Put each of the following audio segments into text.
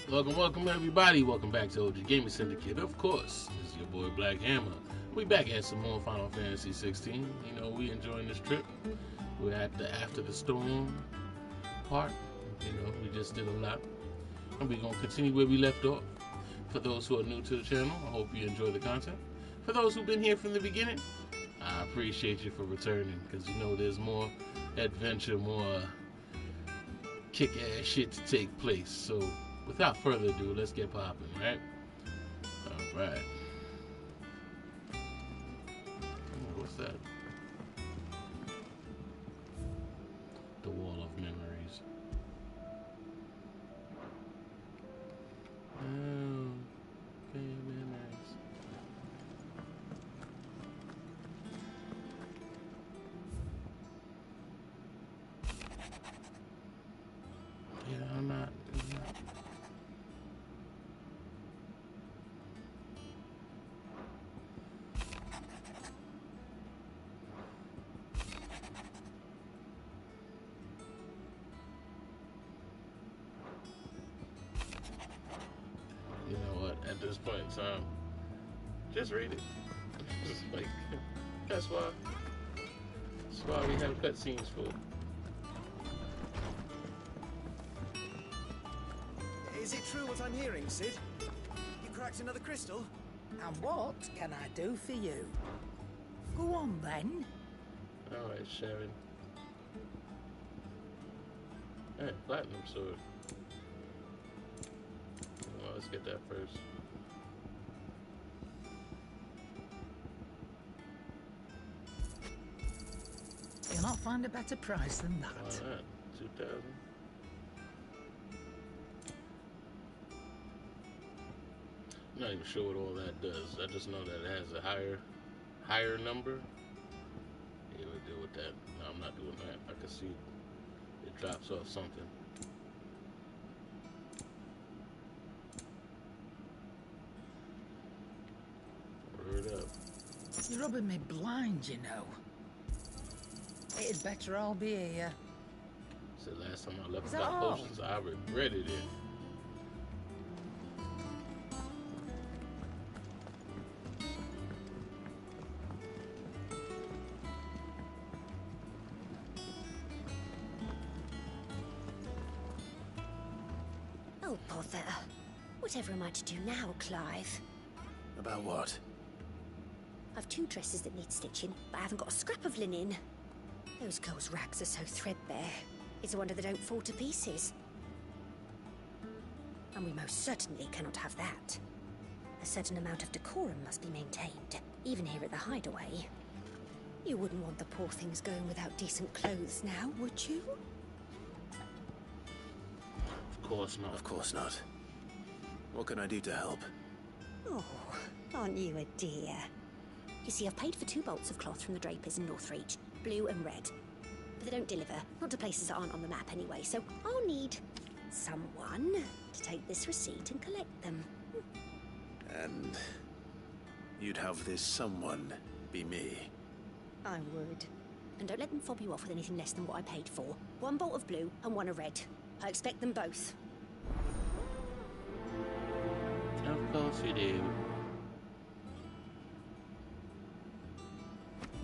Welcome everybody. Welcome back to OG Gaming Syndicate. Of course, this is your boy Black Hammer. We back at some more Final Fantasy XVI. You know, we enjoying this trip. We're at the After the Storm part. You know, we just did a lot. And we're going to continue where we left off. For those who are new to the channel, I hope you enjoy the content. For those who've been here from the beginning, I appreciate you for returning. Because, you know, there's more adventure, more kick-ass shit to take place. So, without further ado, let's get popping, right? Alright. What's that? The Wall of Memories. Oh, memories. Yeah, I'm not. You know what? At this point in time, just read it. Just like, that's why we have cutscenes for. Is it true what I'm hearing, Sid? You cracked another crystal? And what can I do for you? Go on then. Alright, Sharon. Hey, platinum sword. Well, let's get that first. You'll not find a better price than that. Why not? 2,000. I'm not even sure what all that does. I just know that it has a higher number. Yeah, we'll deal with that. No, I'm not doing that. I can see it drops off something. Word up. You're rubbing me blind, you know. It'd better all be here. So last time I left Is without that all? potions, I regretted it. Oh, bother. Whatever am I to do now, Clive? About what? I've 2 dresses that need stitching, but I haven't got a scrap of linen. Those girls' rags are so threadbare. It's a wonder they don't fall to pieces. And we most certainly cannot have that. A certain amount of decorum must be maintained, even here at the hideaway. You wouldn't want the poor things going without decent clothes now, would you? Of course not. Of course not. What can I do to help? Oh, aren't you a dear? You see, I've paid for 2 bolts of cloth from the drapers in Northreach, blue and red. But they don't deliver, not to places that aren't on the map anyway, so I'll need someone to take this receipt and collect them. And you'd have this someone be me. I would. And don't let them fob you off with anything less than what I paid for. 1 bolt of blue and 1 of red. I expect them both. Of course you do.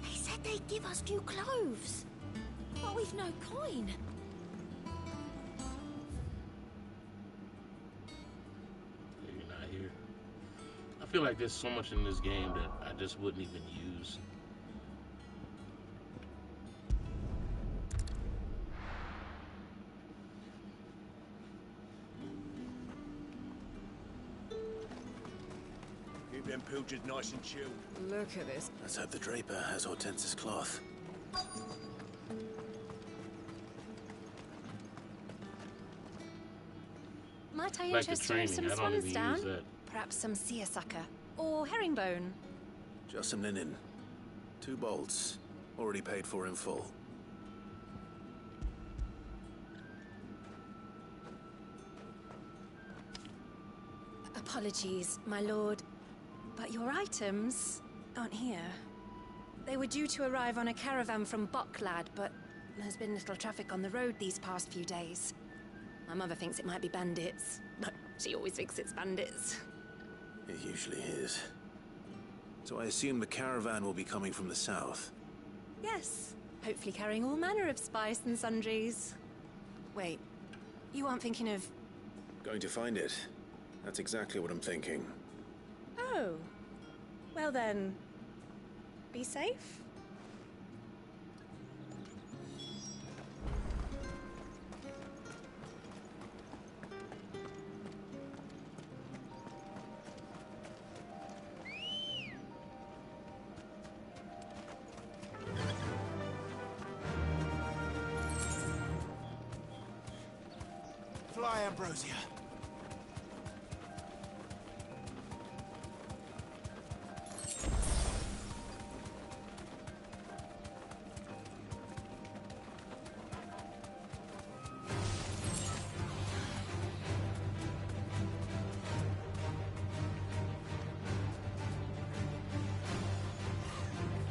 They said they'd give us new clothes. But we've no coin. You're not here. I feel like there's so much in this game that I just wouldn't even use. Keep them pilchers nice and chilled. Look at this. Let's hope the draper has Hortense's cloth. Might I Like the interest you in training, some I don't swans even down? use that. Perhaps some seersucker or herringbone. Just some linen. 2 bolts. Already paid for in full. Apologies, my lord, but your items aren't here. They were due to arrive on a caravan from Bocklad, but there's been little traffic on the road these past few days. My mother thinks it might be bandits, but She always thinks it's bandits. It usually is. So I assume the caravan will be coming from the south. Yes, hopefully carrying all manner of spice and sundries. Wait, you aren't thinking of... Going to find it. That's exactly what I'm thinking. Oh. Well then, be safe. Fly, Ambrosia.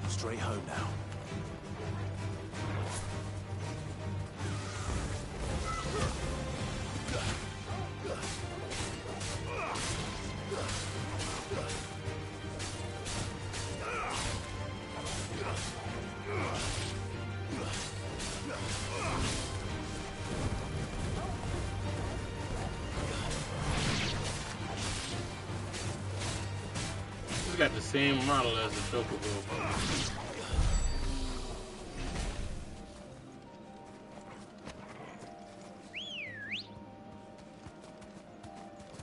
Straight home now. It's got the same model as the Chocobo.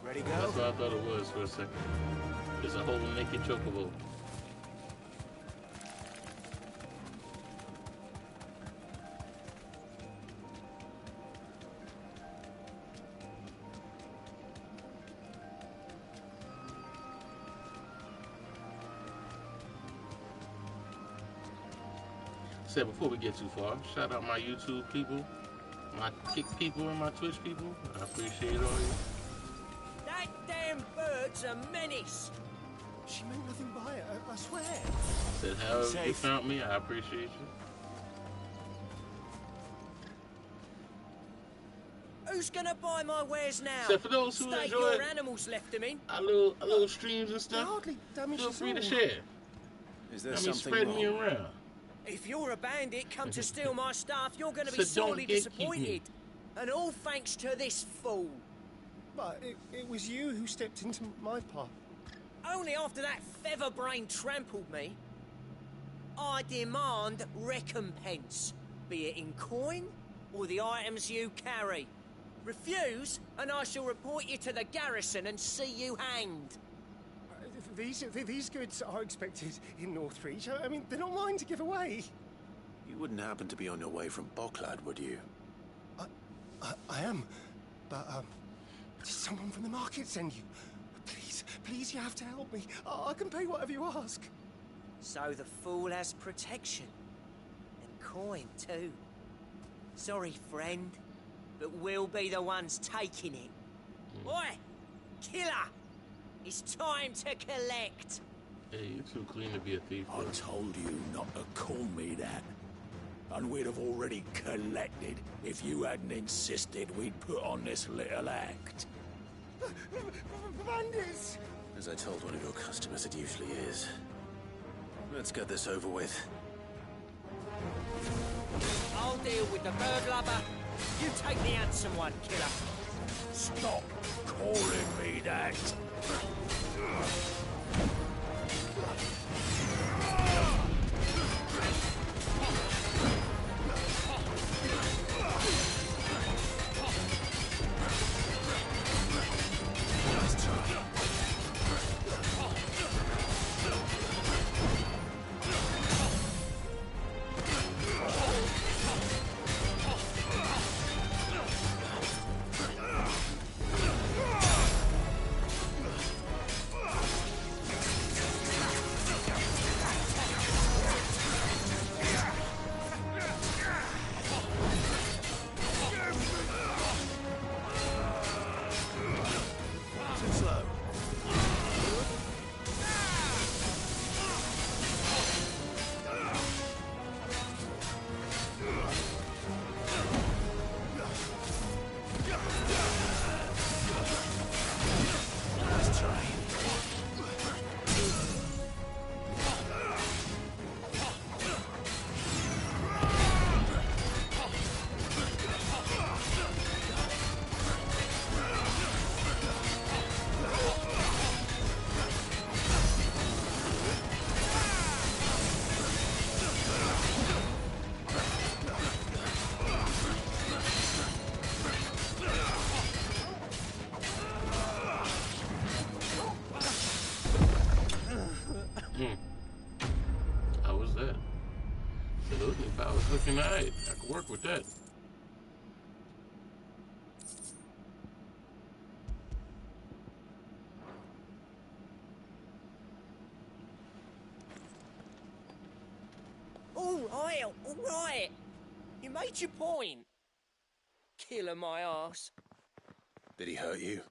Ready, go? That's what I thought it was for a second. It's a whole naked Chocobo. Said before we get too far, shout out my YouTube people, my Kick people, and my Twitch people. I appreciate all you. That damn bird's a menace. She meant nothing by it, I swear. Said however you Safe. found me, I appreciate you. Who's gonna buy my wares now? So for those who Stake enjoy your animals left them in. our little streams and They stuff, hardly damaged feel us free to all. share. Is there I mean, something spread wrong? me around. If you're a bandit come to steal my stuff, you're gonna be So don't sorely gatekeep disappointed. me. And all thanks to this fool. But it was you who stepped into my path. Only after that feather-brain trampled me. I demand recompense, be it in coin or the items you carry. Refuse, and I shall report you to the garrison and see you hanged. These goods are expected in Northreach. I mean, they're not mine to give away. You wouldn't happen to be on your way from Boklad, would you? I am, but did someone from the market send you? Please, you have to help me. I can pay whatever you ask. So the fool has protection. And coin, too. Sorry, friend, but we'll be the ones taking it. Oi! Killer! It's time to collect! Hey, you're too clean to be a thief, bro. I told you not to call me that. And we'd have already collected if you hadn't insisted we'd put on this little act. Bandits! As I told one of your customers, it usually is. Let's get this over with. I'll deal with the bird lover. You take the handsome one, killer. Stop calling me that. How was that? So those new powers looking alright. I could work with that. All right. You made your point. Killer my ass. Did he hurt you?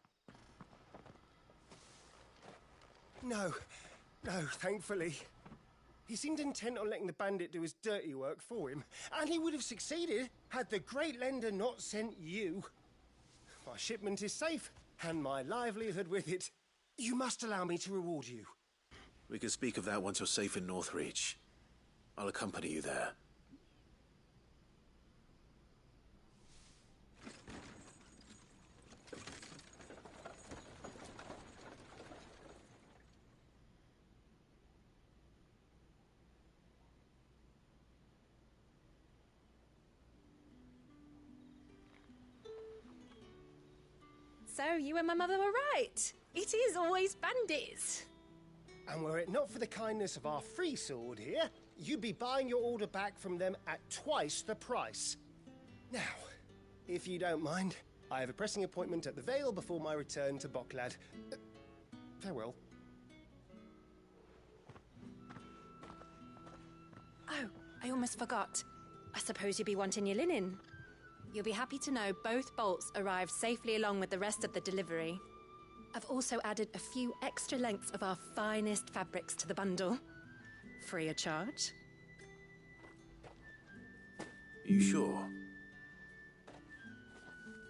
No, thankfully. He seemed intent on letting the bandit do his dirty work for him, and he would have succeeded had the Great Lender not sent you. My shipment is safe, and my livelihood with it. You must allow me to reward you. We can speak of that once you're safe in Northreach. I'll accompany you there. So you and my mother were right. It is always bandits. And were it not for the kindness of our free sword here, you'd be buying your order back from them at twice the price. Now, if you don't mind, I have a pressing appointment at the Vale before my return to Boklad. Farewell. Oh, I almost forgot. I suppose you'll be wanting your linen. You'll be happy to know both bolts arrived safely along with the rest of the delivery. I've also added a few extra lengths of our finest fabrics to the bundle. Free of charge. You sure?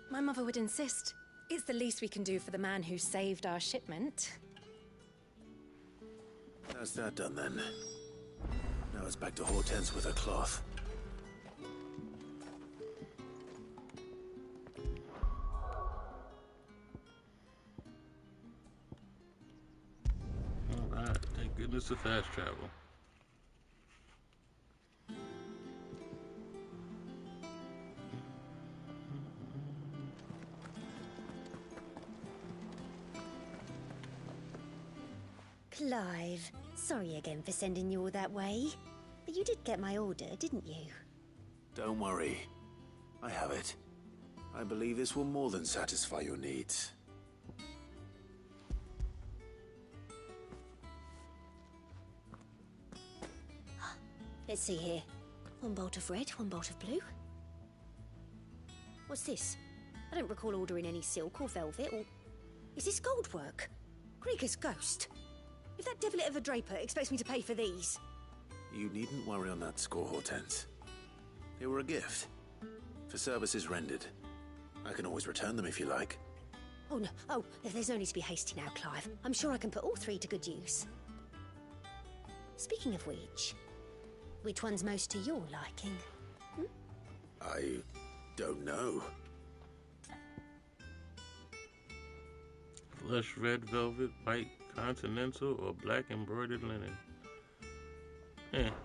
My mother would insist. It's the least we can do for the man who saved our shipment. How's that done then? Now it's back to Hortense with her cloth. Alright, thank goodness for fast travel. Clive, sorry again for sending you all that way. But you did get my order, didn't you? Don't worry. I have it. I believe this will more than satisfy your needs. Let's see here. One bolt of red, one bolt of blue. What's this? I don't recall ordering any silk or velvet or... Is this gold work? Krieger's ghost. If that devil of a draper expects me to pay for these... You needn't worry on that score, Hortense. They were a gift. For services rendered. I can always return them if you like. Oh, no. Oh, there's no need to be hasty now, Clive. I'm sure I can put all three to good use. Speaking of which one's most to your liking? I don't know. Lush red velvet, white continental, or black embroidered linen.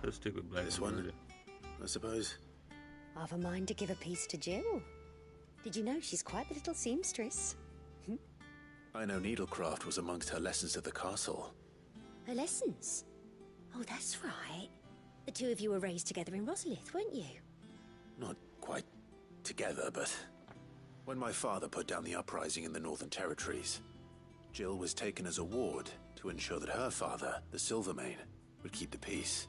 Let's stick with black This embroidered. one, I suppose. I've a mind to give a piece to Jill. Did you know she's quite the little seamstress? I know needlecraft was amongst her lessons at the castle. Her lessons? Oh, that's right. The two of you were raised together in Rosalith, weren't you? Not quite together, but... When my father put down the uprising in the Northern Territories, Jill was taken as a ward to ensure that her father, the Silvermane, would keep the peace.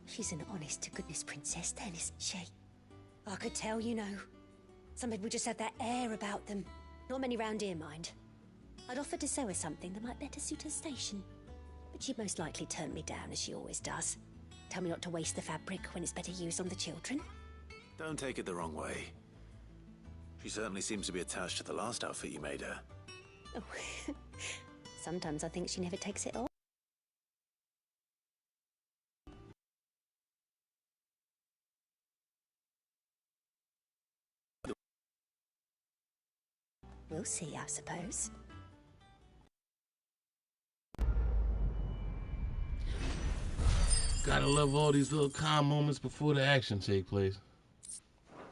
She's an honest-to-goodness princess then, isn't she? I could tell, you know. Some people just have that air about them. Not many round here, mind. I'd offered to sew her something that might better suit her station. But she'd most likely turn me down, as she always does. Tell me not to waste the fabric when it's better used on the children. Don't take it the wrong way. She certainly seems to be attached to the last outfit you made her. Oh, sometimes I think she never takes it off. We'll see, I suppose. Gotta love all these little calm moments before the action take place.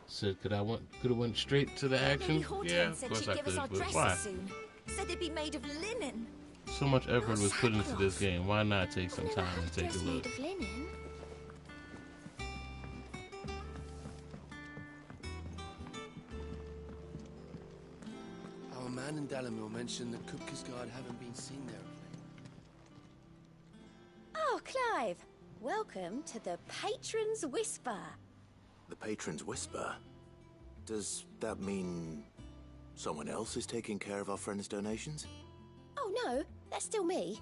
So could have went straight to the action? Maybe Hortense Yeah, of said course she'd I give us could, our but dresses why? soon. Said they'd be made of linen. So much effort was put into this game. Why not take some time and take a look? Of linen. Our man in Dalamil mentioned that Kupka's guard haven't been seen there of late. Oh, Clive! Welcome to the Patron's Whisper. The Patron's Whisper? Does that mean someone else is taking care of our friend's donations? Oh no, that's still me.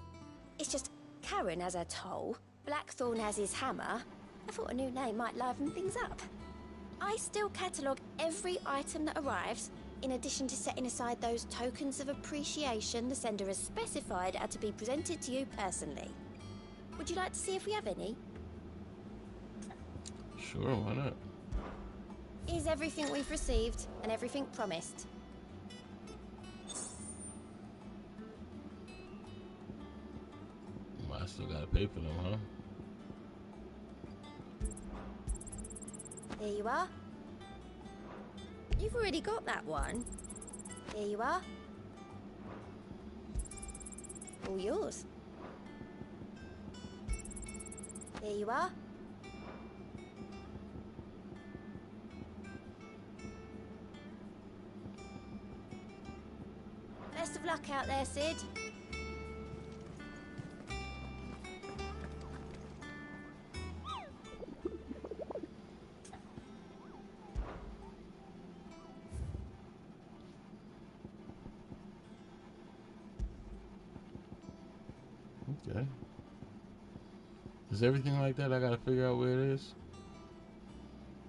It's just Karen has her toll, Blackthorn has his hammer. I thought a new name might liven things up. I still catalogue every item that arrives, in addition to setting aside those tokens of appreciation the sender has specified are to be presented to you personally. Would you like to see if we have any? Sure, why not? Here's everything we've received and everything promised. I still gotta pay for them, huh? There you are. You've already got that one. There you are. All yours. There you are. Best of luck out there, Sid. Okay. Is everything like that? I gotta figure out where it is?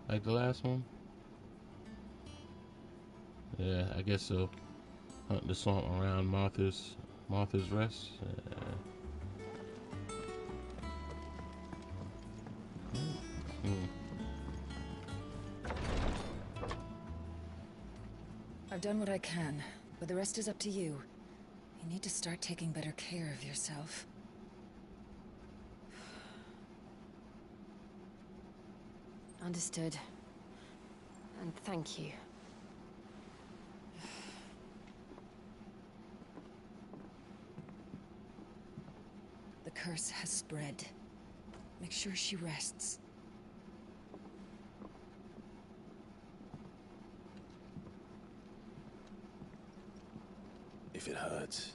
Like the last one? Yeah, I guess so. Hunt the swamp around Martha's Rest. I've done what I can, but the rest is up to you. You need to start taking better care of yourself. Understood. And thank you. The curse has spread. Make sure she rests. If it hurts,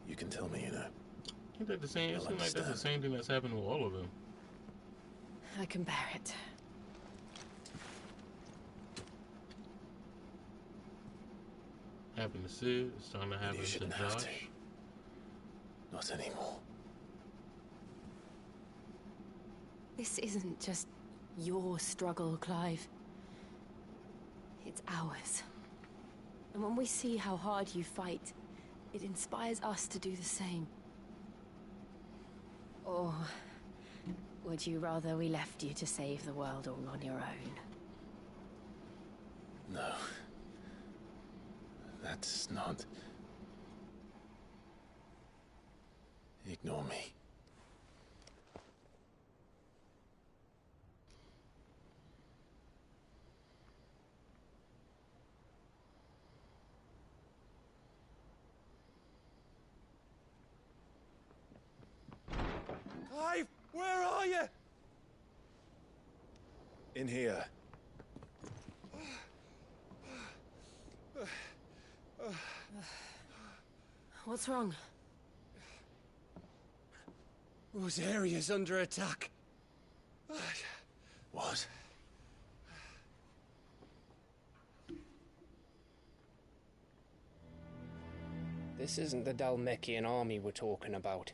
you can tell me, you know. Ain't that the same? It seems like that's the same thing that's happened with all of them. I can bear it. Happened to Sid. It's starting to happen You to shouldn't have Josh. to. Not anymore. This isn't just your struggle, Clive. It's ours. And when we see how hard you fight, it inspires us to do the same. Or would you rather we left you to save the world all on your own? No. That's not... Ignore me. Clive, where are you? In here. What's wrong? Rosaria's under attack. What? This isn't the Dalmekian army we're talking about.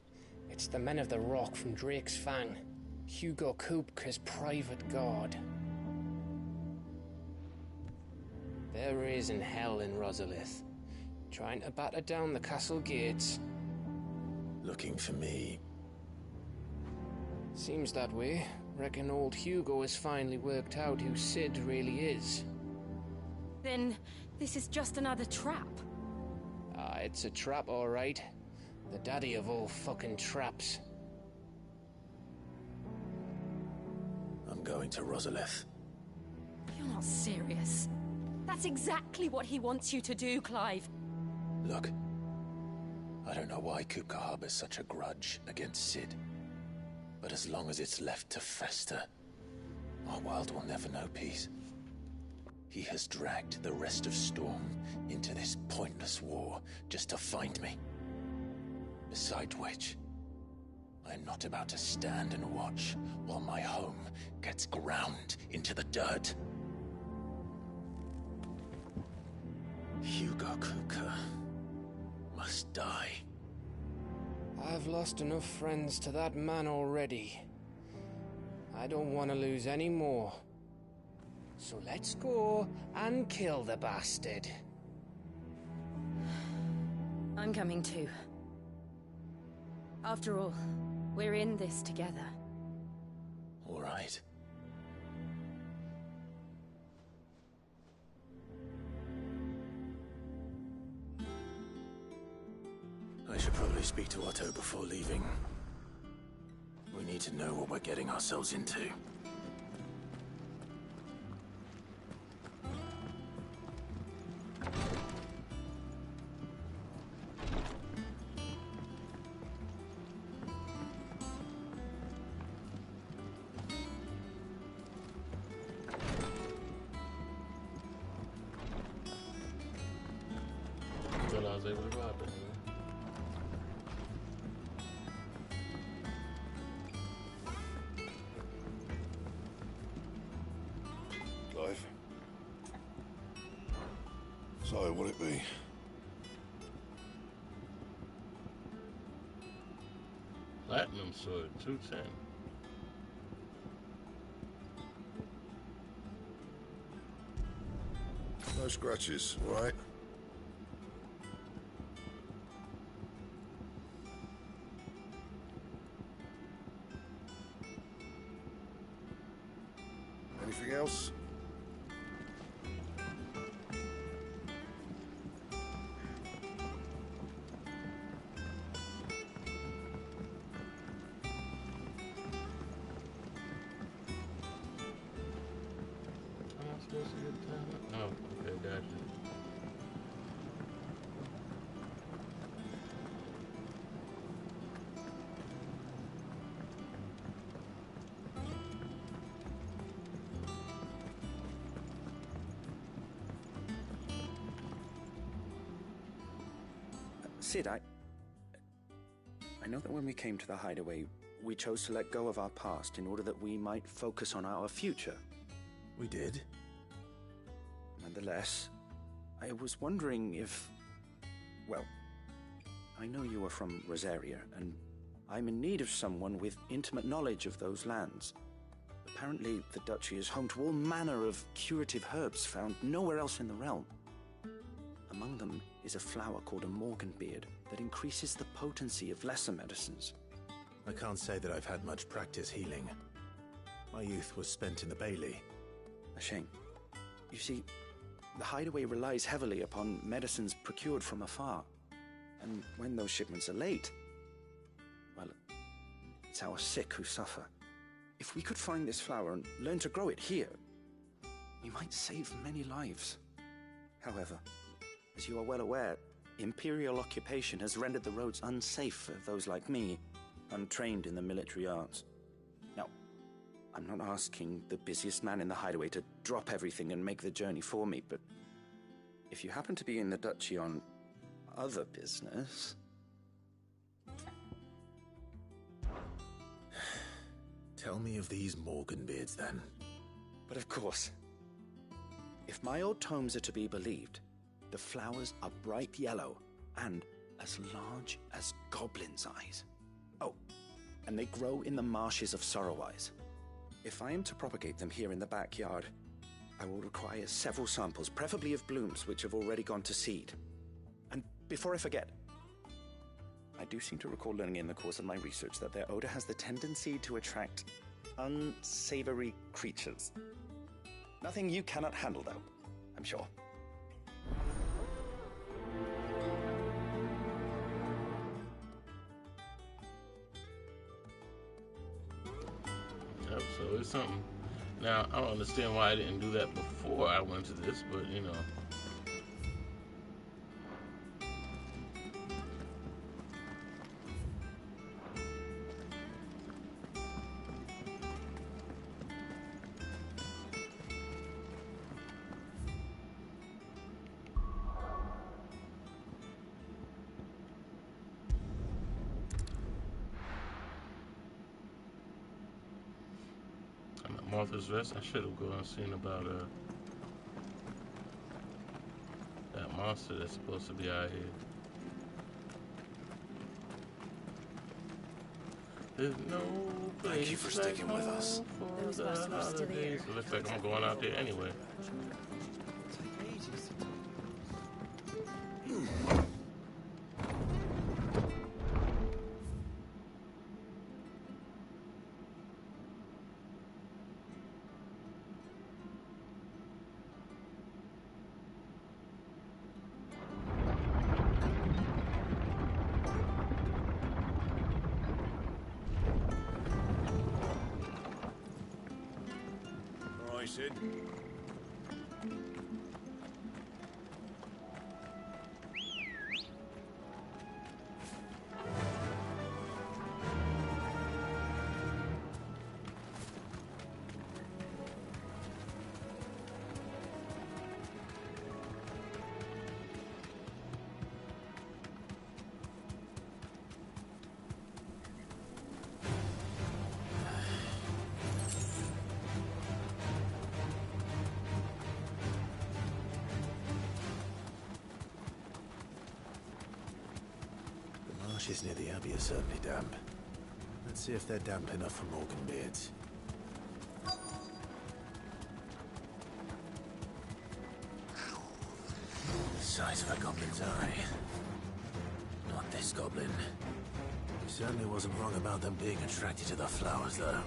It's the men of the Rock from Drake's Fang. Hugo Kupka's private guard. They're raising hell in Rosalith, trying to batter down the castle gates. Looking for me. Seems that way. Reckon old Hugo has finally worked out who Sid really is. Then this is just another trap. Ah, it's a trap, all right. The daddy of all fucking traps. I'm going to Rosalith. You're not serious. That's exactly what he wants you to do, Clive. Look, I don't know why Kupka harbors such a grudge against Sid, but as long as it's left to fester, our world will never know peace. He has dragged the rest of Storm into this pointless war just to find me. Besides which, I'm not about to stand and watch while my home gets ground into the dirt. Hugo Kupka must die. I've lost enough friends to that man already. I don't want to lose any more. So let's go and kill the bastard. I'm coming too. After all, we're in this together. All right. I should probably speak to Otto before leaving. We need to know what we're getting ourselves into. Until I was able to rob it. Clive. So, what'll it be? Platinum sword, 210. No scratches, all right? Anything else? Am I supposed to get time? Oh, okay, gotcha. Sid, I know that when we came to the hideaway, we chose to let go of our past in order that we might focus on our future. We did. Nonetheless, I was wondering if... Well, I know you are from Rosaria, and I'm in need of someone with intimate knowledge of those lands. Apparently, the Duchy is home to all manner of curative herbs found nowhere else in the realm. Among them is a flower called a Morganbeard that increases the potency of lesser medicines. I can't say that I've had much practice healing. My youth was spent in the Bailey. A shame. You see, the hideaway relies heavily upon medicines procured from afar. And when those shipments are late, well, it's our sick who suffer. If we could find this flower and learn to grow it here, we might save many lives. However, as you are well aware, Imperial occupation has rendered the roads unsafe for those like me, untrained in the military arts. Now, I'm not asking the busiest man in the hideaway to drop everything and make the journey for me, but if you happen to be in the Duchy on other business... Tell me of these Morganbeards, then. But of course. If my old tomes are to be believed, the flowers are bright yellow and as large as goblins' eyes. Oh, and they grow in the marshes of Sorrowise. If I am to propagate them here in the backyard, I will require several samples, preferably of blooms which have already gone to seed. And before I forget, I do seem to recall learning in the course of my research that their odor has the tendency to attract unsavory creatures. Nothing you cannot handle, though, I'm sure. Yep, so it's something. Now, I don't understand why I didn't do that before I went to this, but, you know. Martha's Rest. I should have gone and seen about that monster that's supposed to be out here. There's no place. Thank you for sticking with us. Those of us who are still here. It looks like I'm going out there anyway. Sid. Marshes near the Abbey are certainly damp. Let's see if they're damp enough for Morgan beards. The size of a goblin's eye. Not this goblin. He certainly wasn't wrong about them being attracted to the flowers, though.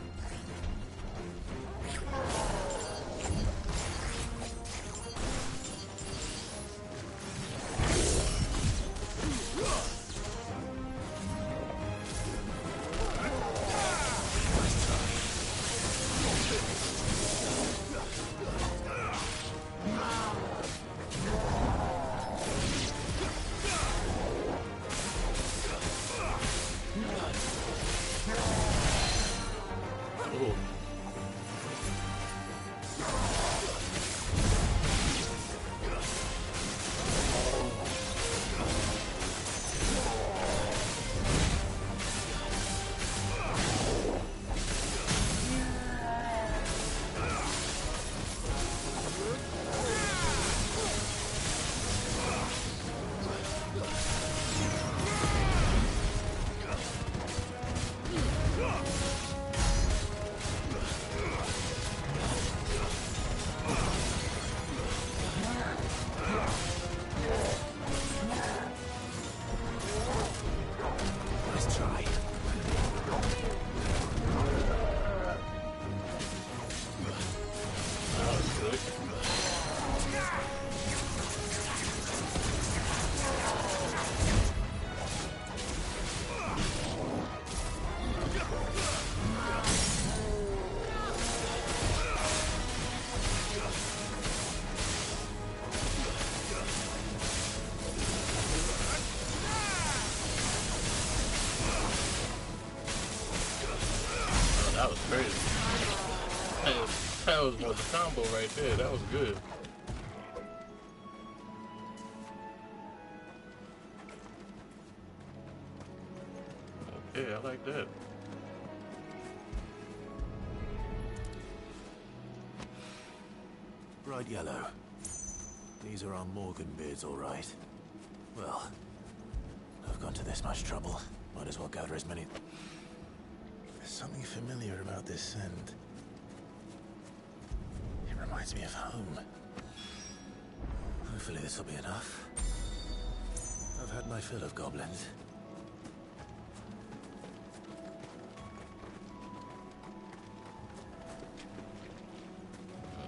That was crazy. That was the combo right there. That was good. Okay, I like that. Bright yellow. These are our Morgan beards, all right. Well, I've gone to this much trouble. Might as well gather as many... There's something familiar about this scent. It reminds me of home. Hopefully this will be enough. I've had my fill of goblins.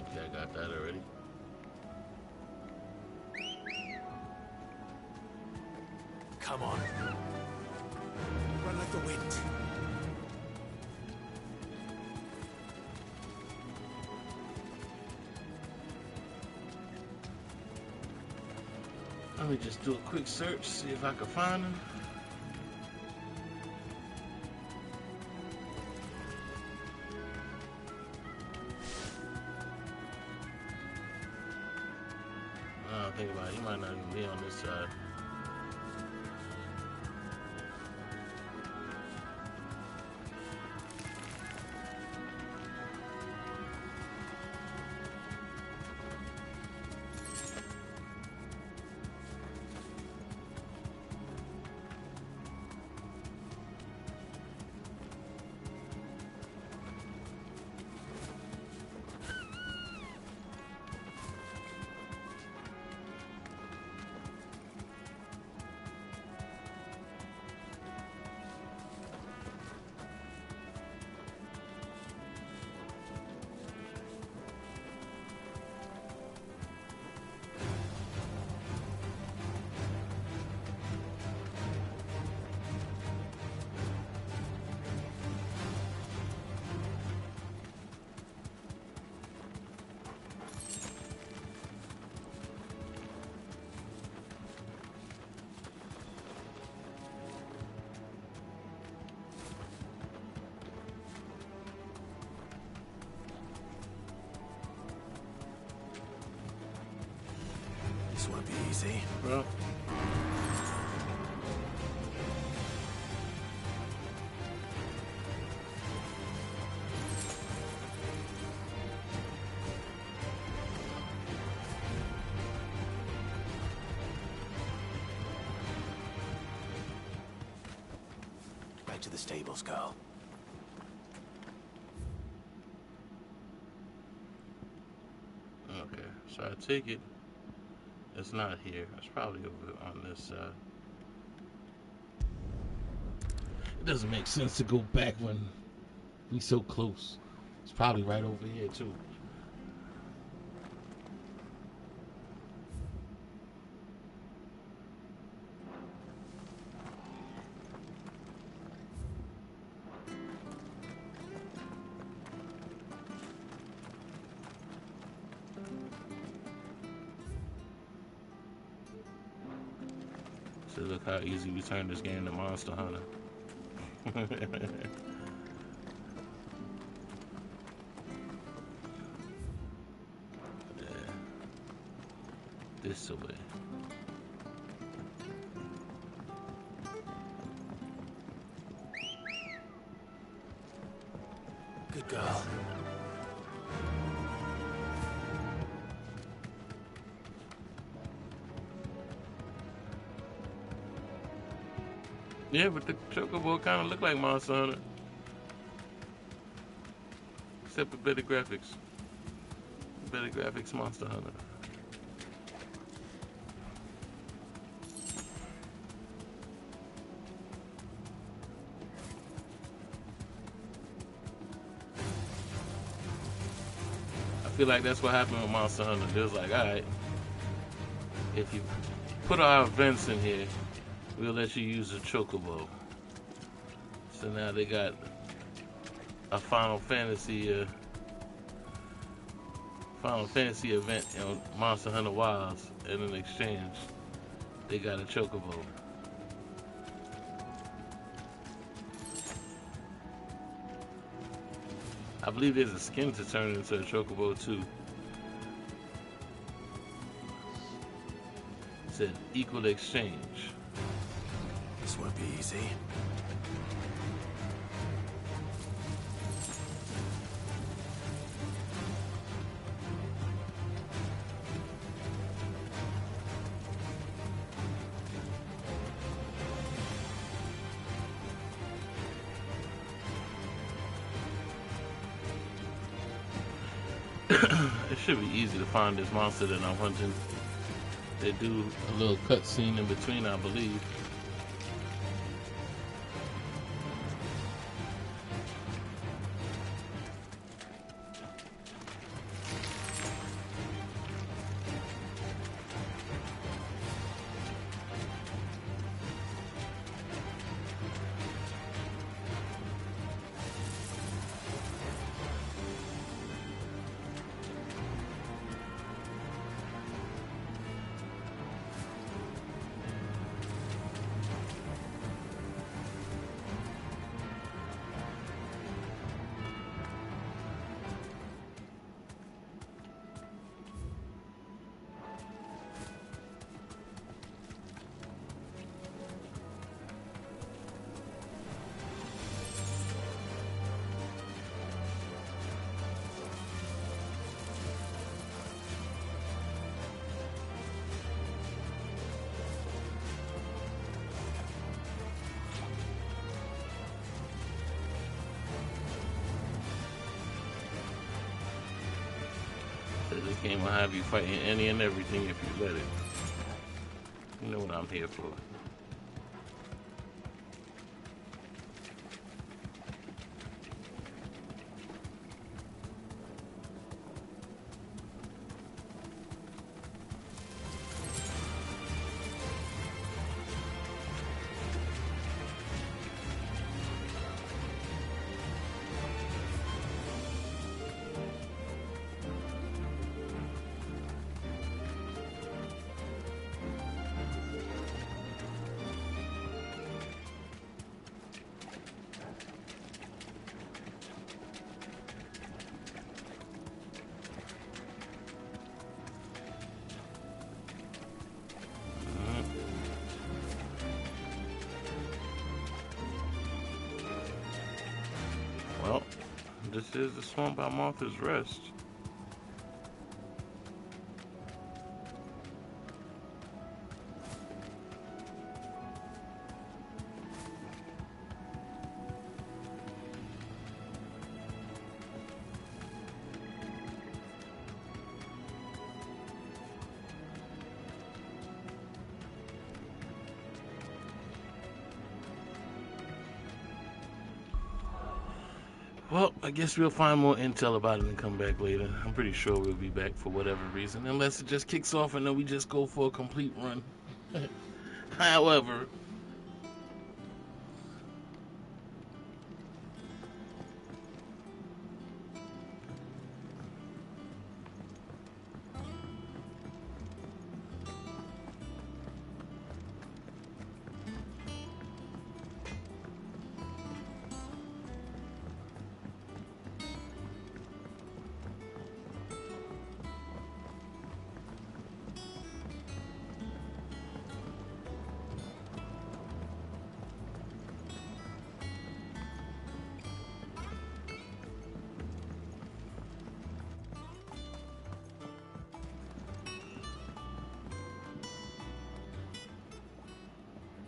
Okay, I got that already. Come on. Run like the wind. Let me just do a quick search, see if I can find him. Think about it, he might not even be on this side. be easy. Well. Back to the stables, girl. Okay, so I take it it's not here. It's probably over on this side. It doesn't make sense to go back when we so close. It's probably right over here too. So look how easy we turned this game to Monster Hunter. Yeah. This way. Good girl. Yeah, but the chocobo kind of look like Monster Hunter. Except for better graphics. Better graphics Monster Hunter. I feel like that's what happened with Monster Hunter. They was like, alright, if you put our events in here, we'll let you use a chocobo. So now they got a Final Fantasy event in Monster Hunter Wilds, and in exchange, they got a chocobo. I believe there's a skin to turn into a chocobo too. It said equal exchange. This won't be easy. It should be easy to find this monster that I'm hunting. They do a little cutscene in between, I believe. This game will have you fighting any and everything if you let it. You know what I'm here for. Well, this is the Swamp by Martha's Rest. Well, I guess we'll find more intel about it and come back later. I'm pretty sure we'll be back for whatever reason, unless it just kicks off and then we just go for a complete run. However,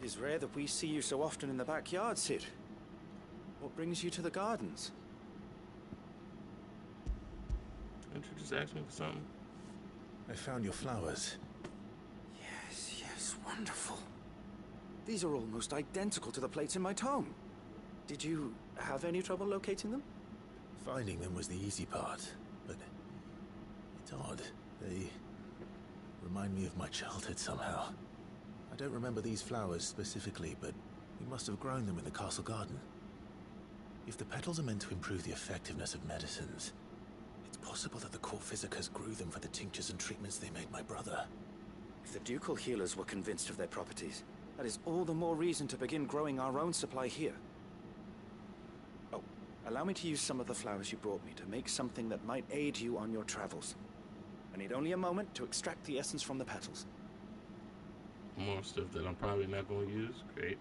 It is rare that we see you so often in the backyard, Sid. What brings you to the gardens? didn't you just ask me for something? I found your flowers. Yes, yes, wonderful. These are almost identical to the plates in my tome. Did you have any trouble locating them? Finding them was the easy part, but it's odd. They remind me of my childhood somehow. I don't remember these flowers specifically, but we must have grown them in the castle garden. If the petals are meant to improve the effectiveness of medicines, it's possible that the court physicers grew them for the tinctures and treatments they made my brother. If the ducal healers were convinced of their properties, that is all the more reason to begin growing our own supply here. Oh, allow me to use some of the flowers you brought me to make something that might aid you on your travels. I need only a moment to extract the essence from the petals. More stuff that I'm probably not going to use. Great.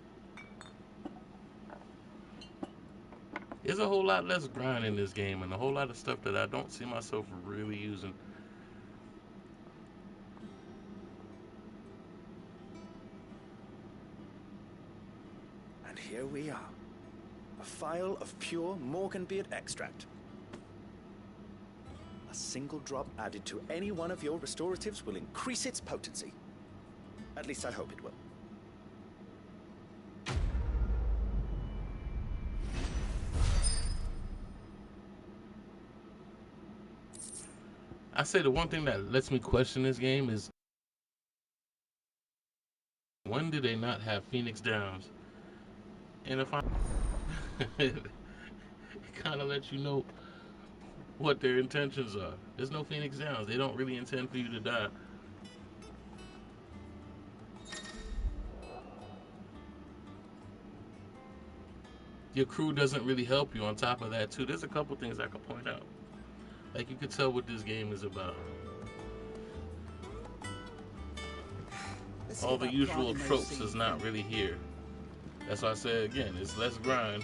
There's a whole lot less grind in this game and a whole lot of stuff that I don't see myself really using. And here we are. A phial of pure Morganbeard extract. A single drop added to any one of your restoratives will increase its potency. At least I hope it will. I say the one thing that lets me question this game is, when do they not have Phoenix Downs? And if it kind of lets you know what their intentions are. There's no Phoenix Downs. They don't really intend for you to die. Your crew doesn't really help you on top of that, too. There's a couple things I could point out. Like, you could tell what this game is about. All the usual tropes is not really here. That's why I say again, it's less grind.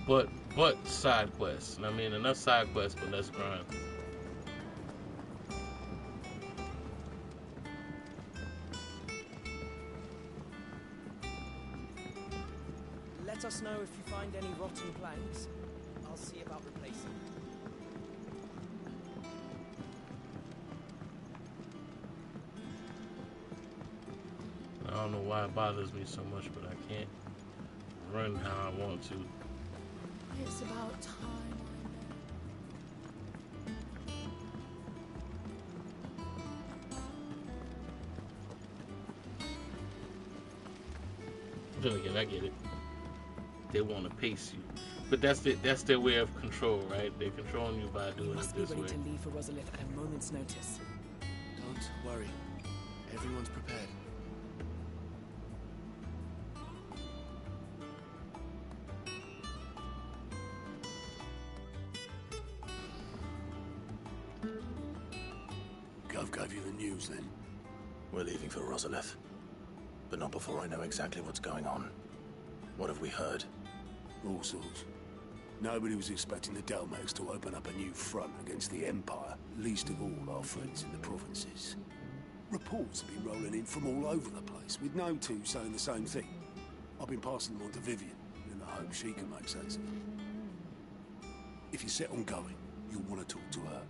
But side quests. I mean, enough side quests, but less grind. Let us know if you find any rotten planks. I'll see about replacing them. I don't know why it bothers me so much, but I can't run how I want to. It's about time. Then again, I get it. They want to pace you, but that's their way of control, right? They're controlling you by doing it this way. You must be ready to leave for Rosalith at a moment's notice. Don't worry. Everyone's prepared. Gov gave you the news then? We're leaving for Rosalith, but not before I know exactly what's going on. What have we heard? All sorts. Nobody was expecting the Dalmex to open up a new front against the Empire, least of all our friends in the provinces. Reports have been rolling in from all over the place, with no two saying the same thing. I've been passing them on to Vivian, in the hope she can make sense of it. If you're set on going, you'll want to talk to her.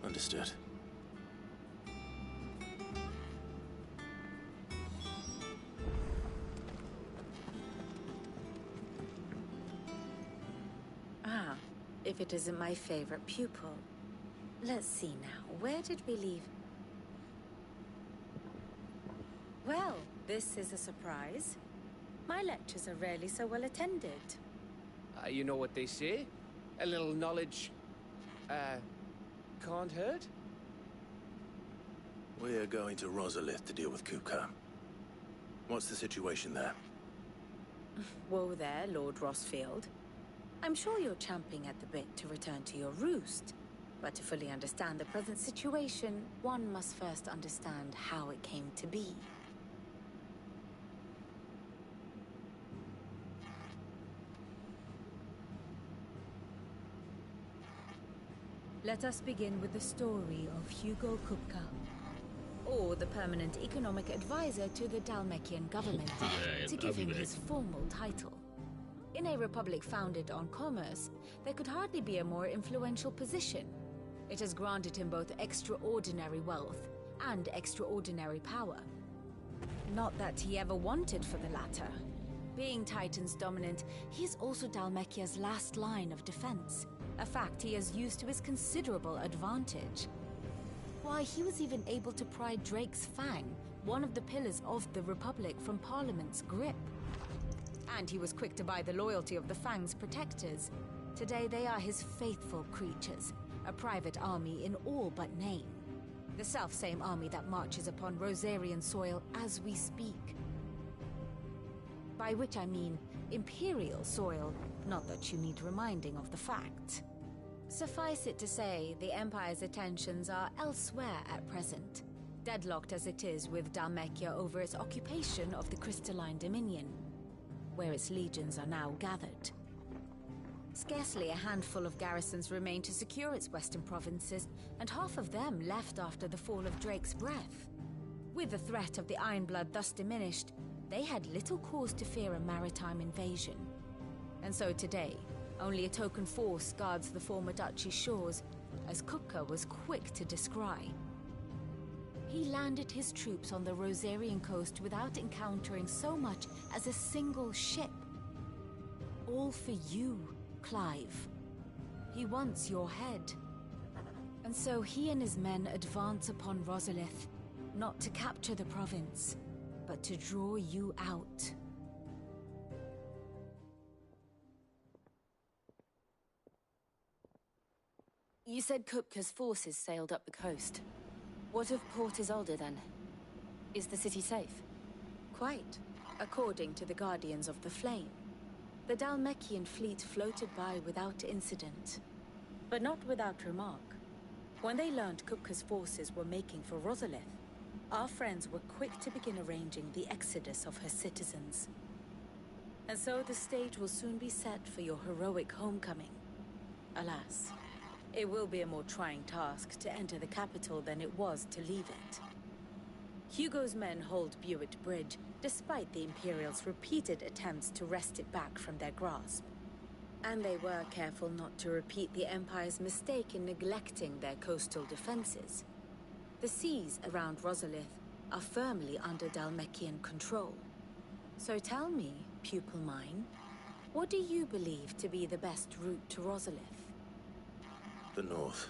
Understood. Ah, if it isn't my favorite pupil. Let's see now, where did we leave? Well, this is a surprise. My lectures are rarely so well attended. You know what they say? A little knowledge, can't hurt? We're going to Rosalith to deal with Kupka. What's the situation there? Whoa there, Lord Rossfield. I'm sure you're champing at the bit to return to your roost. But to fully understand the present situation, one must first understand how it came to be. Let us begin with the story of Hugo Kupka, or the permanent economic advisor to the Dalmekian government, to give him his formal title. In a republic founded on commerce, there could hardly be a more influential position. It has granted him both extraordinary wealth and extraordinary power. Not that he ever wanted for the latter. Being Titan's dominant, he is also Dalmekia's last line of defense, a fact he has used to his considerable advantage. Why, he was even able to pry Drake's Fang, one of the pillars of the Republic, from Parliament's grip. And he was quick to buy the loyalty of the Fang's protectors. Today they are his faithful creatures, a private army in all but name. The self-same army that marches upon Rosarian soil as we speak. By which I mean Imperial soil, not that you need reminding of the fact. Suffice it to say, the Empire's attentions are elsewhere at present, deadlocked as it is with Dalmekia over its occupation of the Crystalline Dominion, where its legions are now gathered. Scarcely a handful of garrisons remain to secure its western provinces, and half of them left after the fall of Drake's Breath. With the threat of the Ironblood thus diminished, they had little cause to fear a maritime invasion. And so today, only a token force guards the former duchy's shores, as Kupka was quick to descry. He landed his troops on the Rosarian coast without encountering so much as a single ship. All for you, Clive. He wants your head. And so he and his men advance upon Rosalith, not to capture the province, but to draw you out. You said Kupka's forces sailed up the coast. What of Port Isolde then? Is the city safe? Quite, according to the Guardians of the Flame. The Dalmekian fleet floated by without incident, but not without remark. When they learned Kupka's forces were making for Rosalith, our friends were quick to begin arranging the exodus of her citizens. And so the stage will soon be set for your heroic homecoming. Alas, it will be a more trying task to enter the capital than it was to leave it. Hugo's men hold Buet Bridge, despite the Imperials' repeated attempts to wrest it back from their grasp. And they were careful not to repeat the Empire's mistake in neglecting their coastal defenses. The seas around Rosalith are firmly under Dalmekian control. So tell me, pupil mine, what do you believe to be the best route to Rosalith? The north.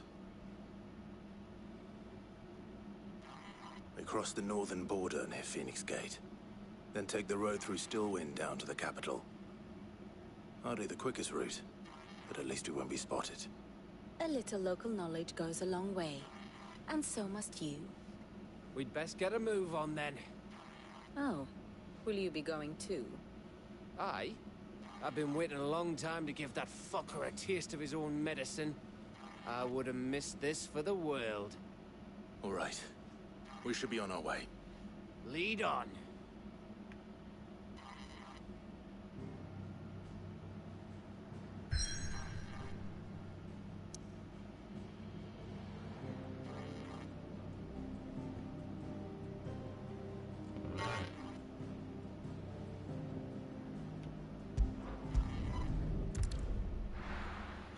We cross the northern border near Phoenix Gate, then take the road through Stillwind down to the capital. Hardly the quickest route, but at least we won't be spotted. A little local knowledge goes a long way, and so must you. We'd best get a move on then. Oh, will you be going too? Aye. I've been waiting a long time to give that fucker a taste of his own medicine. I would have missed this for the world. All right. We should be on our way. Lead on.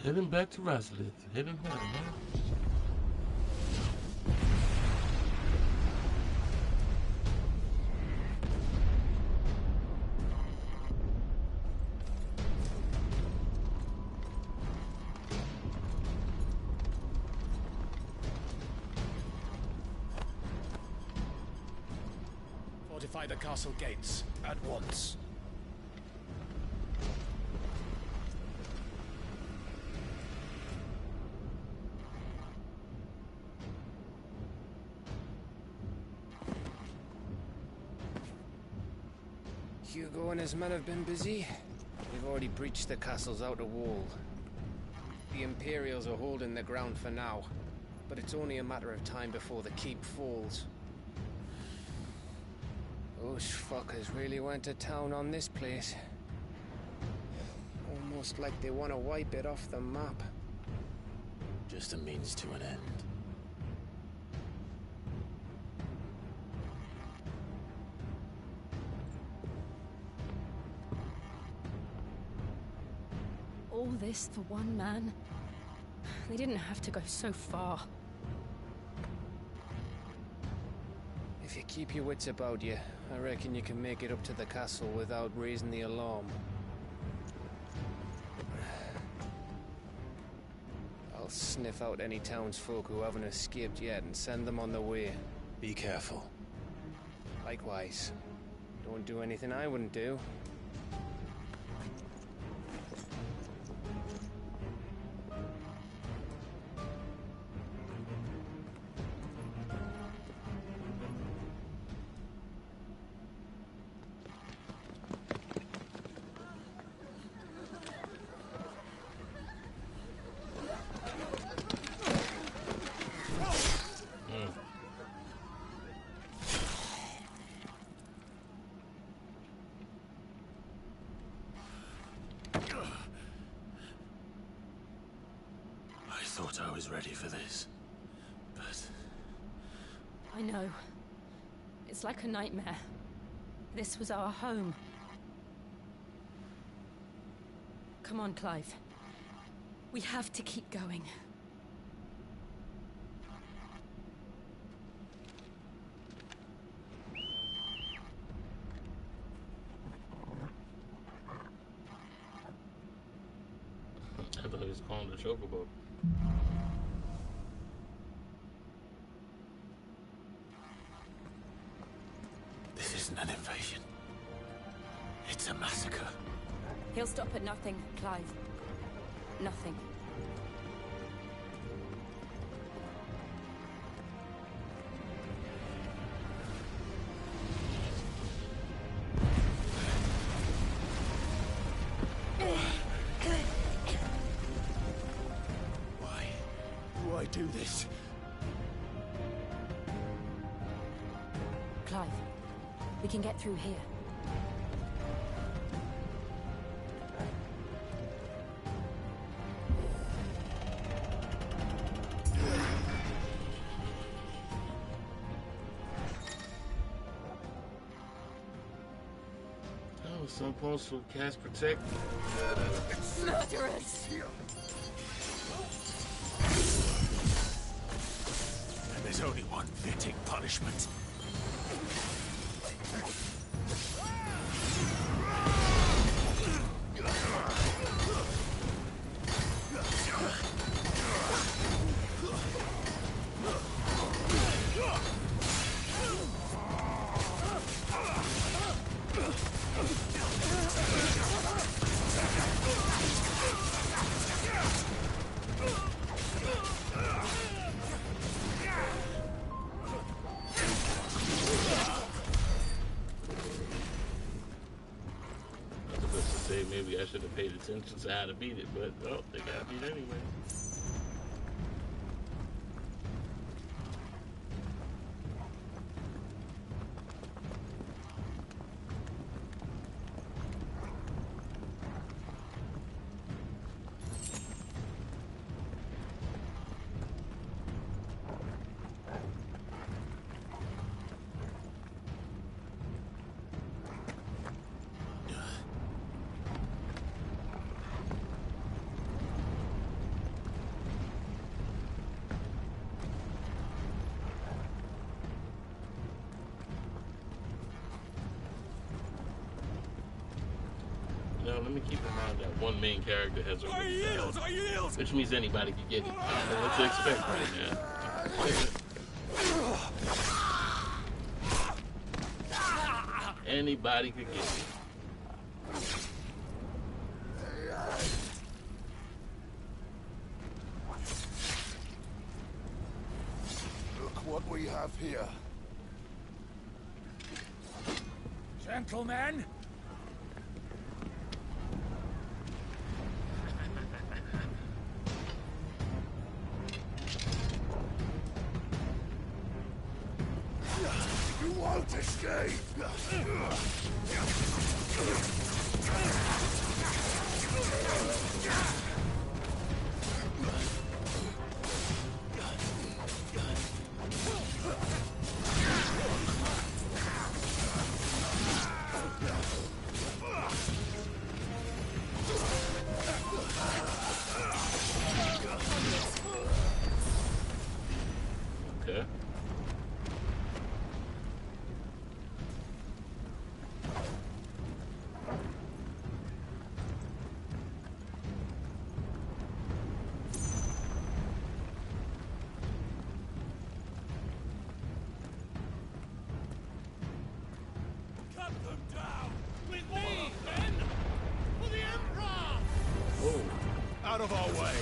Heading back to Razlith. Heading home, huh? Fortify the castle gates at once. Hugo and his men have been busy. We've already breached the castle's outer wall. The Imperials are holding the ground for now, but it's only a matter of time before the keep falls. Those fuckers really went to town on this place. Almost like they want to wipe it off the map. Just a means to an end. All this for one man? They didn't have to go so far. If you keep your wits about you, I reckon you can make it up to the castle without raising the alarm. I'll sniff out any townsfolk who haven't escaped yet and send them on their way. Be careful. Likewise. Don't do anything I wouldn't do. I thought I was ready for this, but... I know. It's like a nightmare. This was our home. Come on, Clive. We have to keep going. I thought he was calling the chocobo. This isn't an invasion. It's a massacre. He'll stop at nothing, Clive. Nothing. Why do this? Clive, we can get through here. Oh, some posts will cast protect. Murderers! And there's only one fitting punishment. Maybe I should have paid attention to how to beat it, but oh, they got beat anyway. let me keep in mind that one main character has a which means anybody can get it. I don't know what to expect right now. Anybody could get it. Look what we have here. Gentlemen! You won't escape! Okay. Cut them down! With me, men! For the Emperor! Whoa. Out of our way!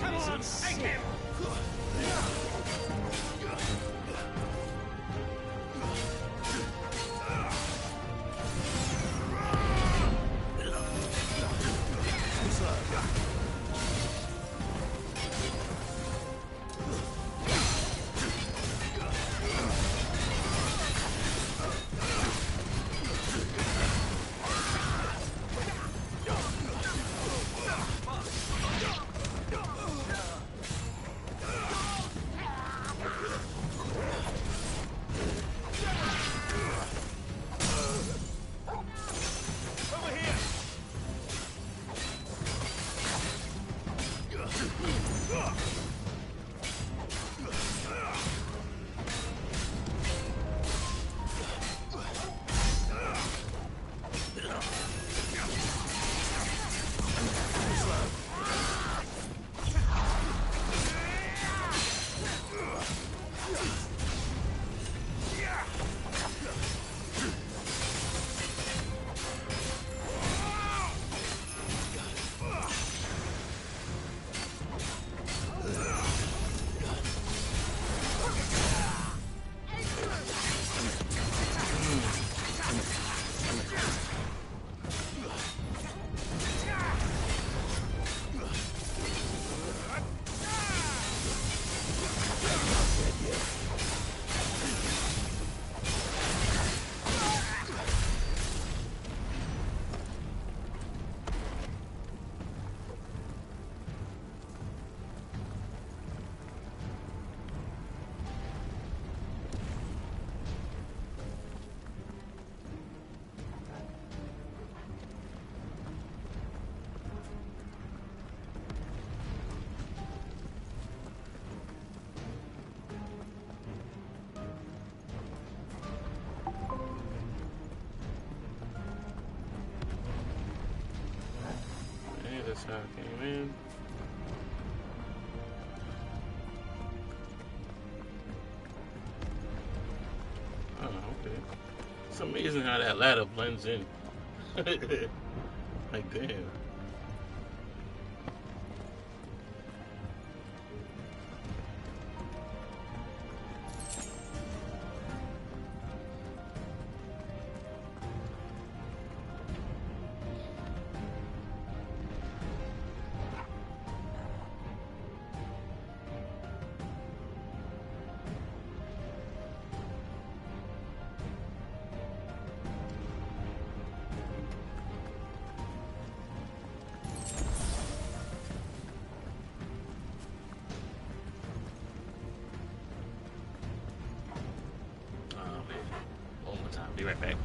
Come on, take him! That's how I came in. Oh, okay. It's amazing how that ladder blends in. Like, damn. Be right back.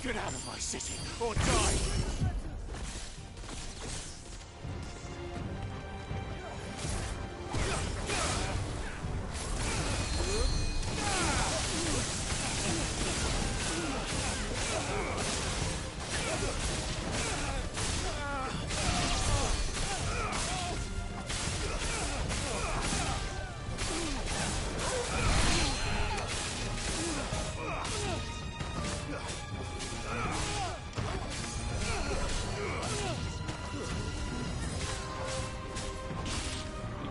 Get out of my city, or die!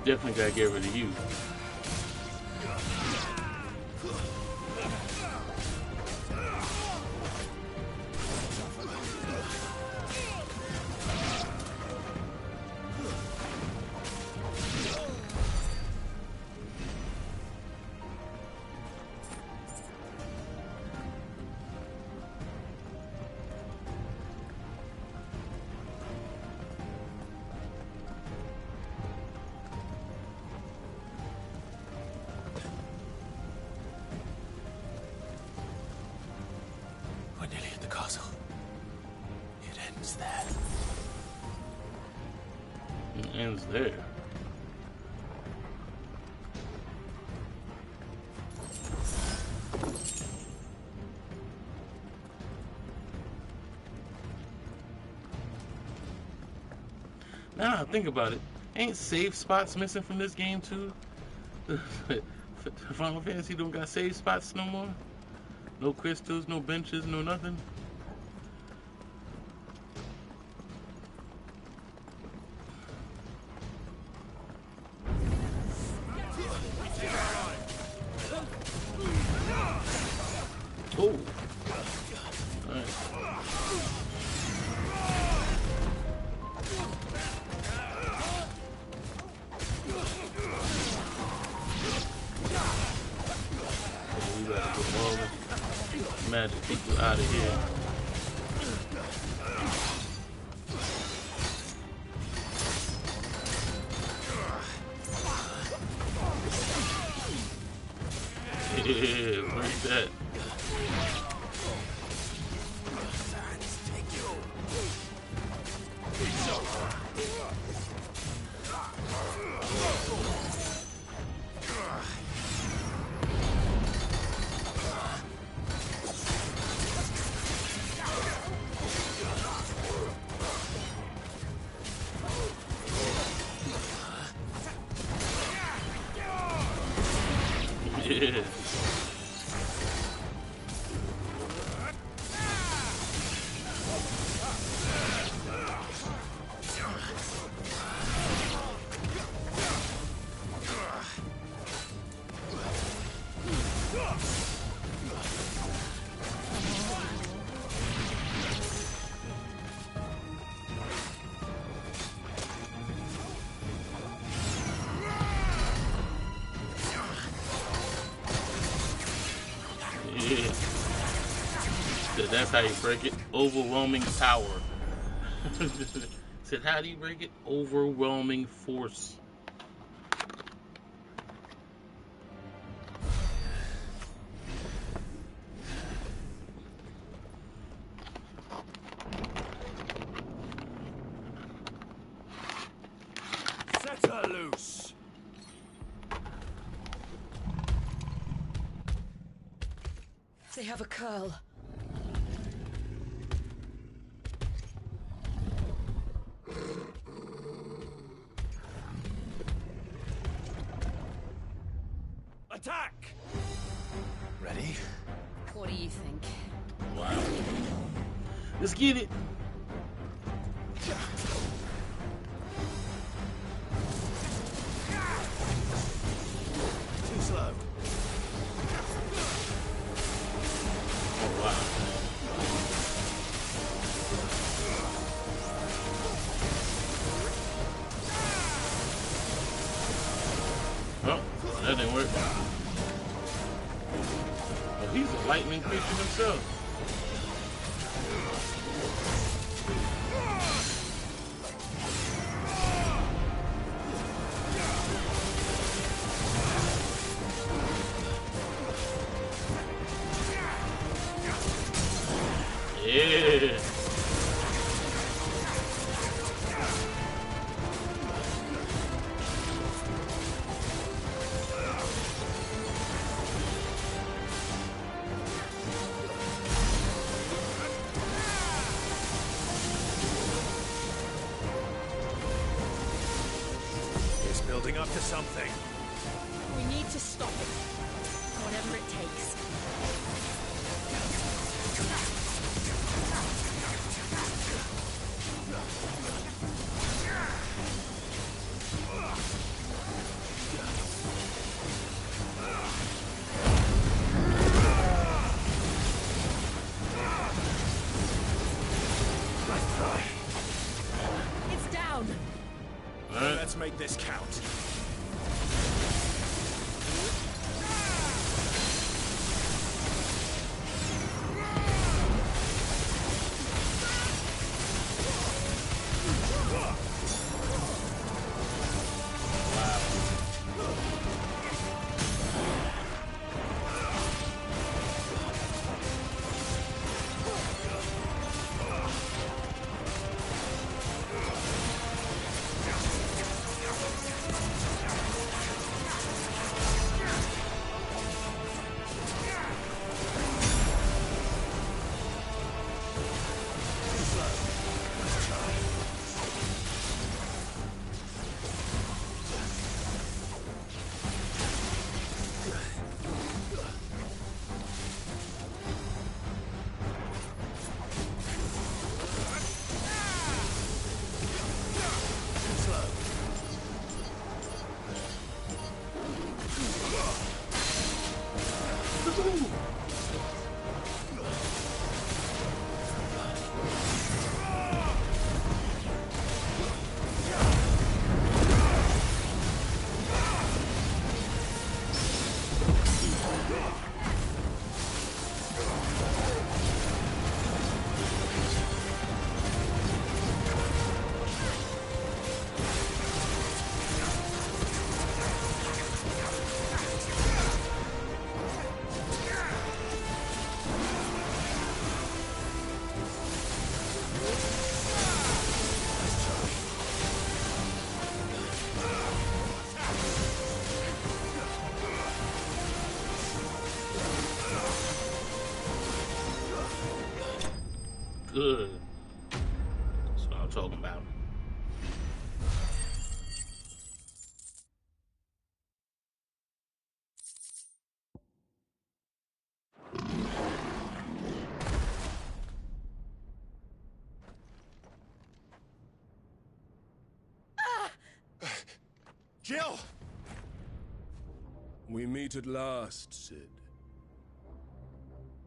Definitely gotta get rid of you. It ends there. Now I think about it, ain't save spots missing from this game too? Final Fantasy don't got save spots no more? No crystals, no benches, no nothing? Oh. Nice. We gotta get all the magic people out of here. Yeah, break that. Yeah. That's how you break it. Overwhelming power. Said, how do you break it? Overwhelming force. Set her loose. They have a curl. Attack! Ready? What do you think? Wow. Let's get it. Too slow. Oh, wow. Oh, that didn't work. Oh, he's a lightning creature himself. Yeah. It's building up to something. We need to stop it. Whatever it takes. It's down. All right. Let's make this count. Good. That's what I'm talking about. Jill! We meet at last, Sid.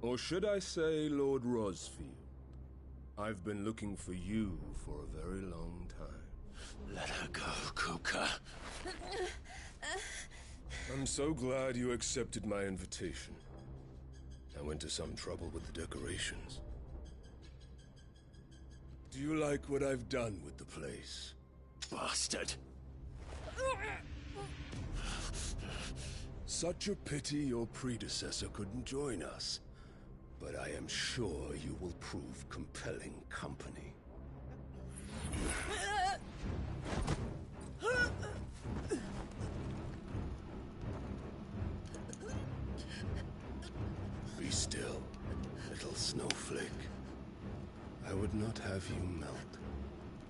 Or should I say, Lord Rosfield? I've been looking for you for a very long time. Let her go, Kupka. I'm so glad you accepted my invitation. I went to some trouble with the decorations. Do you like what I've done with the place? Bastard! Such a pity your predecessor couldn't join us. But I am sure you will prove compelling company. Be still, little snowflake. I would not have you melt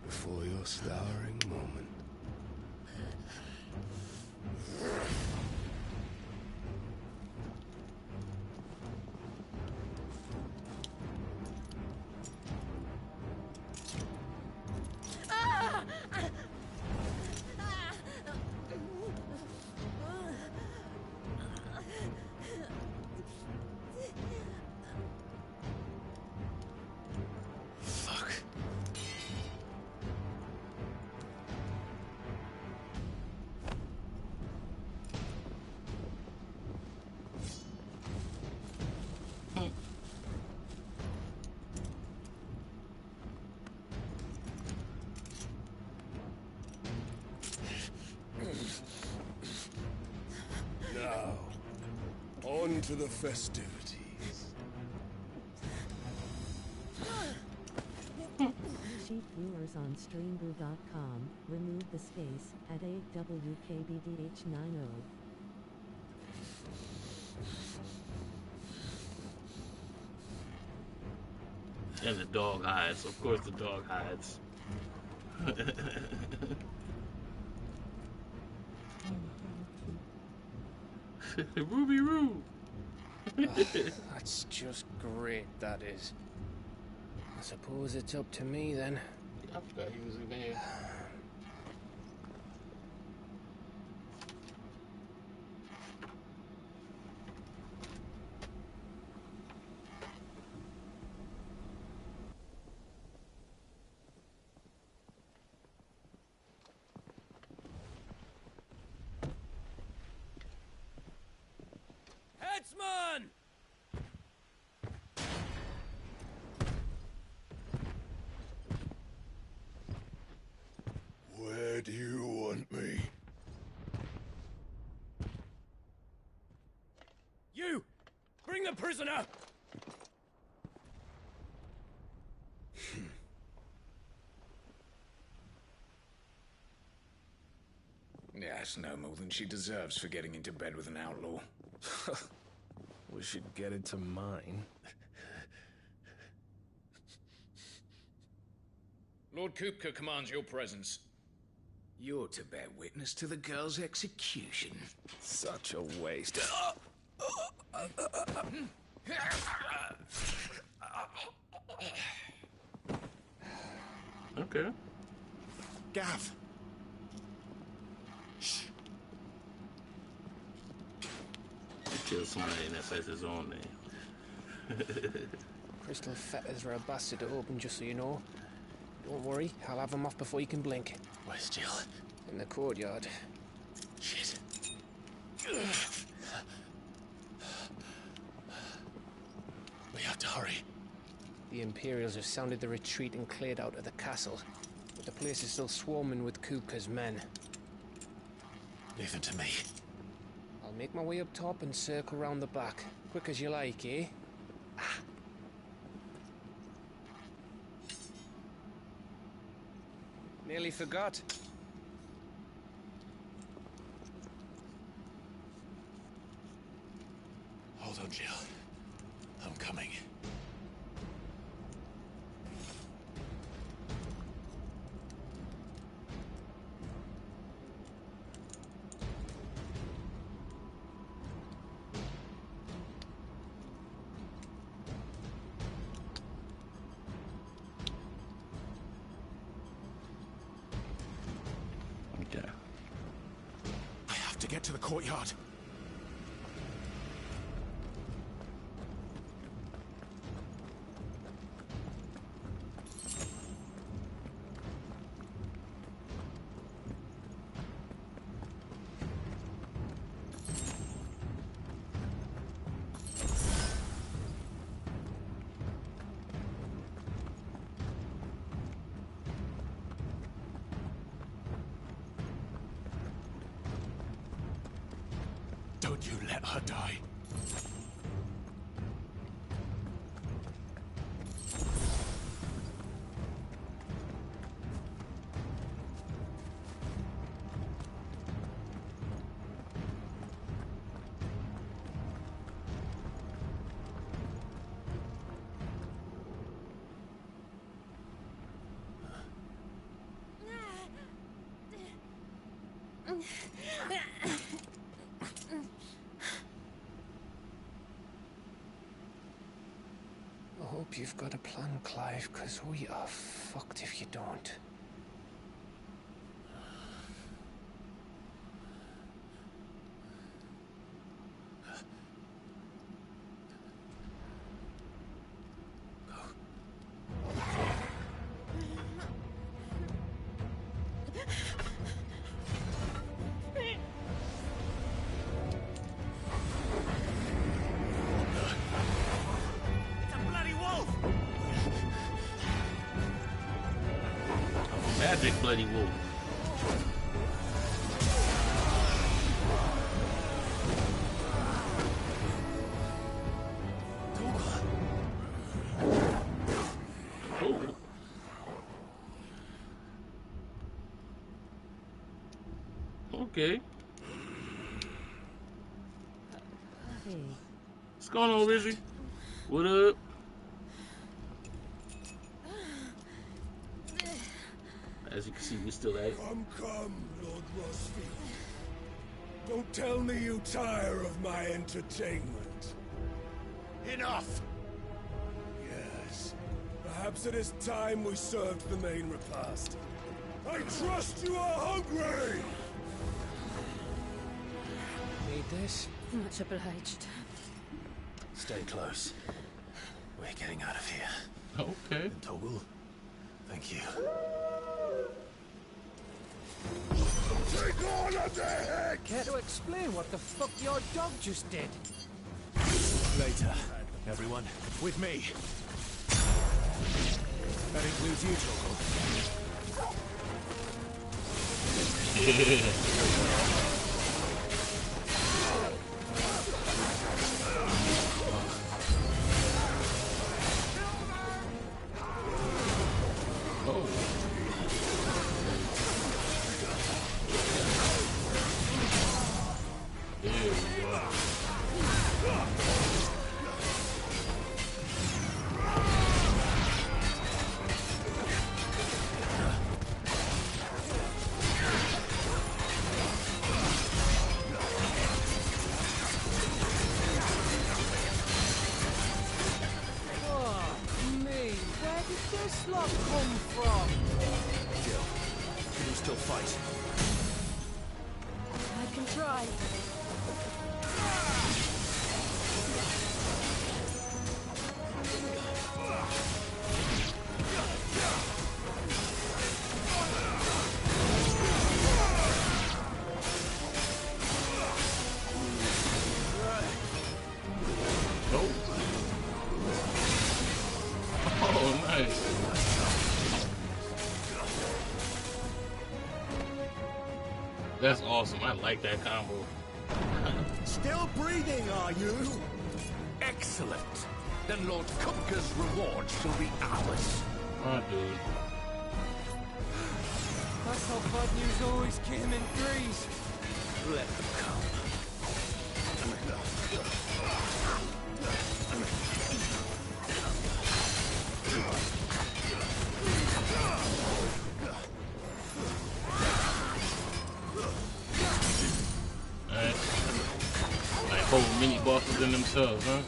before your starring moment. Now, on to the festivities. Sheep viewers on streambrew.com, remove the space at 8WKBDH90. And the dog hides. Of course the dog hides. Ruby Roo! That's just great, that is. I suppose it's up to me then. I forgot he was in there. Headsman! Where do you want me? You! Bring the prisoner! Yes, no more than she deserves for getting into bed with an outlaw. We should get into mine. Lord Kupka commands your presence. You're to bear witness to the girl's execution. Such a waste. Okay. Gav! Kill somebody and that says his own name. Crystal fetters are a bastard to open, just so you know. Don't worry, I'll have them off before you can blink. Where's Jill? In the courtyard. Shit. We have to hurry. The Imperials have sounded the retreat and cleared out of the castle. But the place is still swarming with Kupka's men. Leave them to me. I'll make my way up top and circle round the back. Quick as you like, eh? Nearly forgot. Hold on, Jill. I'm coming. Okay. get to the courtyard. Don't you let her die. I hope you've got a plan, Clive, because we are fucked if you don't. Magic bloody wolf. Oh. Okay. What's going on, Rizzy? What up? As you can see, we still at it. Come, Lord Rosfield. Don't tell me you tire of my entertainment. Enough! Yes. Perhaps it is time we served the main repast. I trust you are hungry! Need this? Much obliged. Stay close. We're getting out of here. Okay. And Toggle, thank you. Take all of their head! Care to explain what the fuck your dog just did? Later, everyone. With me. That includes you, Toggle. That's awesome. I like that combo. Still breathing, are you? Excellent. Then Lord Kupka's reward shall be ours. Oh, dude. That's how bad news always came in threes. Let them come. Alright. Like whole mini bosses in themselves, huh?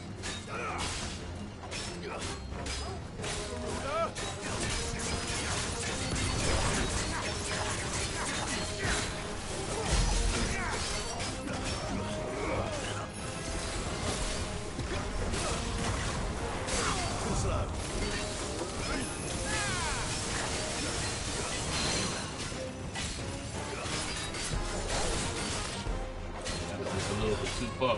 little bit too far.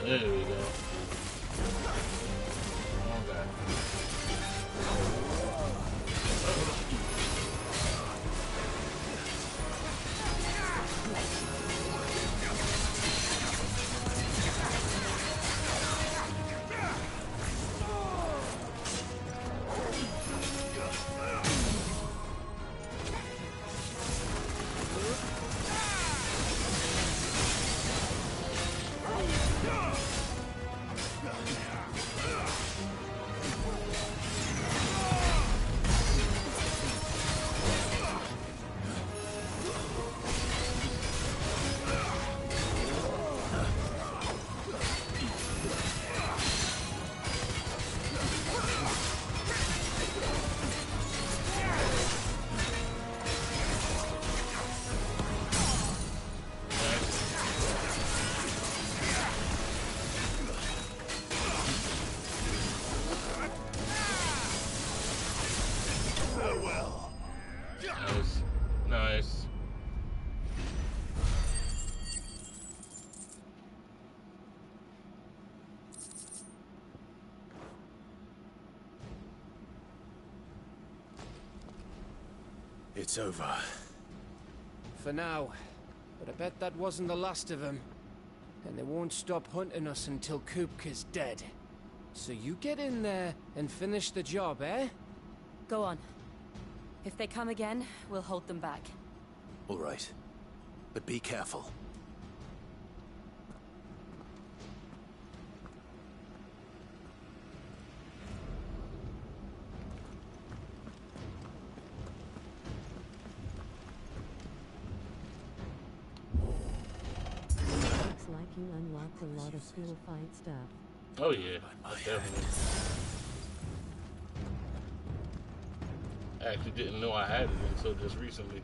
There we go. Okay. Nice. Nice. It's over. For now. But I bet that wasn't the last of them. And they won't stop hunting us until Kupka's dead. So you get in there and finish the job, eh? Go on. If they come again, we'll hold them back. All right. But be careful. Looks like you unlocked a lot of cool fight stuff. Oh yeah, definitely. I actually didn't know I had it until just recently.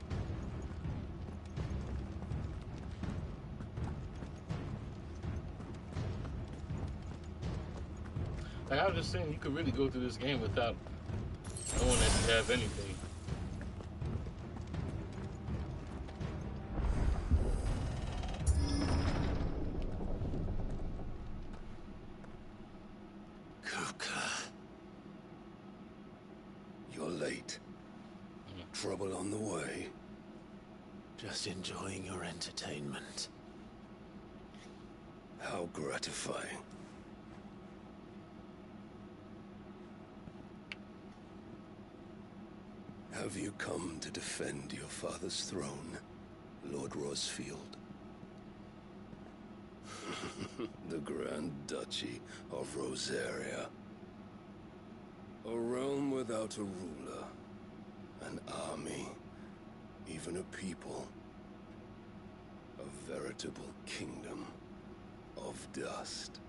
Like, I was just saying, you could really go through this game without knowing that you have anything. You're late. Trouble on the way. Just enjoying your entertainment. How gratifying. Have you come to defend your father's throne, Lord Rosfield? The Grand Duchy of Rosaria. A realm without a ruler, an army, even a people. A veritable kingdom of dust.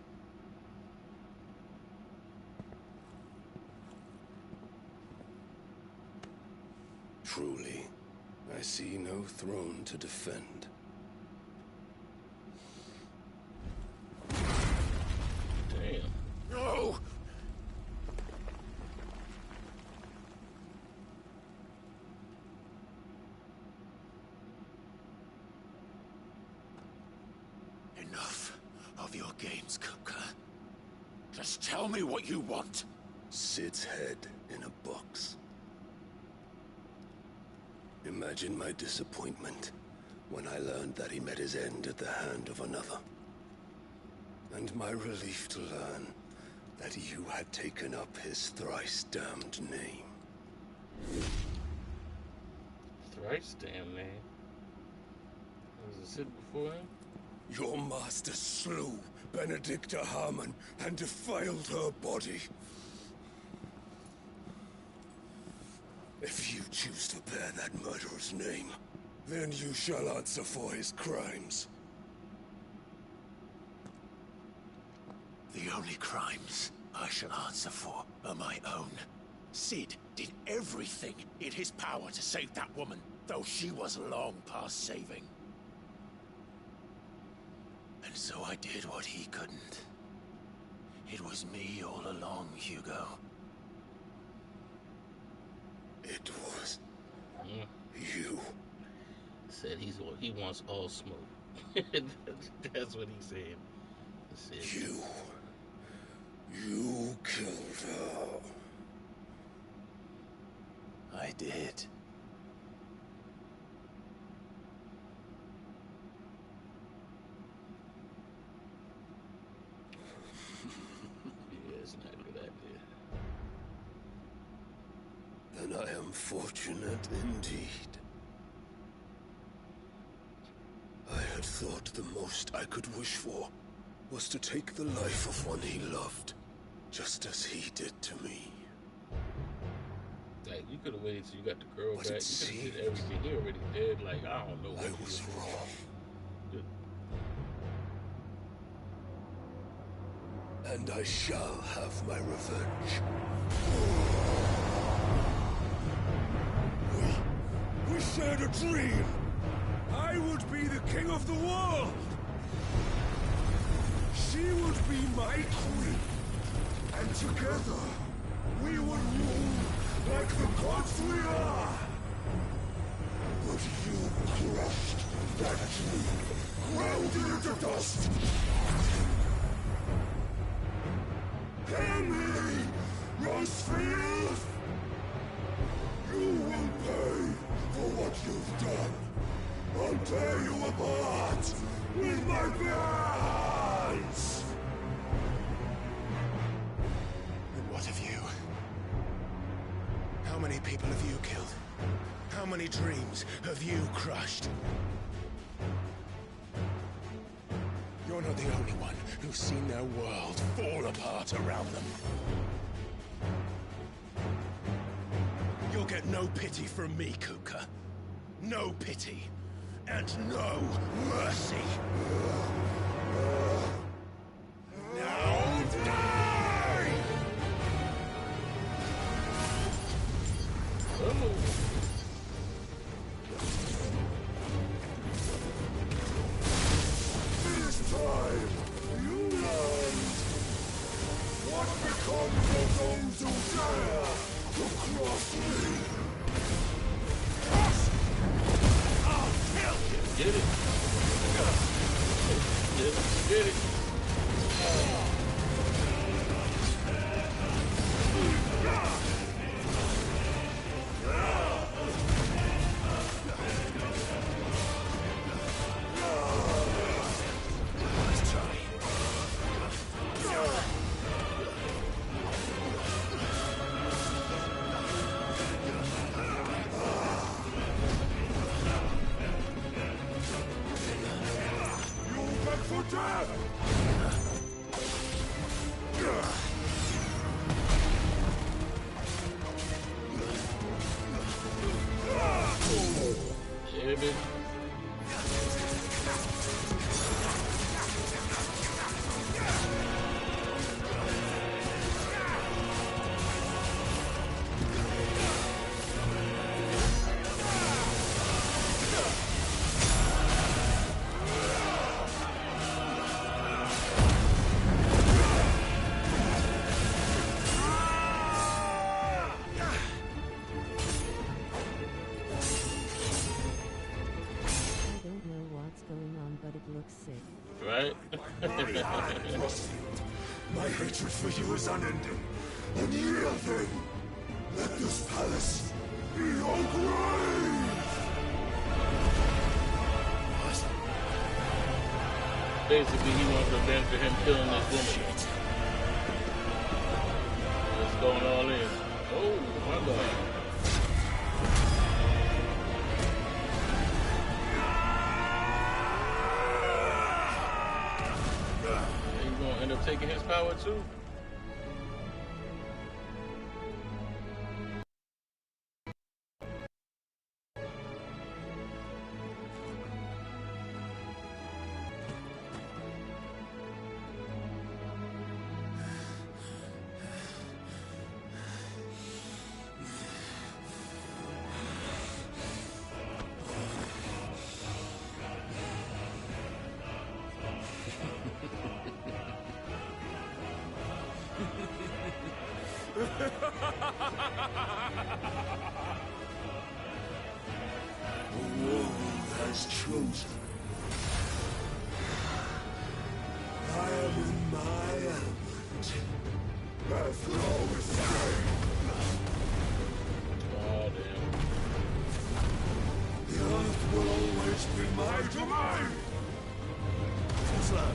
Truly, I see no throne to defend. Damn. No! Enough of your games, Kupka. Just tell me what you want. Sid's head in a box. Imagine my disappointment when I learned that he met his end at the hand of another. And my relief to learn that you had taken up his thrice-damned name. Thrice damn name. Was it Sid before him? Your master slew Benedicta Harmon and defiled her body. If you choose to bear that murderer's name, then you shall answer for his crimes. The only crimes I shall answer for are my own. Sid did everything in his power to save that woman, though she was long past saving. And so I did what he couldn't. It was me all along, Hugo. It was you. Said he wants all smoke. That's what he said. You killed her. I did. Yeah, it's not a good idea. Then I am fortunate indeed. I had thought the most I could wish for was to take the life of one he loved, just as he did to me. Like, you could have waited till you got the girl But back. it You could have did everything. He already dead. Like, I don't know. I was wrong. And I shall have my revenge. We shared a dream. I would be the king of the world. She would be my queen. And together, we would rule like the gods we are. But you crushed that dream, ground it into dust. Hear me, Rosefield! You will pay for what you've done. I'll tear you apart with my bare hands! And what of you? How many people have you killed? How many dreams have you crushed? You're not the only one who's seen their world fall apart around them. You'll get no pity from me, Kupka. No pity. And no mercy. Now die! This time, you learned what becomes of those who dare to cross me. I'll kill you! Get it. Get it. Right? My hatred for you is unending. Unyielding. Let this palace be your grave! Basically, he wants revenge for him killing this woman. It's going all in. Oh, my God. He's going to end up taking his power, too? The world has chosen. I am in my element. Have no escape. Oh, damn. The earth will always be my domain. Slow.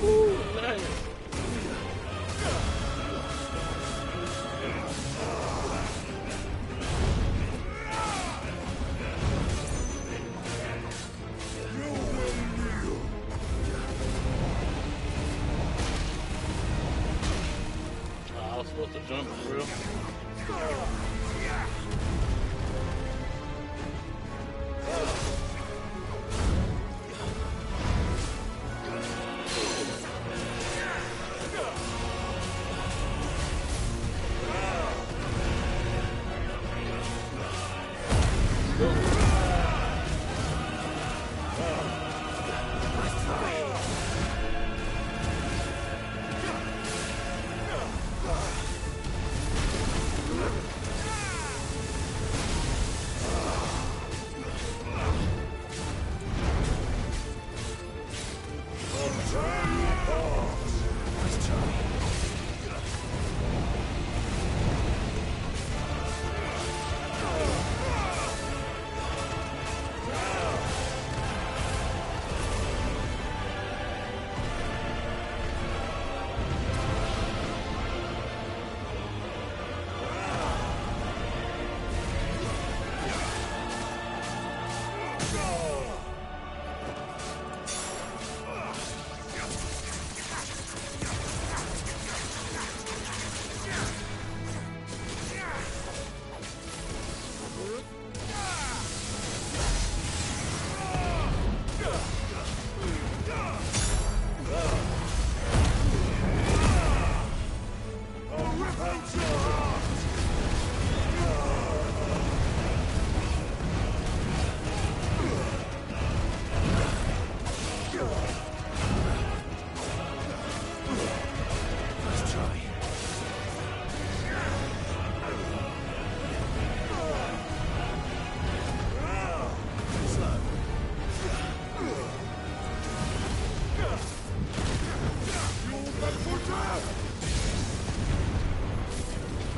Nice. I was supposed to jump for real.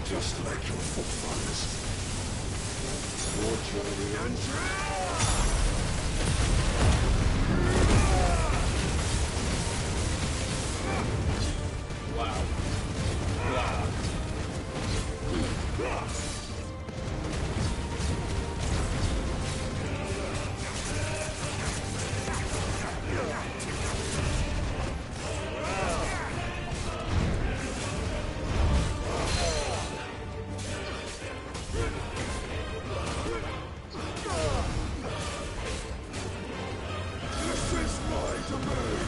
Just like your forefathers. Your journey ends. Wow. Wow. This is my domain.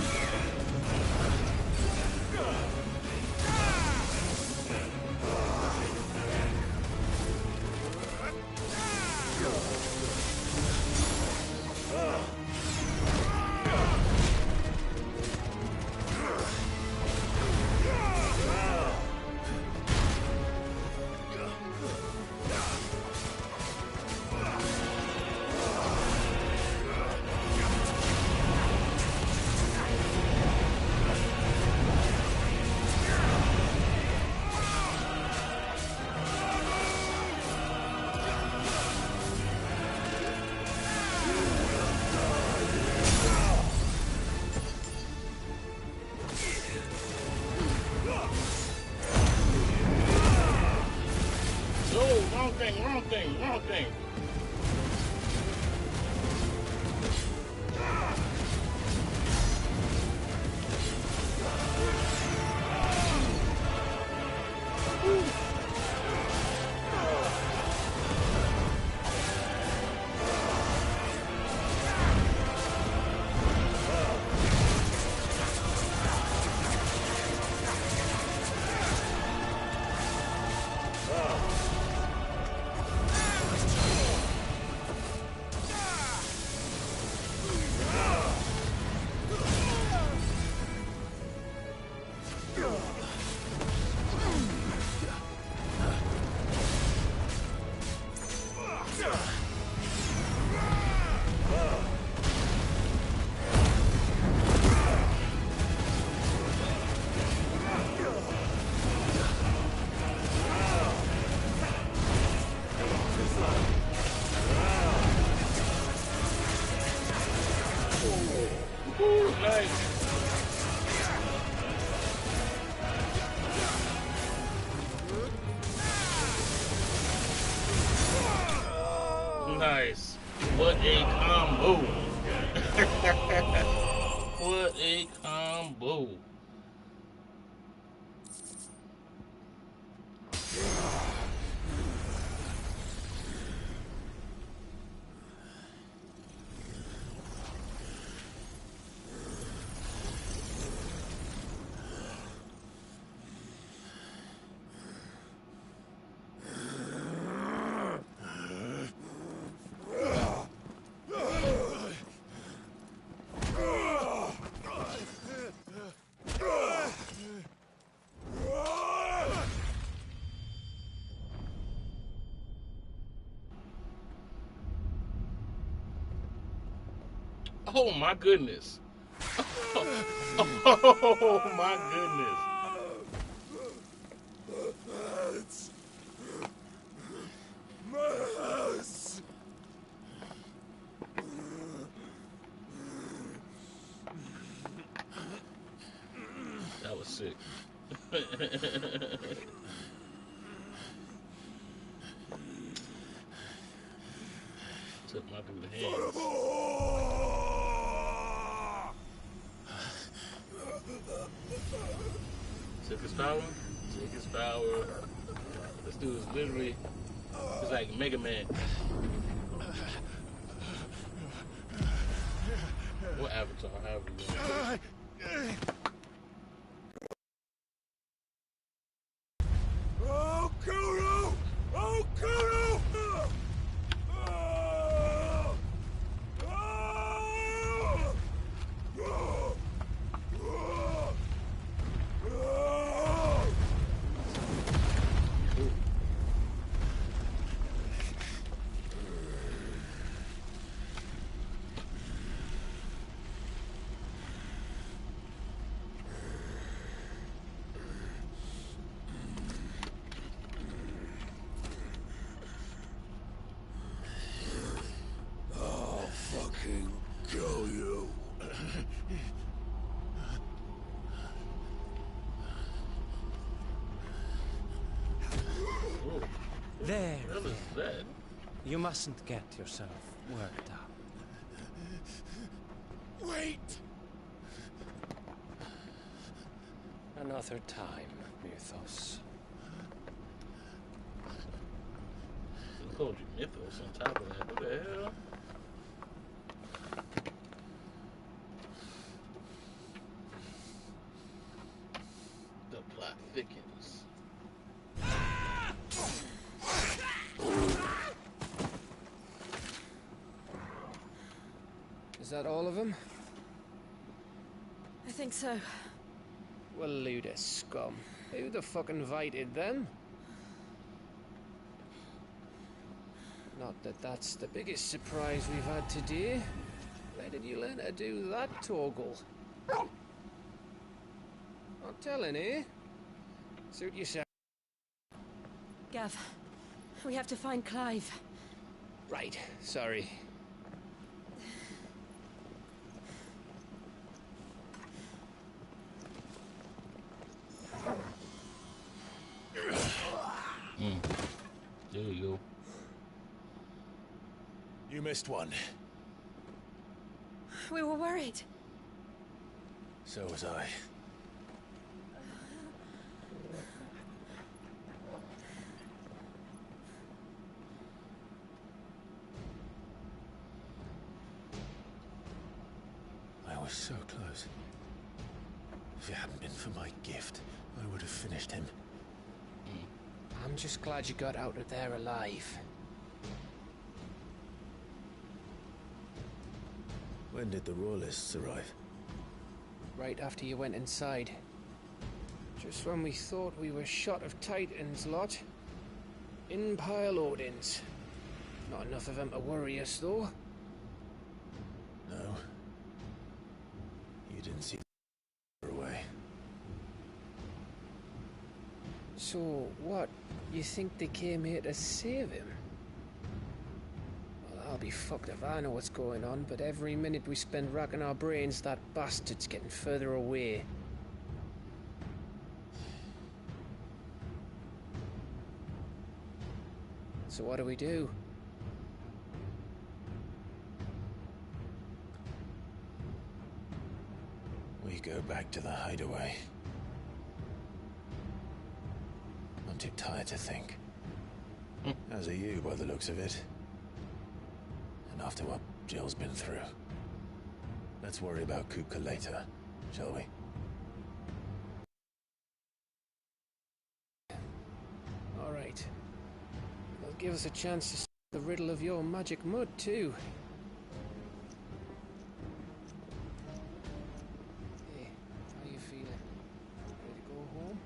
No, wrong thing. Nice. What a combo. What a combo. Oh my goodness. Oh my goodness. That was sick. Took my dude hands. Took his power. Took his power. This dude is literally, it's like Mega Man. What avatar have we got? Oh, Kudo! Oh, Kudo! Kill you. There. What is that? You mustn't get yourself worked up. Wait! Another time, Mythos. I told you Mythos on top of that. What the hell? The plot thickens. Is that all of them? I think so. Well, load of scum. Who the fuck invited them? Not that that's the biggest surprise we've had today. Where did you learn to do that, Torgal? Not telling, eh? Suit yourself. Gav, we have to find Clive. Right, sorry. There you go. You missed one. We were worried. So was I. I was so close. If it hadn't been for my gift, I would have finished him. I'm just glad you got out of there alive. When did the Royalists arrive? Right after you went inside. Just when we thought we were shot of Titans, lot. In pile Odins. Not enough of them to worry us, though. No. You didn't see the away. So, what? You think they came here to save him? Well, I'll be fucked if I know what's going on, but every minute we spend racking our brains, that bastard's getting further away. So what do we do? go back to the hideaway. I'm too tired to think. As are you, by the looks of it. And after what Jill's been through. Let's worry about Kupka later, shall we? All right. That'll give us a chance to solve the riddle of your magic mud, too. Hey, how you feeling? Ready to go home?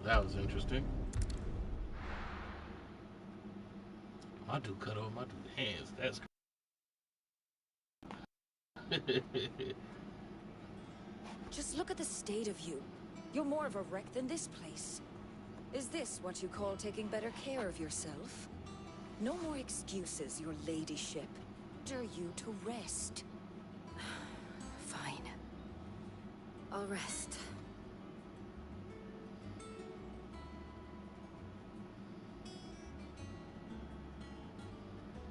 That was interesting. My dude cut off my dude's hands. That's crazy. Just look at the state of you. You're more of a wreck than this place. Is this what you call taking better care of yourself? No more excuses, your ladyship. Dare you to rest. Fine. I'll rest.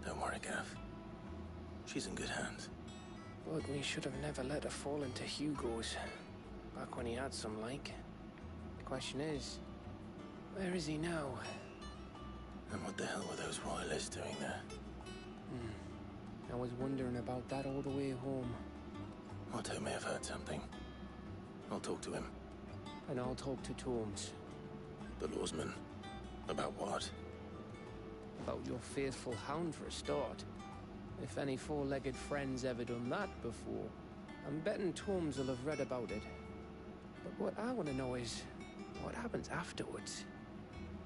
Don't worry, Gav. She's in good hands. But we should have never let her fall into Hugo's. Back when he had some like. The question is, where is he now? And what the hell were those royalists doing there? I was wondering about that all the way home. Otto may have heard something. I'll talk to him. And I'll talk to Tomes. The lawsman. About what? About your faithful hound for a start. If any four-legged friend's ever done that before, I'm betting Tomes will have read about it. But what I want to know is, what happens afterwards?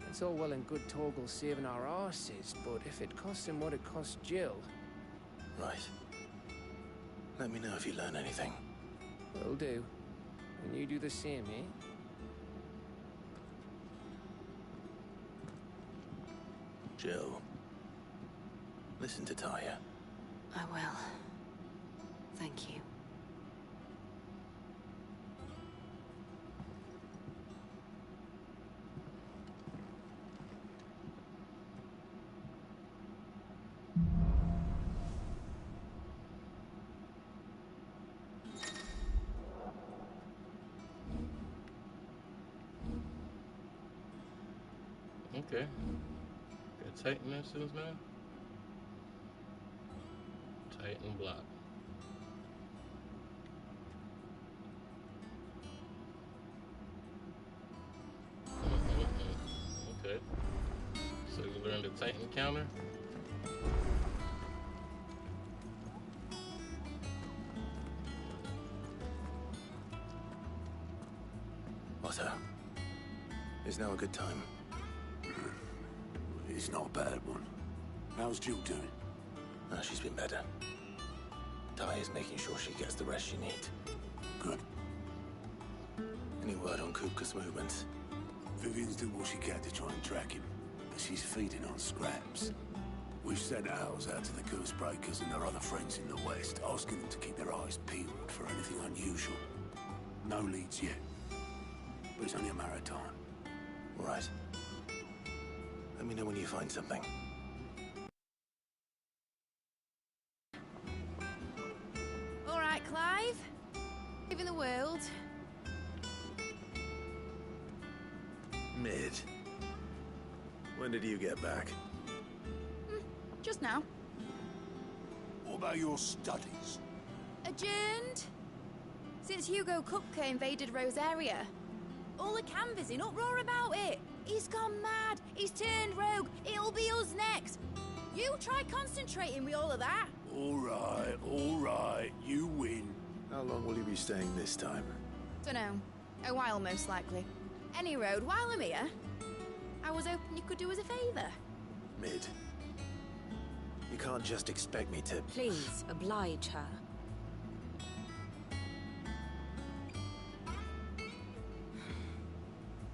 It's all well and good Torgal saving our arses, but if it costs him what it cost Jill... Right. Let me know if you learn anything. Will do. And you do the same, eh? Jill. Listen to Taya. I will. Thank you. Okay. Got Titan instance now? Titan block. Okay. So you learned the Titan counter? Otto. Is now a good time? It's not a bad one. How's Jill doing? She's been better. Taya's making sure she gets the rest she needs. Good. Any word on Kupka's movements? Vivian's doing what she can to try and track him, but she's feeding on scraps. We've sent ours out to the curse breakers and their other friends in the west, asking them to keep their eyes peeled for anything unusual. No leads yet, but it's only a matter of time. Right. Let me know when you find something. All right, Clive. Saving the world. Mid. When did you get back? Just now. What about your studies? Adjourned. Since Hugo Kupka invaded Rosaria. All the canvassers in uproar about it. He's gone mad. He's turned rogue. It'll be us next. You try concentrating with all of that. All right. You win. How long will you be staying this time? Dunno. A while, most likely. Any road, while I'm here, I was hoping you could do us a favour. Mid. You can't just expect me to... Please, oblige her.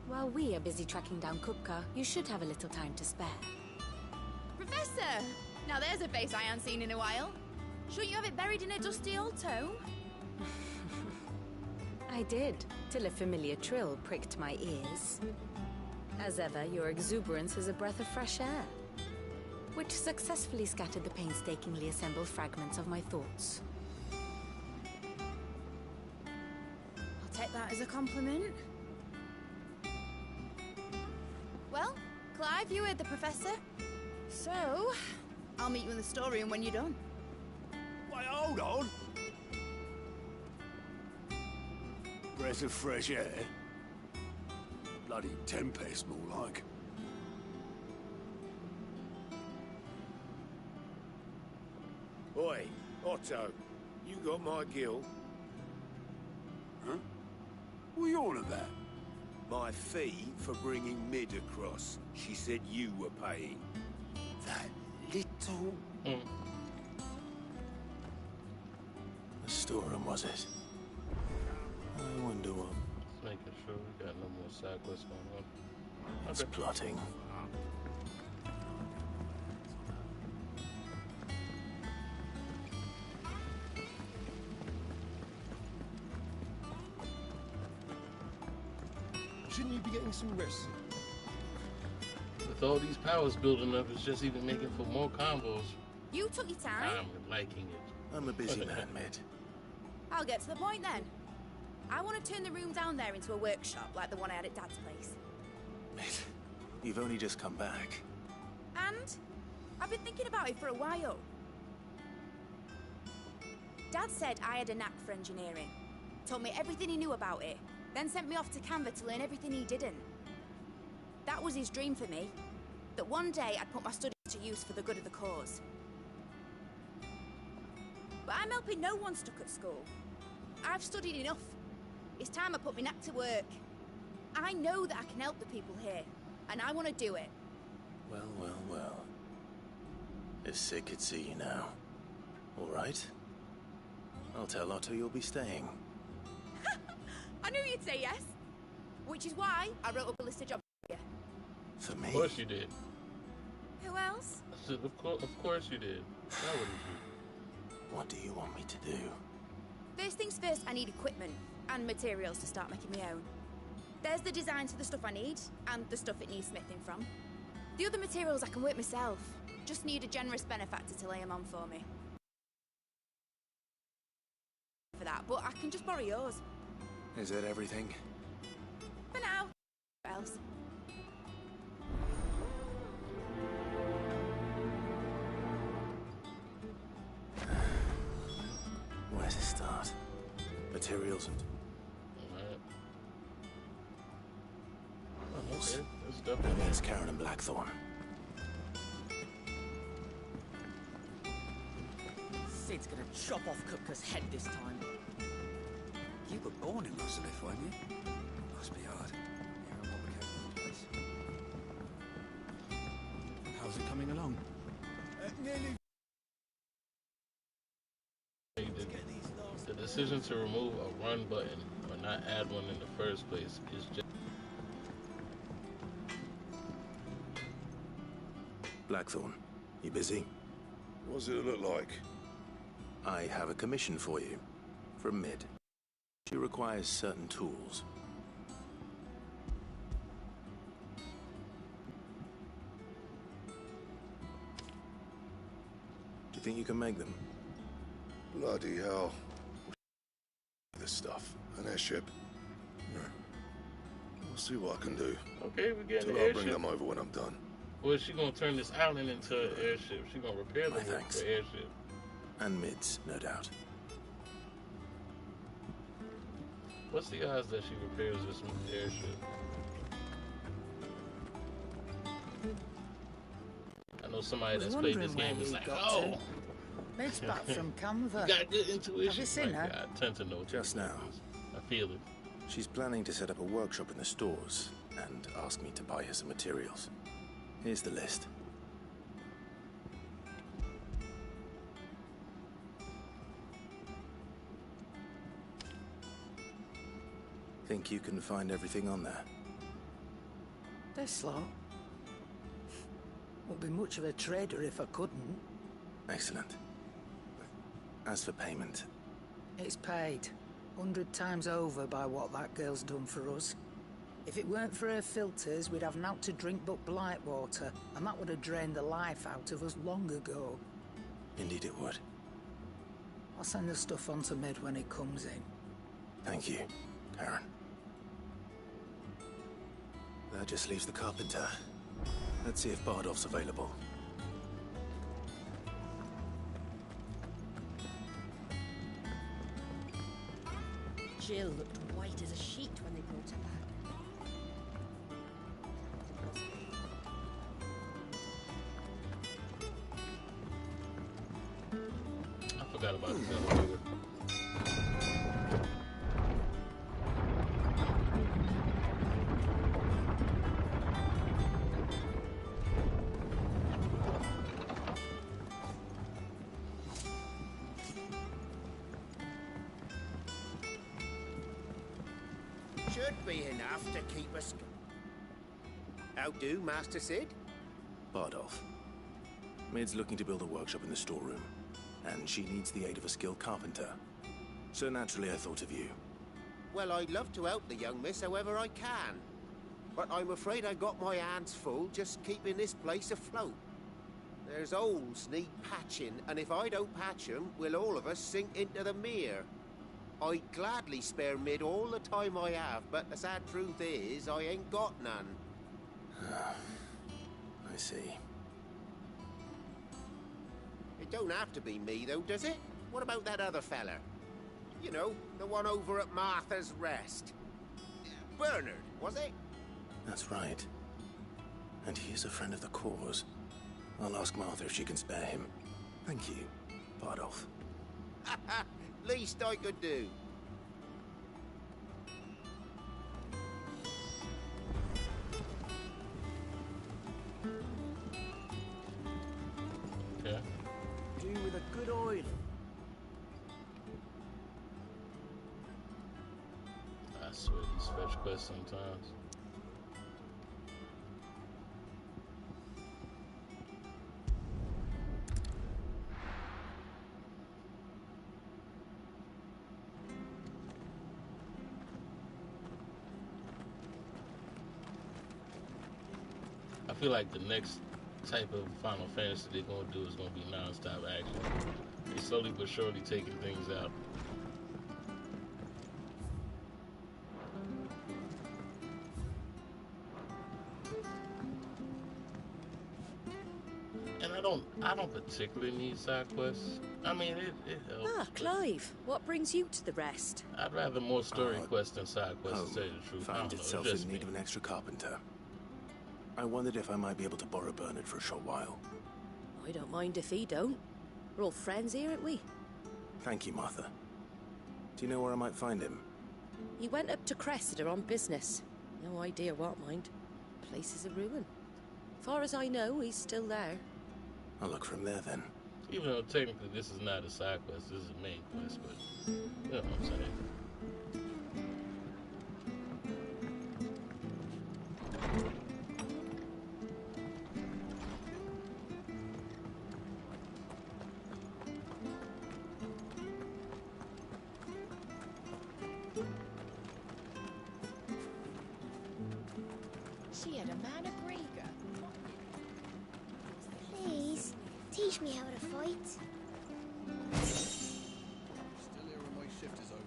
While we are busy tracking down Kupka, you should have a little time to spare. Professor! Now there's a face I haven't seen in a while. Shouldn't you have it buried in a dusty old tome? I did, till a familiar trill pricked my ears. As ever, your exuberance is a breath of fresh air, which successfully scattered the painstakingly assembled fragments of my thoughts. I'll take that as a compliment. Well, Clive, you heard the professor. So, I'll meet you in the storeroom when you're done. Wait, hold on. Breath of fresh air. Bloody tempest, more like. Oi, Otto, you got my gill? Huh? What are you on about? My fee for bringing Mid across. She said you were paying. That little... The storeroom, was it? I wonder what... Just making sure we got no more side quests going on. It's plotting. Shouldn't you be getting some rest? With all these powers building up, it's just even making for more combos. You took your time. I'm liking it. I'm a busy man, Mid. I'll get to the point then. I want to turn the room down there into a workshop like the one I had at Dad's place. Mid, you've only just come back. And I've been thinking about it for a while. Dad said I had a knack for engineering. Told me everything he knew about it. Then sent me off to Canva to learn everything he didn't. That was his dream for me. That one day I'd put my studies to use for the good of the cause. But I'm helping no one stuck at school. I've studied enough. It's time I put my knack to work. I know that I can help the people here, and I want to do it. Well, well, well. If Sid could see you now. All right. I'll tell Otto you'll be staying. I knew you'd say yes. Which is why I wrote up a list of jobs for you. For me? Of course you did. Who else? I said, of course you did. That wouldn't you? What do you want me to do? First things first, I need equipment and materials to start making my own. There's the designs for the stuff I need, and the stuff it needs smithing from. The other materials I can work myself. Just need a generous benefactor to lay them on for me. For that, but I can just borrow yours. Is that everything? For now. What else? Where to start? Materials and... Alright. Okay, that's That definitely... means Karen and Blackthorn. Sid's gonna chop off Kupka's head this time. You were born in Rosalith, weren't you? Must be hard. Hearing what became of the place. How's it coming along? Nearly. The decision to remove a run button or not add one in the first place is just... Blackthorn, you busy? What's it look like? I have a commission for you. From Mid. She requires certain tools. Do you think you can make them? Bloody hell. This stuff. An airship. No. We'll see what I can do. Okay, we're getting Till the I'll airship. bring them over when I'm done. Well, she gonna turn this island into an airship. She gonna repair the thanks. airship. And Mid's, no doubt. What's the odds that she repairs this airship? I know somebody that's played this game is like, oh! Mid's back from Canva. Got good intuition. Have you seen her? I tend to know. Just now. I feel it. She's planning to set up a workshop in the stores and ask me to buy her some materials. Here's the list. Think you can find everything on there? This lot? Wouldn't be much of a trader if I couldn't. Excellent. As for payment... It's paid. 100 times over by what that girl's done for us. If it weren't for her filters, we'd have naught to drink but blight water, and that would have drained the life out of us long ago. Indeed it would. I'll send the stuff on to Mid when it comes in. Thank you, Karen. That just leaves the carpenter. Let's see if Bardolph's available. Jill looked white as a sheet when they brought her back. I forgot about this elevator. Should be enough to keep us... How do, Master Sid? Bardolph. Mid's looking to build a workshop in the storeroom, and she needs the aid of a skilled carpenter. So naturally I thought of you. Well, I'd love to help the young miss however I can. But I'm afraid I got my hands full just keeping this place afloat. There's holes need patching, and if I don't patch them, will all of us sink into the mere. I'd gladly spare Mid all the time I have, but the sad truth is, I ain't got none. I see. It don't have to be me, though, does it? What about that other fella? You know, the one over at Martha's Rest. Bernard, was it? That's right. And he is a friend of the cause. I'll ask Martha if she can spare him. Thank you, Bardolph. Least I could do. Okay. Do with a good oil. I swear these fetch quests sometimes. I feel like the next type of Final Fantasy they're gonna do is gonna be non-stop action. They slowly but surely taking things out. And I don't particularly need side quests. I mean, it helps. Ah, Clive, what brings you to the rest? I'd rather more story quests than side quests, to tell you the truth. I Found don't know, itself it's just in need me. of an extra carpenter. I wondered if I might be able to borrow Bernard for a short while. I don't mind if he don't. We're all friends here, aren't we? Thank you, Martha. Do you know where I might find him? He went up to Cressida on business. No idea what, mind. Place is a ruin. Far as I know, he's still there. I'll look for him there then. Even though technically this is not a side quest, this is a main quest, but you know what I'm saying. She had a man of Grieger. Please, teach me how to fight. Still here when my shift is over.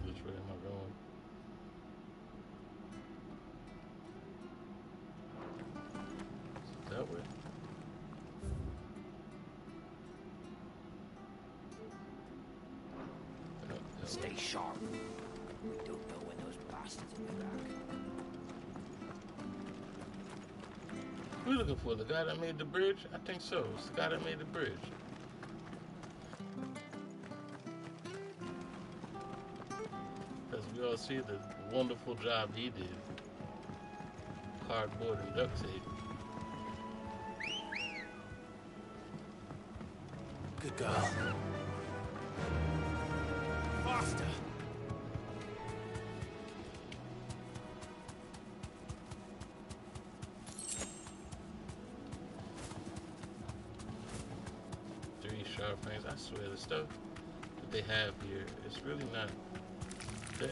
Which way am I going? That way. Stay sharp. We don't know when those bastards will be back. Who are you looking for? The guy that made the bridge? I think so. It's the guy that made the bridge. you all see the wonderful job he did. Cardboard and duct tape. Good girl. Faster! Three sharp fangs. I swear the stuff that they have here is really not.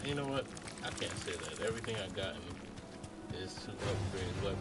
You know what? I can't say that. Everything I've gotten is to upgrade weapons.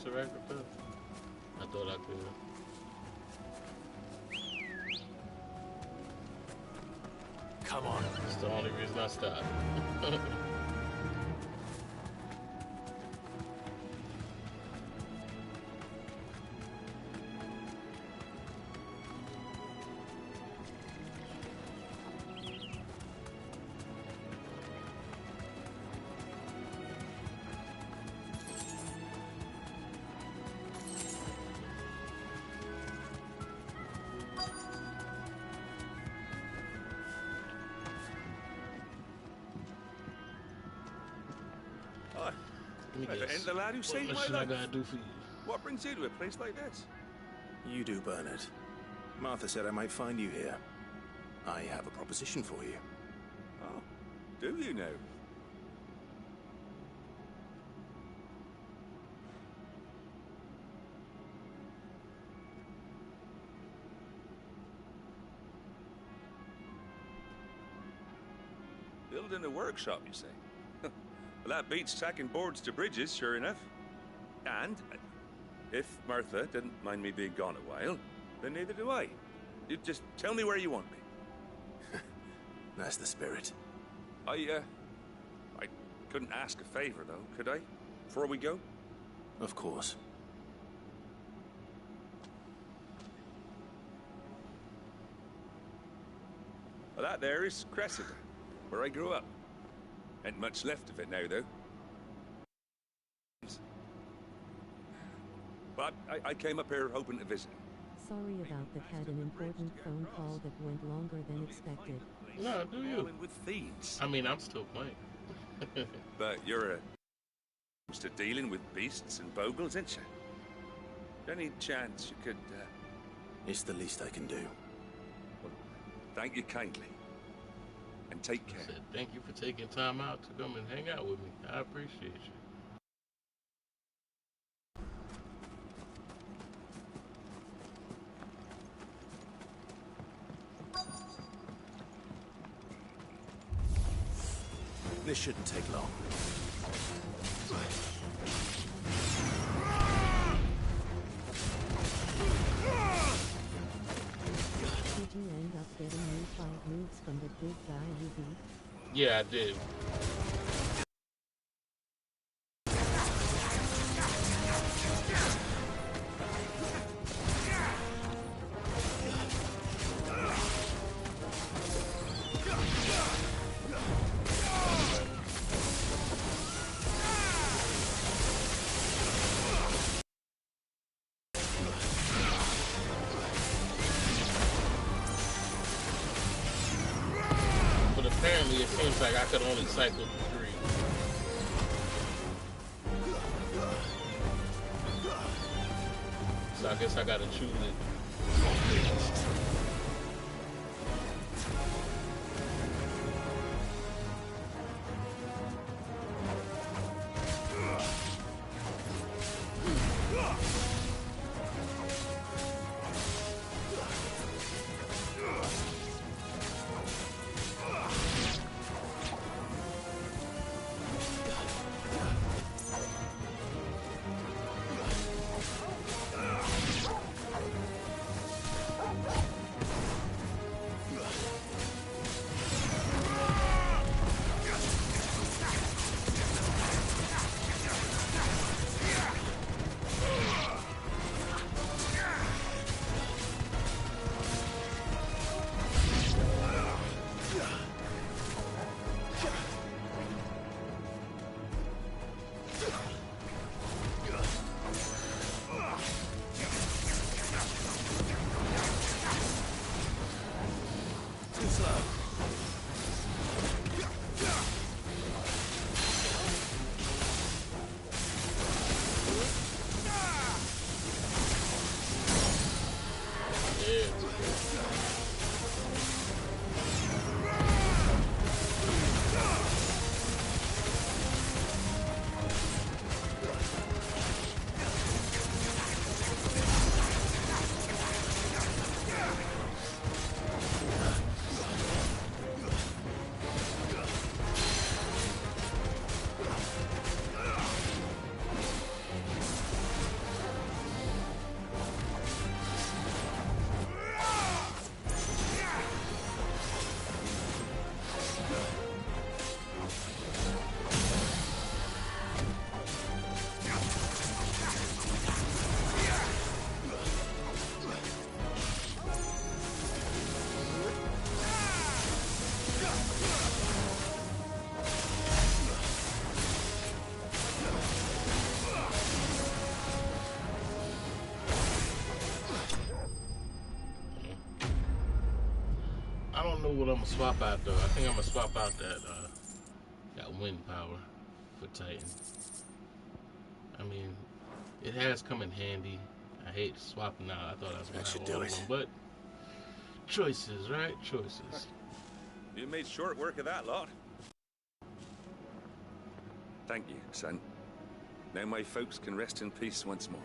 Interact with them? I thought I could. Come on. It's the only reason I stopped. And the lad who saved my What I life. gotta do for you? What brings you to a place like this? You do, Bernard. Martha said I might find you here. I have a proposition for you. Oh, do you now? Building a workshop, you say? Well, that beats tacking boards to bridges, sure enough. And if Martha didn't mind me being gone a while, then neither do I. You just tell me where you want me. That's the spirit. I couldn't ask a favor, though, could I? Before we go? Of course. Well, that there is Exerted, where I grew up. Ain't much left of it now, though. But I came up here hoping to visit. Sorry about that. Had an important phone call that went longer than expected. No, do you? With thieves. I mean, I'm still playing. But you're used to dealing with beasts and bogles, ain't you? Any chance you could, It's the least I can do. Well, thank you kindly. And take care. I said, thank you for taking time out to come and hang out with me. I appreciate you. This shouldn't take long. Did you end up getting new 5 moves from the big guy you beat? Yeah, I did. Apparently, it seems like I could only cycle through 3. So I guess I gotta choose it. I don't know what I'm gonna swap out though. I think I'm gonna swap out that wind power for Titan. I mean, it has come in handy. I hate swapping out. I thought I was gonna have all of them, but choices, right? Choices. You made short work of that lot. Thank you, son. Now my folks can rest in peace once more.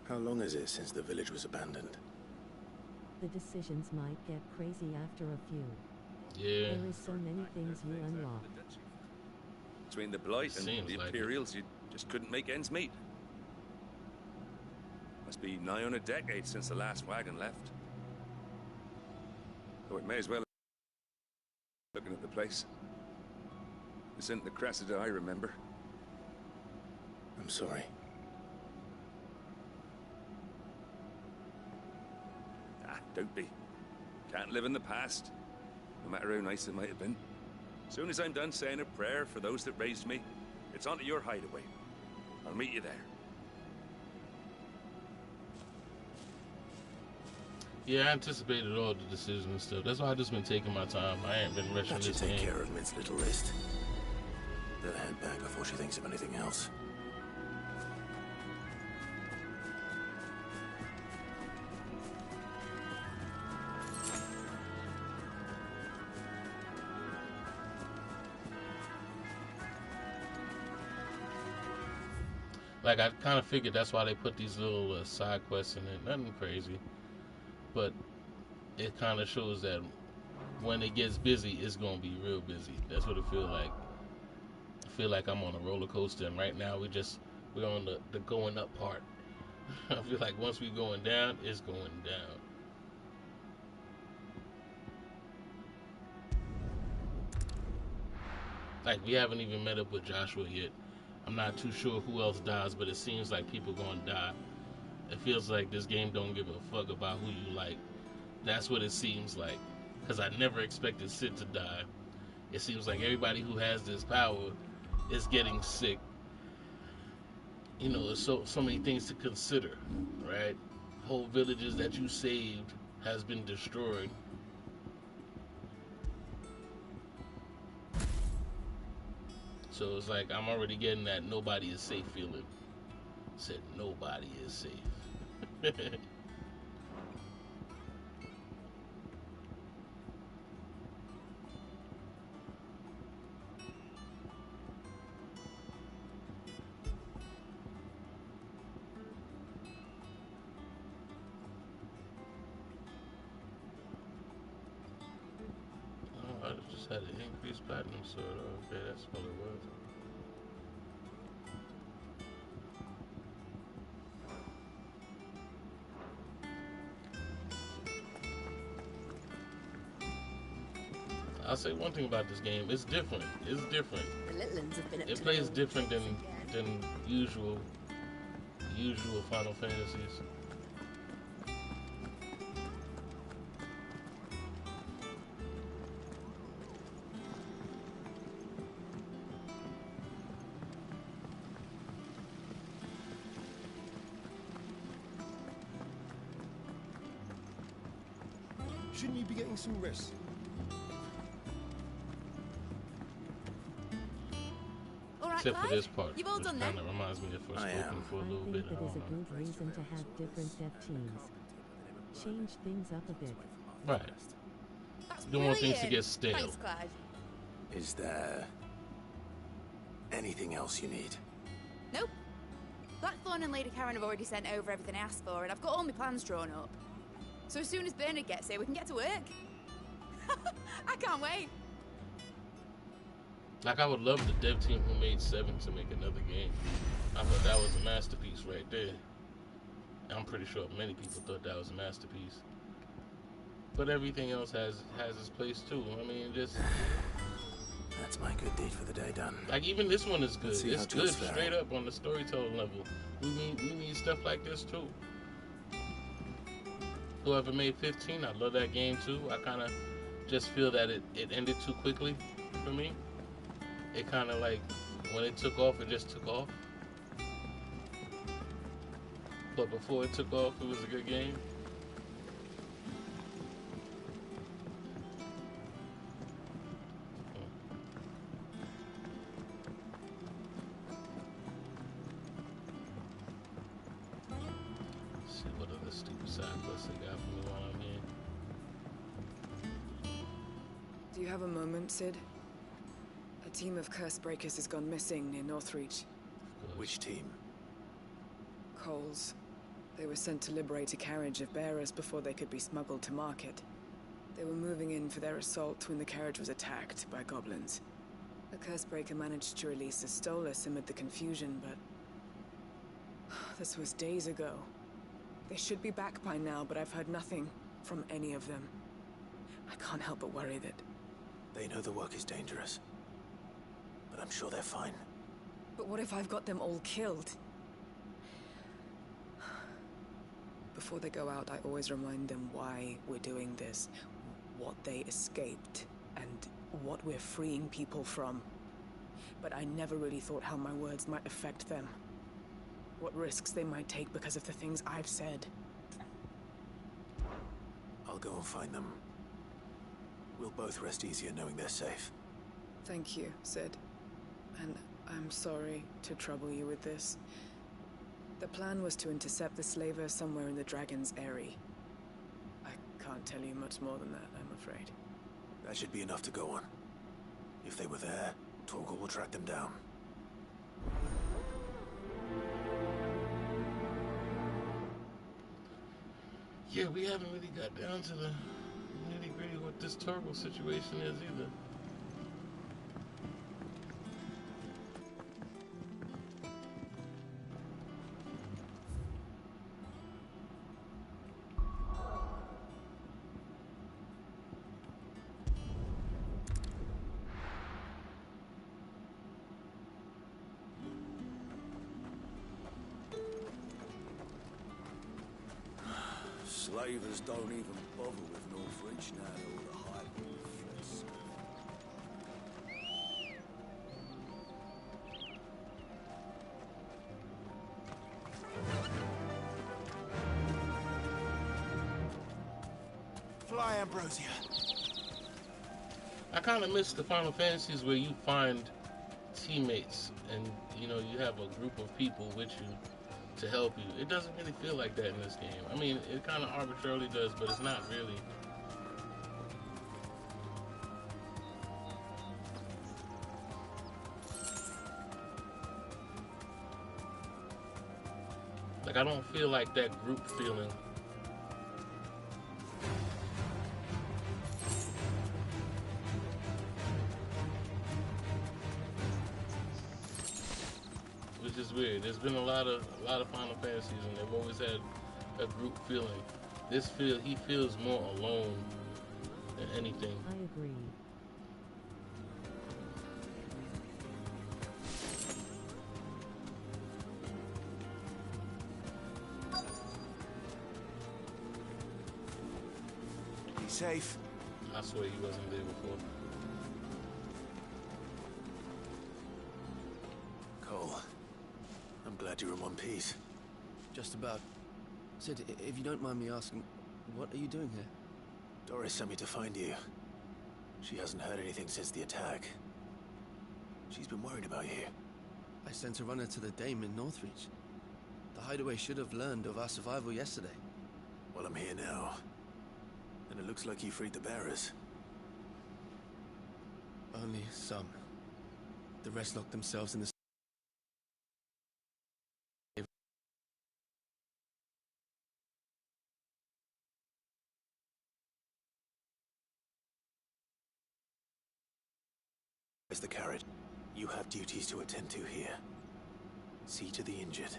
How long is it since the village was abandoned? The decisions might get crazy after a few. Yeah. There is so many things you unlock. Between the Blight and the Imperials, you just couldn't make ends meet. Must be nigh on a decade since the last wagon left. So it may as well. Looking at the place. This isn't the Cressida I remember. I'm sorry. Don't be. Can't live in the past, no matter how nice it might have been. As soon as I'm done saying a prayer for those that raised me, it's onto your hideaway. I'll meet you there. Yeah, I anticipated all the decisions and stuff. That's why I just been taking my time. I ain't been rushing That should this take game. care of Mint's little list. Let her head back before she thinks of anything else. Like, I kind of figured that's why they put these little side quests in it. Nothing crazy. But it kind of shows that when it gets busy, it's going to be real busy. That's what it feels like. I feel like I'm on a roller coaster, and right now we're on the going up part. I feel like once we're going down, it's going down. Like, we haven't even met up with Joshua yet. I'm not too sure who else dies, but it seems like people gonna die. It feels like this game don't give a fuck about who you like. That's what it seems like. Because I never expected Sid to die. It seems like everybody who has this power is getting sick. You know, there's so many things to consider, right? Whole villages that you saved has been destroyed. So it's like I'm already getting that nobody is safe feeling. Said nobody is safe. Oh, I just had an increased platinum sword. Okay, that's what it was. I'll say one thing about this game. It's different. It's different. The little ones have been up It to plays no different than usual Final Fantasies. Shouldn't you be getting some rest? All right, Except for this part, You've all which done kind them. of reminds me of First I Spoken am. for a I little think bit. that is a good reason to have different dev teams. Change things up a bit. Right. That's Don't want things to brilliant. get stale. Thanks, Clyde. Is there anything else you need? Nope. Blackthorn and Lady Karen have already sent over everything I asked for, and I've got all my plans drawn up. So as soon as Bernard gets here, we can get to work. I can't wait. Like, I would love the dev team who made 7 to make another game. I thought that was a masterpiece right there. I'm pretty sure many people thought that was a masterpiece. But everything else has its place too. I mean, just... That's my good deed for the day done. Like, even this one is good. Let's see It's how good Jill's faring. straight up on the storytelling level. We need stuff like this too. Whoever made 15, I love that game too. I kind of just feel that it ended too quickly for me. It kind of like, when it took off, it just took off. But before it took off, it was a good game. Let's see what other stupid side quests they got for me while I'm here. Do you have a moment, Sid? A team of curse breakers has gone missing near Northreach. Which team? Coles. They were sent to liberate a carriage of bearers before they could be smuggled to market. They were moving in for their assault when the carriage was attacked by goblins. A curse breaker managed to release a Stolas amid the confusion, but... this was days ago. They should be back by now, but I've heard nothing from any of them. I can't help but worry that... They know the work is dangerous. But I'm sure they're fine. But what if I've got them all killed? Before they go out, I always remind them why we're doing this, what they escaped, and what we're freeing people from. But I never really thought how my words might affect them. What risks they might take because of the things I've said. I'll go and find them. We'll both rest easier knowing they're safe. Thank you, Sid. And I'm sorry to trouble you with this. The plan was to intercept the slaver somewhere in the Dragon's Eyrie. I can't tell you much more than that, I'm afraid. That should be enough to go on. If they were there, Torgal will track them down. Yeah, we haven't really got down to the nitty-gritty what this Torgal situation is either. Slavers don't even bother with Northreach now they're all the high wolves. Fly, Ambrosia. I kind of miss the Final Fantasies where you find teammates and, you know, you have a group of people with you to help you. It doesn't really feel like that in this game. I mean, it kind of arbitrarily does, but it's not really. Like, I don't feel like that group feeling. Which is weird. There's been a lot of Final Fantasies, and they've always had a group feeling. He feels more alone than anything. I agree. Be safe. I swear he wasn't there before. Cole, I'm glad you're in one piece. Just about. Sid, if you don't mind me asking, what are you doing here? Doris sent me to find you. She hasn't heard anything since the attack. She's been worried about you. I sent a runner to the Dame in Northreach. The hideaway should have learned of our survival yesterday. Well, I'm here now. And it looks like you freed the bearers. Only some. The rest locked themselves in the... Where's the carriage? You have duties to attend to here. See to the injured.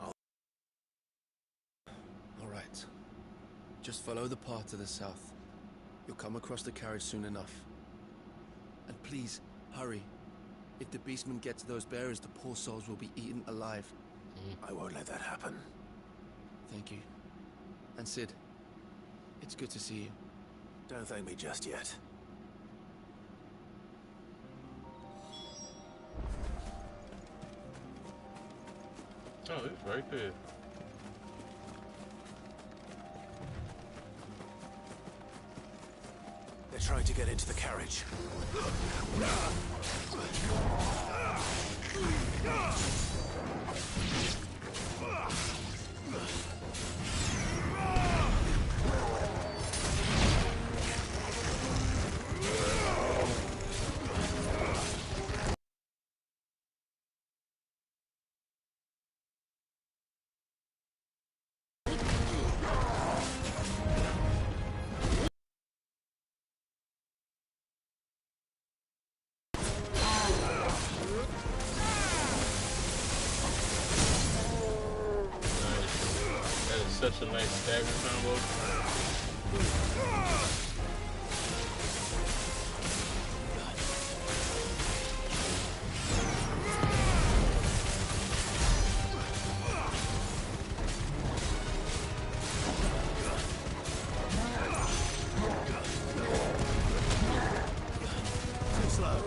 All right. Just follow the path to the south. You'll come across the carriage soon enough. And please, hurry. If the beastmen get to those bearers, the poor souls will be eaten alive. I won't let that happen. Thank you. And Sid, it's good to see you. Don't thank me just yet. Oh, it's right there. They're trying to get into the carriage. Such a nice stagger combo. Too slow.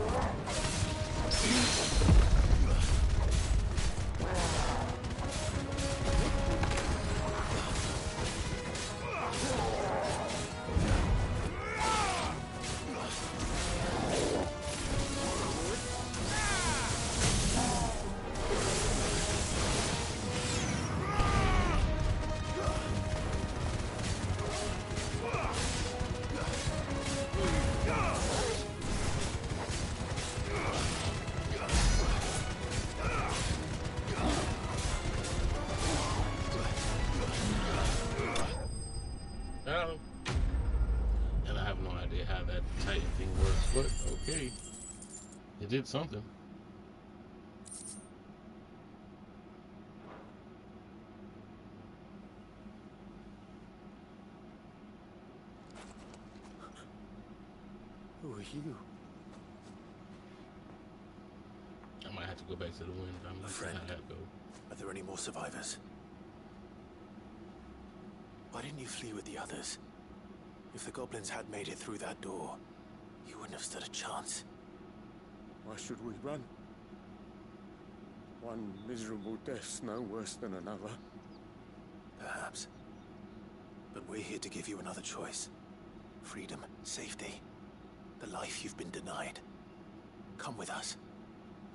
And I have no idea how that Titan thing works, but okay. It did something. Who are you? I might have to go back to the wind. I'm not sure how that goes. Are there any more survivors? Why didn't you flee with the others? If the goblins had made it through that door, you wouldn't have stood a chance. Why should we run? One miserable death's no worse than another. Perhaps. But we're here to give you another choice. Freedom, safety, the life you've been denied. Come with us.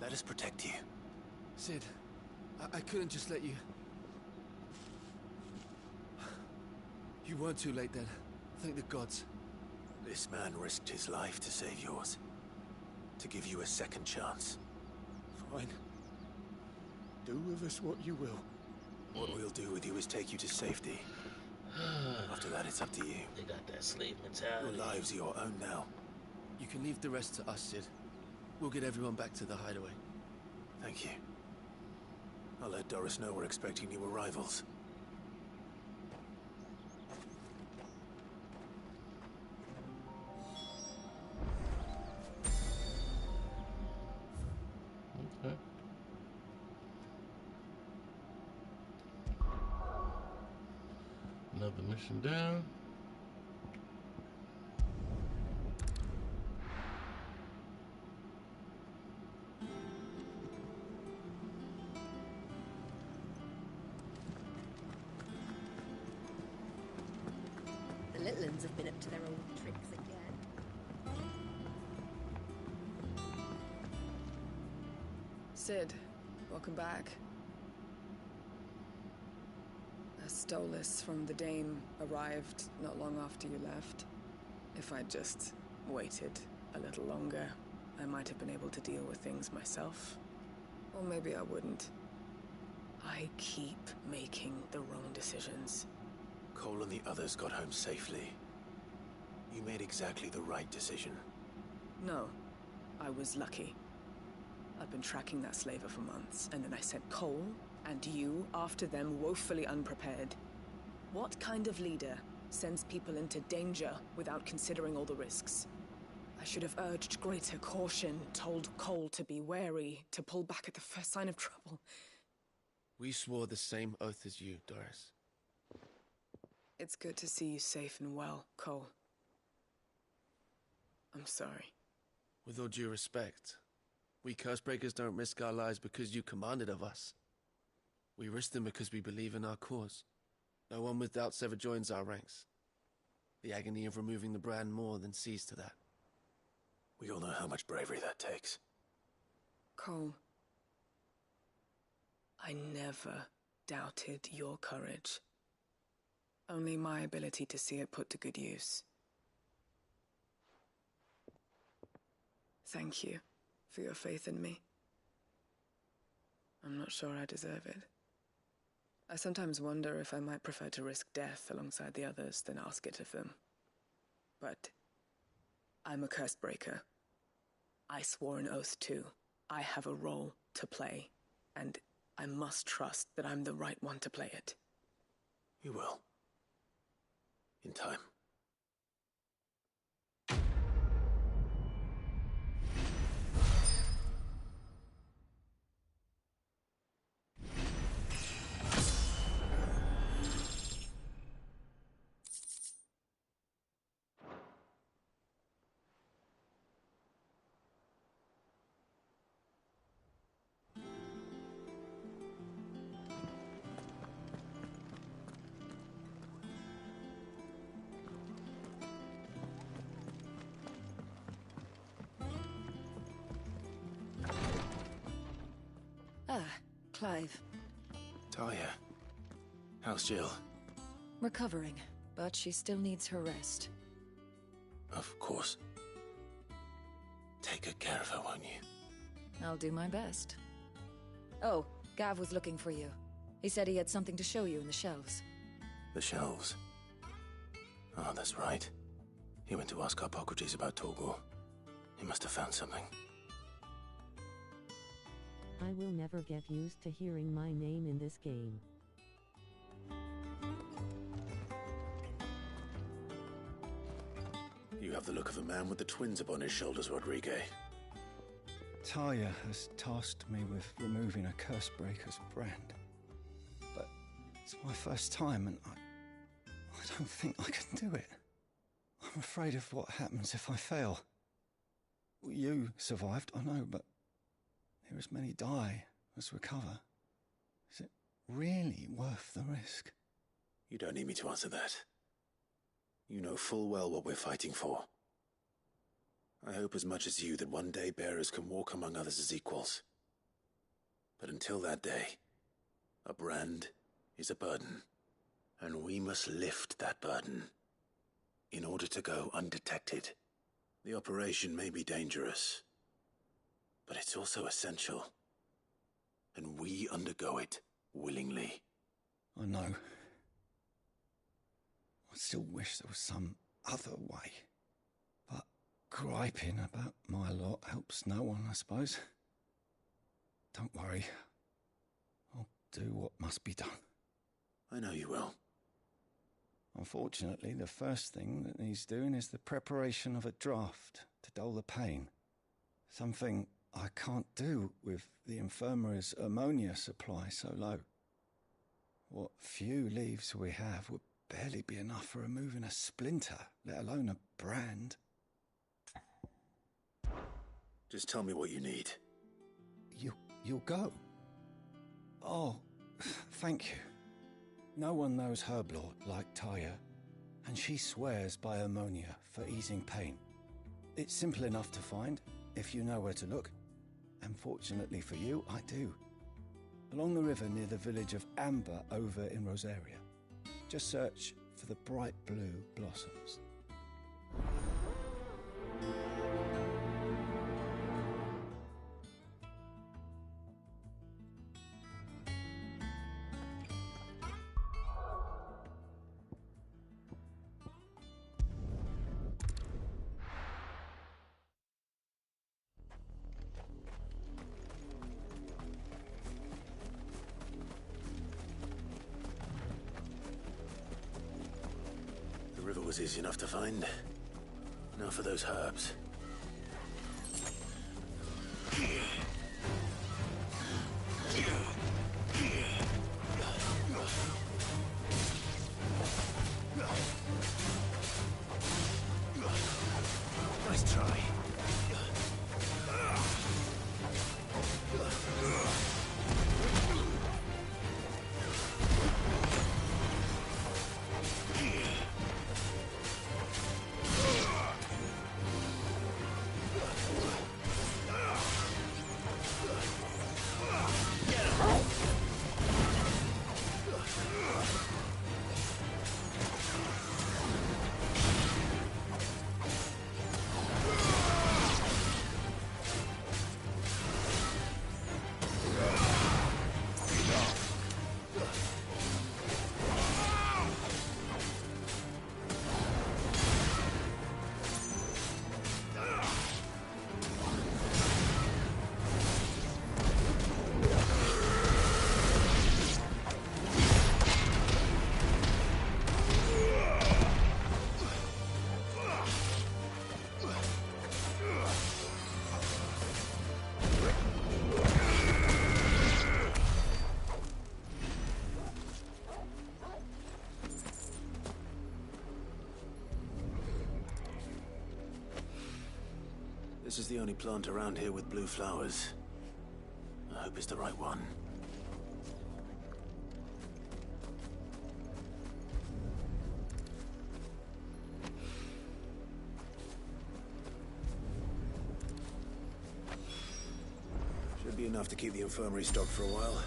Let us protect you. Sid, I couldn't just let you... You weren't too late then. Thank the gods. This man risked his life to save yours. To give you a second chance. Fine. Do with us what you will. What we'll do with you is take you to safety. After that, it's up to you. They got that slave mentality. Your lives are your own now. You can leave the rest to us, Sid. We'll get everyone back to the hideaway. Thank you. I'll let Doris know we're expecting new arrivals. Okay. Another mission down. The little ones have been up to their old tricks again. Sid, welcome back. A Stolas from the Dame arrived not long after you left. If I'd just waited a little longer, I might have been able to deal with things myself. Or maybe I wouldn't. I keep making the wrong decisions. Cole and the others got home safely. You made exactly the right decision. No, I was lucky. I've been tracking that slaver for months, and then I sent Cole and you after them woefully unprepared. What kind of leader sends people into danger without considering all the risks? I should have urged greater caution, told Cole to be wary, to pull back at the first sign of trouble. We swore the same oath as you, Doris. It's good to see you safe and well, Cole. I'm sorry. With all due respect, we Cursebreakers don't risk our lives because you commanded of us. We risk them because we believe in our cause. No one with doubts ever joins our ranks. The agony of removing the brand more than sees to that. We all know how much bravery that takes. Cole, I never doubted your courage. Only my ability to see it put to good use. Thank you for your faith in me. I'm not sure I deserve it. I sometimes wonder if I might prefer to risk death alongside the others than ask it of them. But I'm a Cursebreaker. I swore an oath too. I have a role to play, and I must trust that I'm the right one to play it. You will. In time. Ah, Clive. Talia. How's Jill? Recovering, but she still needs her rest. Of course. Take good care of her, won't you? I'll do my best. Oh, Gav was looking for you. He said he had something to show you in the shelves. The shelves? Oh, that's right. He went to ask Harpocrates about Torgor. He must have found something. I will never get used to hearing my name in this game. You have the look of a man with the twins upon his shoulders, Rodrigue. Talia has tasked me with removing a Cursebreaker's brand. But it's my first time, and I don't think I can do it. I'm afraid of what happens if I fail. You survived, I know, but here as many die as recover. Is it really worth the risk? You don't need me to answer that. You know full well what we're fighting for. I hope as much as you that one day bearers can walk among others as equals. But until that day, a brand is a burden, and we must lift that burden in order to go undetected. The operation may be dangerous, but it's also essential, and we undergo it willingly. I know. I still wish there was some other way. But griping about my lot helps no one, I suppose. Don't worry. I'll do what must be done. I know you will. Unfortunately, the first thing that needs doing is the preparation of a draft to dull the pain. Something I can't do with the infirmary's ammonia supply so low. What few leaves we have would barely be enough for removing a splinter, let alone a brand. Just tell me what you need. You'll go? Oh, thank you. No one knows Herblord like Talia, and she swears by ammonia for easing pain. It's simple enough to find, if you know where to look, And fortunately for you, I do. Along the river near the village of Amber over in Rosaria. Just search for the bright blue blossoms. The river was easy enough to find. Now for those herbs. Nice try. This is the only plant around here with blue flowers. I hope it's the right one. Should be enough to keep the infirmary stocked for a while.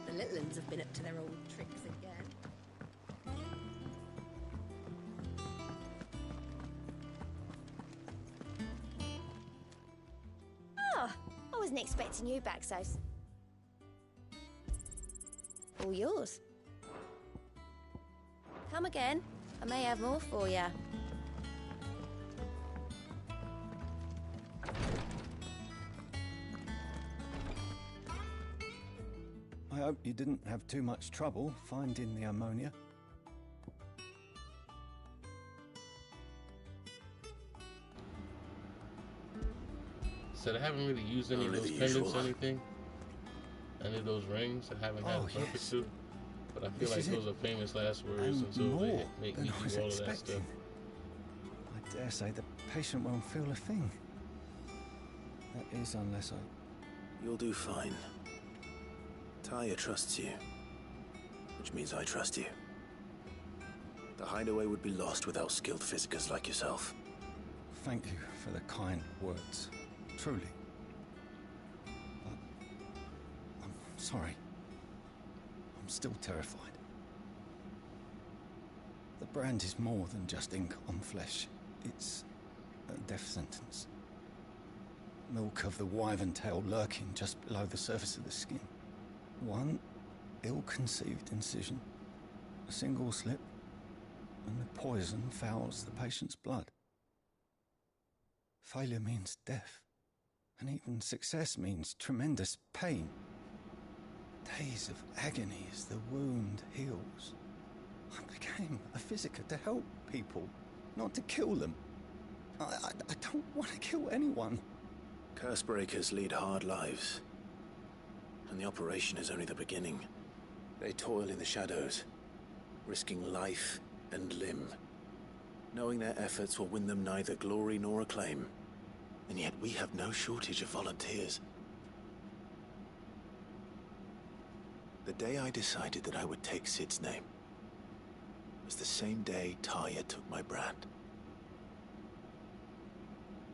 The little ones have been up to their old tricks again. Oh, I wasn't expecting you back, Sos. All yours. Come again. I may have more for you. I hope you didn't have too much trouble finding the ammonia. So they haven't really used any of those pendants or anything? Any of those rings? I haven't had the purpose to. But I feel like those are famous last words until they make me do all of that stuff. I dare say the patient won't feel a thing. That is, unless I... You'll do fine. Taya trusts you, which means I trust you. The hideaway would be lost without skilled physicers like yourself. Thank you for the kind words. Truly. But I'm sorry. I'm still terrified. The brand is more than just ink on flesh. It's a death sentence. Milk of the wyvern tail lurking just below the surface of the skin. One ill-conceived incision, a single slip, and the poison fouls the patient's blood. Failure means death, and even success means tremendous pain. Days of agony as the wound heals. I became a physiker to help people, not to kill them. I don't want to kill anyone. Cursebreakers lead hard lives. And the operation is only the beginning. They toil in the shadows, risking life and limb. knowing their efforts will win them neither glory nor acclaim. And yet we have no shortage of volunteers. The day I decided that I would take Sid's name was the same day Talia took my brand.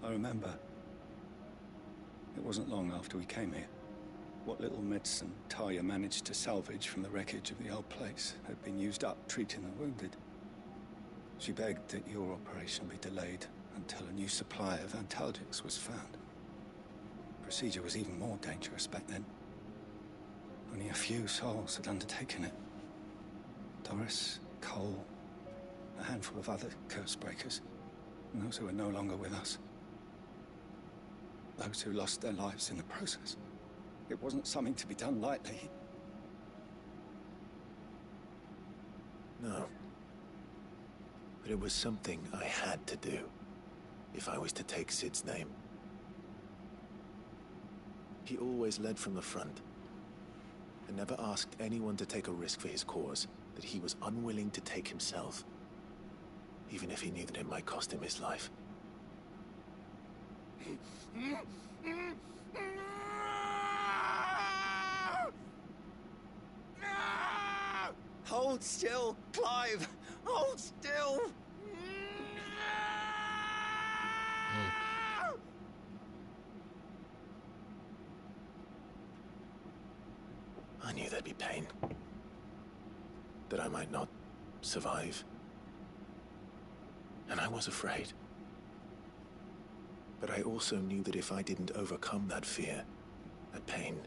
I remember. It wasn't long after we came here. What little medicine Talia managed to salvage from the wreckage of the old place had been used up treating the wounded. She begged that your operation be delayed until a new supply of antalgics was found. The procedure was even more dangerous back then. Only a few souls had undertaken it. Doris, Cole, a handful of other curse breakers, and those who are no longer with us. Those who lost their lives in the process. It wasn't something to be done lightly. No. But it was something I had to do, if I was to take Sid's name. He always led from the front, and never asked anyone to take a risk for his cause that he was unwilling to take himself, even if he knew that it might cost him his life. Hold still, Clive! Hold still! I knew there'd be pain. That I might not survive. And I was afraid. But I also knew that if I didn't overcome that fear, that pain,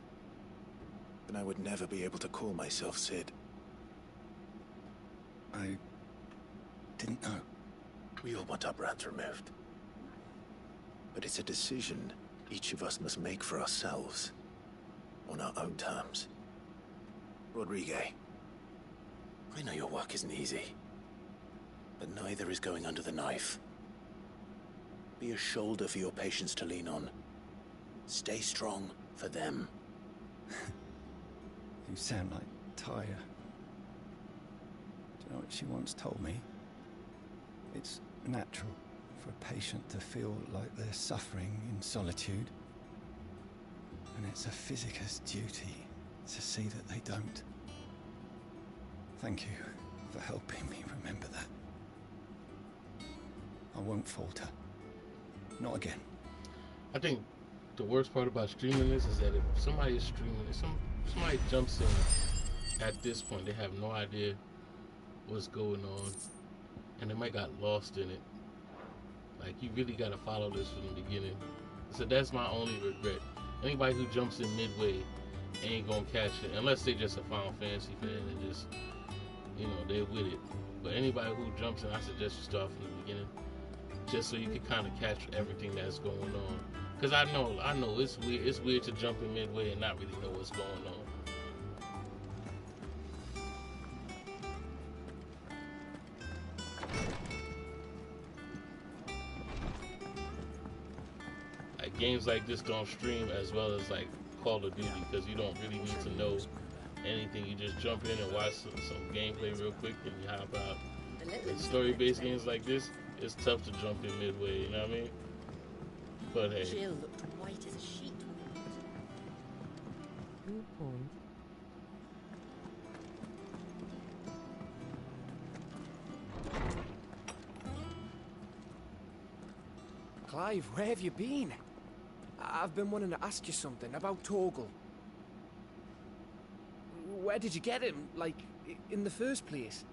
then I would never be able to call myself Sid. I didn't know. We all want our brands removed. But it's a decision each of us must make for ourselves, on our own terms. Rodrigue, I know your work isn't easy, but neither is going under the knife. Be a shoulder for your patients to lean on. Stay strong for them. You sound like Talia. Do you know what she once told me? It's natural for a patient to feel like they're suffering in solitude. And it's a physicist's duty to see that they don't. Thank you for helping me remember that. I won't falter. Not again. I think the worst part about streaming this is that if somebody is streaming it, somebody jumps in at this point, they have no idea what's going on, and they might got lost in it. Like, you really got to follow this from the beginning. So that's my only regret. Anybody who jumps in midway ain't gonna catch it, unless they just a Final Fantasy fan and just, you know, they're with it. But anybody who jumps in, I suggest you start from the beginning, just so you can kind of catch everything that's going on. Cause I know it's weird to jump in midway and not really know what's going on. Like, games like this don't stream as well as like Call of Duty, because you don't really need to know anything. You just jump in and watch some gameplay real quick and you hop out. With story-based games like this, it's tough to jump in midway, you know what I mean? But hey. Jill looked white as a sheet. Good point. Clive, where have you been? I've been wanting to ask you something about Torgal. Where did you get him, like, in the first place?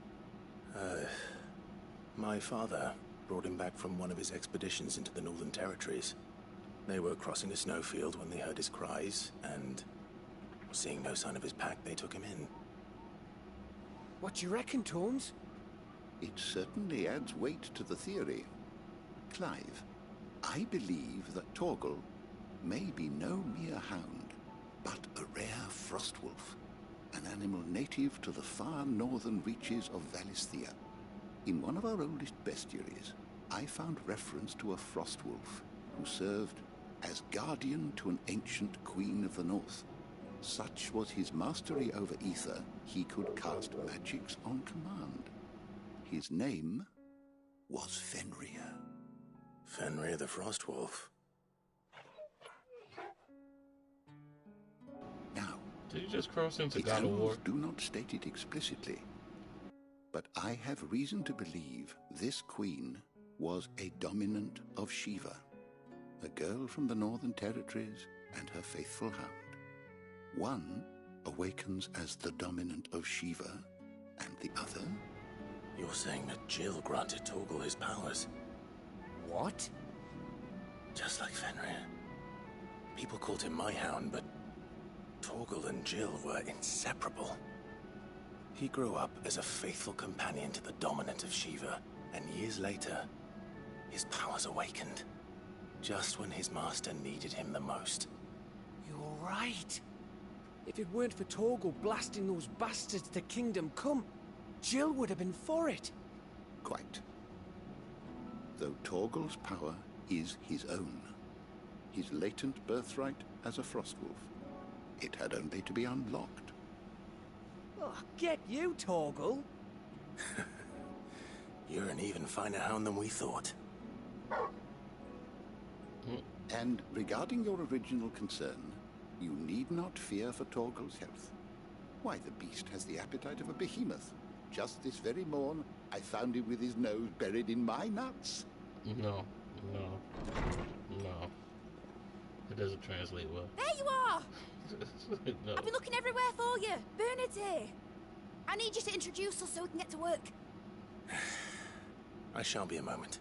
My father brought him back from one of his expeditions into the Northern Territories. They were crossing a snowfield when they heard his cries, and seeing no sign of his pack, they took him in. What do you reckon, Tones? It certainly adds weight to the theory. Clive, I believe that Torgal may be no mere hound, but a rare frostwolf, an animal native to the far northern reaches of Valisthea. In one of our oldest bestiaries, I found reference to a frostwolf who served as guardian to an ancient queen of the north. Such was his mastery over ether, he could cast magics on command. His name was Fenrir. Fenrir the Frostwolf. Now, did you just cross into the God of War? annals do not state it explicitly, but I have reason to believe this queen was a dominant of Shiva, a girl from the Northern Territories and her faithful hound. One awakens as the dominant of Shiva, and the other? You're saying that Jill granted Torgal his powers? What? Just like Fenrir. People called him my hound, but Torgal and Jill were inseparable. He grew up as a faithful companion to the dominant of Shiva, and years later, his powers awakened. Just when his master needed him the most. You're right. If it weren't for Torgal blasting those bastards to Kingdom Come, Jill would have been for it. Quite. Though Torgal's power is his own, his latent birthright as a Frostwolf, it had only to be unlocked. Oh, get you, Torgal. You're an even finer hound than we thought. And regarding your original concern, you need not fear for Torgal's health. Why, the beast has the appetite of a behemoth. Just this very morn, I found him with his nose buried in my nuts. No. It doesn't translate well. There you are! No. I've been looking everywhere for you. Bernard's here. I need you to introduce us so we can get to work. I shall be a moment.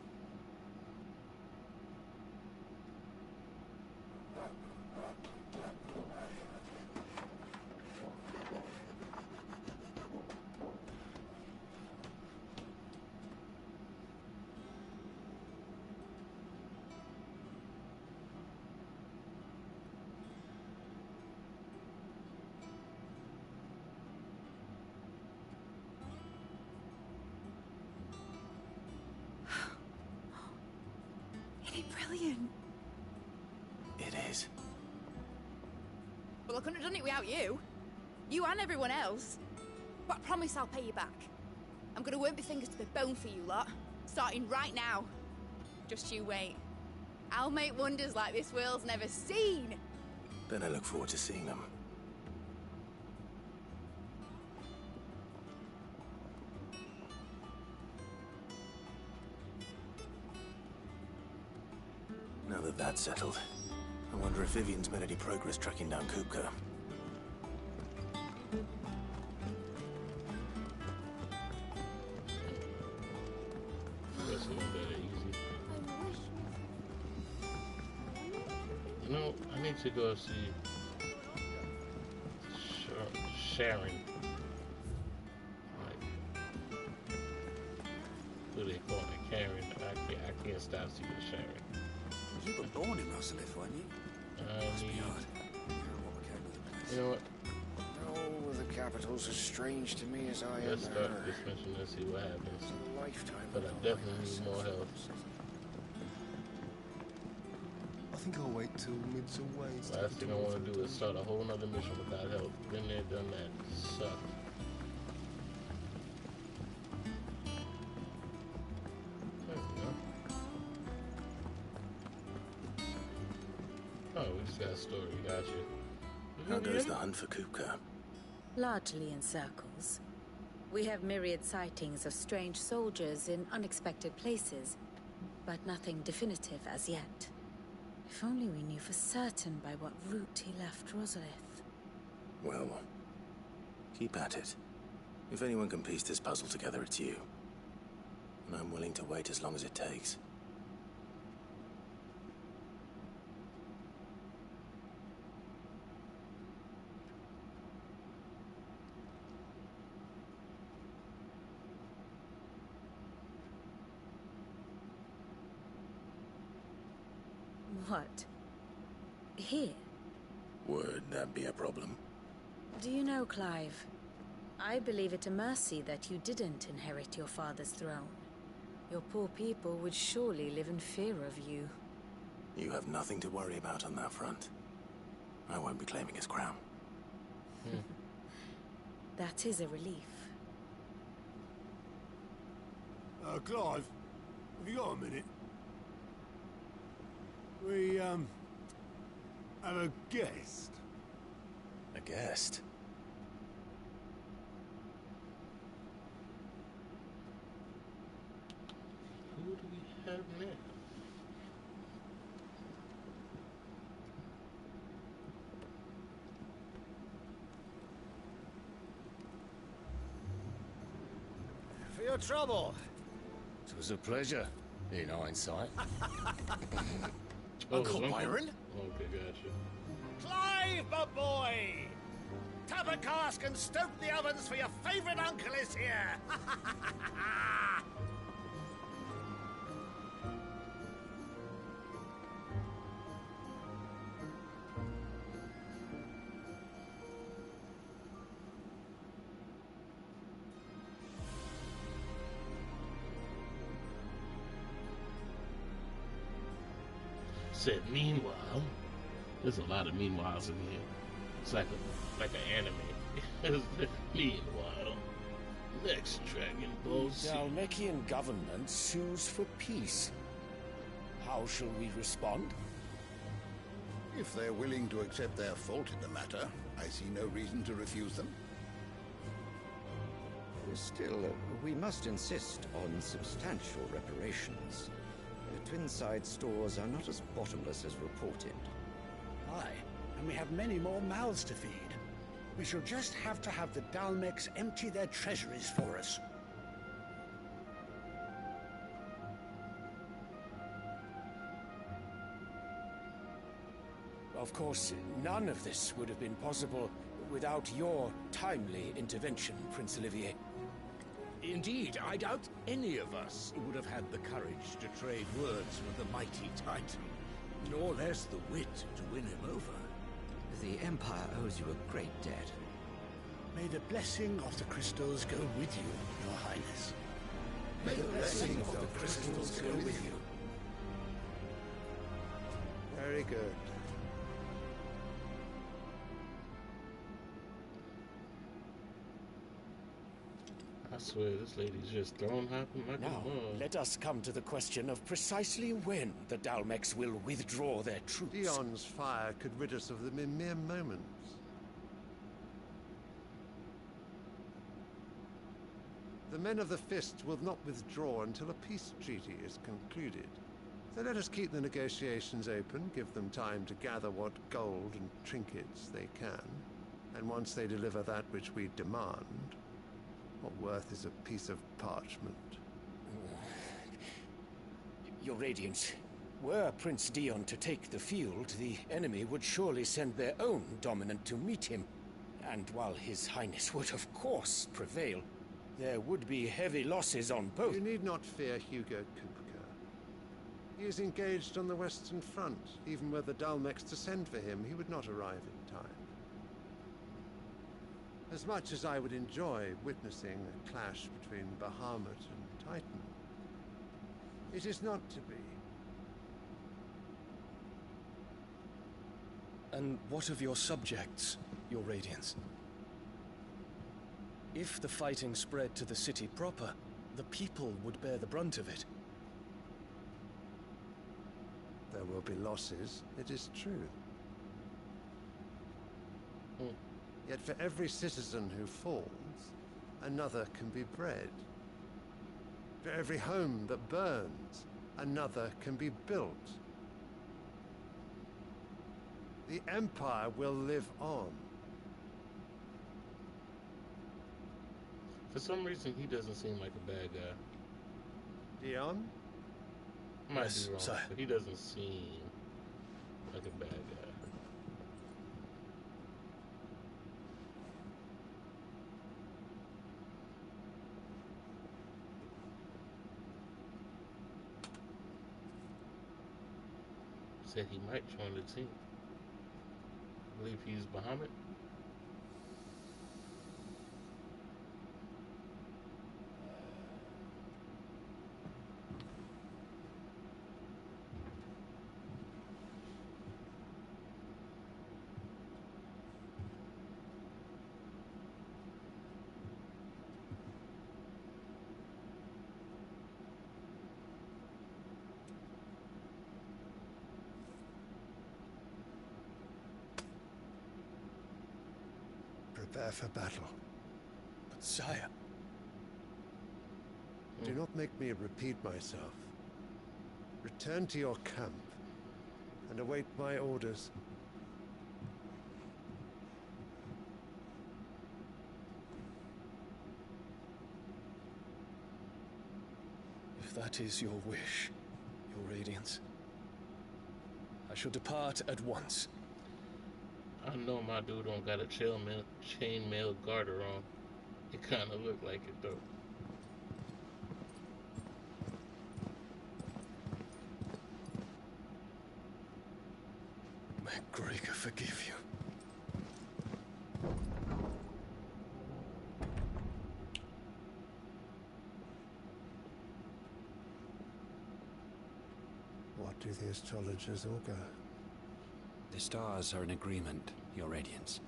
Brilliant. It is. Well, I couldn't have done it without you. You and everyone else. But I promise I'll pay you back. I'm gonna work my fingers to the bone for you lot, starting right now. Just you wait. I'll make wonders like this world's never seen. Then I look forward to seeing them. Now that that's settled, I wonder if Vivian's made any progress tracking down Kupka. That's a little bit easy. You know, I need to go see Sharon. Like, who they call me? Karen. I can't stop seeing Sharon. You were born in Rosalith, weren't you? Must be odd. You know what? Oh, the capital's as strange to me as I am. Let's start this mission and see what happens. A lifetime. But I definitely need more help. I think I'll wait till mid's away. Last thing I want to do is start a whole nother mission without help. Been there, done that. Sucked. Oh, we just got a story, got you. How goes the hunt for Kupka? Largely in circles. We have myriad sightings of strange soldiers in unexpected places, but nothing definitive as yet. If only we knew for certain by what route he left Rosalith. Well, keep at it. If anyone can piece this puzzle together, it's you. And I'm willing to wait as long as it takes. What? Here? Would that be a problem? Do you know, Clive? I believe it a mercy that you didn't inherit your father's throne. Your poor people would surely live in fear of you. You have nothing to worry about on that front. I won't be claiming his crown. That is a relief. Clive, Have you got a minute? We, have a guest. A guest? Who do we have now? For your trouble. It was a pleasure, in hindsight. Uncle Byron? Okay, gotcha. Clive, my boy! Tap a cask and stoke the ovens for your favourite uncle is here! Said meanwhile. There's a lot of meanwhiles in here. It's like an anime. Meanwhile. Next Dragon Ball Z. The Dalmekian government sues for peace. How shall we respond? If they're willing to accept their fault in the matter, I see no reason to refuse them. Still, we must insist on substantial reparations. The Twinside stores are not as bottomless as reported. Aye, and we have many more mouths to feed. We shall just have to have the Dalmecs empty their treasuries for us. Of course, none of this would have been possible without your timely intervention, Prince Olivier. Indeed, I doubt any of us would have had the courage to trade words with the mighty Titan, nor less the wit to win him over. The Empire owes you a great debt. May the blessing of the crystals go with you, Your Highness. May the blessing of the crystals go with you. Very good. I swear, this lady's just throwing hopping like Now, a mug. let us come to the question of precisely when the Dalmecs will withdraw their troops. Dion's fire could rid us of them in mere moments. The men of the Fist will not withdraw until a peace treaty is concluded. So let us keep the negotiations open, give them time to gather what gold and trinkets they can. And once they deliver that which we demand, what worth is a piece of parchment? Your Radiance, were Prince Dion to take the field, the enemy would surely send their own dominant to meet him. And while His Highness would of course prevail, there would be heavy losses on both. You need not fear Hugo Kupka. He is engaged on the Western Front. Even were the Dalmecs to send for him, he would not arrive in time. As much as I would enjoy witnessing a clash between Bahamut and Titan, it is not to be. And what of your subjects, Your Radiance? If the fighting spread to the city proper, the people would bear the brunt of it. There will be losses, it is true. Yet for every citizen who falls, another can be bred. For every home that burns, another can be built. The Empire will live on. For some reason, he doesn't seem like a bad guy. Dion? Might Yes, be wrong, sir. but he doesn't seem like a bad guy. Said he might join the team. I believe he's Bahamut. Prepare for battle. But sire... Do not make me repeat myself. Return to your camp and await my orders. If that is your wish, Your Radiance, I shall depart at once. I know my dude don't got a chainmail garter on. It kind of looked like it, though. May Gregor forgive you. What do the astrologers augur? The stars are in agreement, Your Radiance.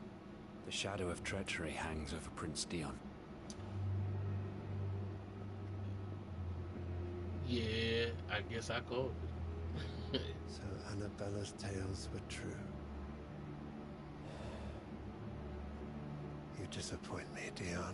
The shadow of treachery hangs over Prince Dion. Yeah, I guess I called it. So Annabella's tales were true. You disappoint me, Dion.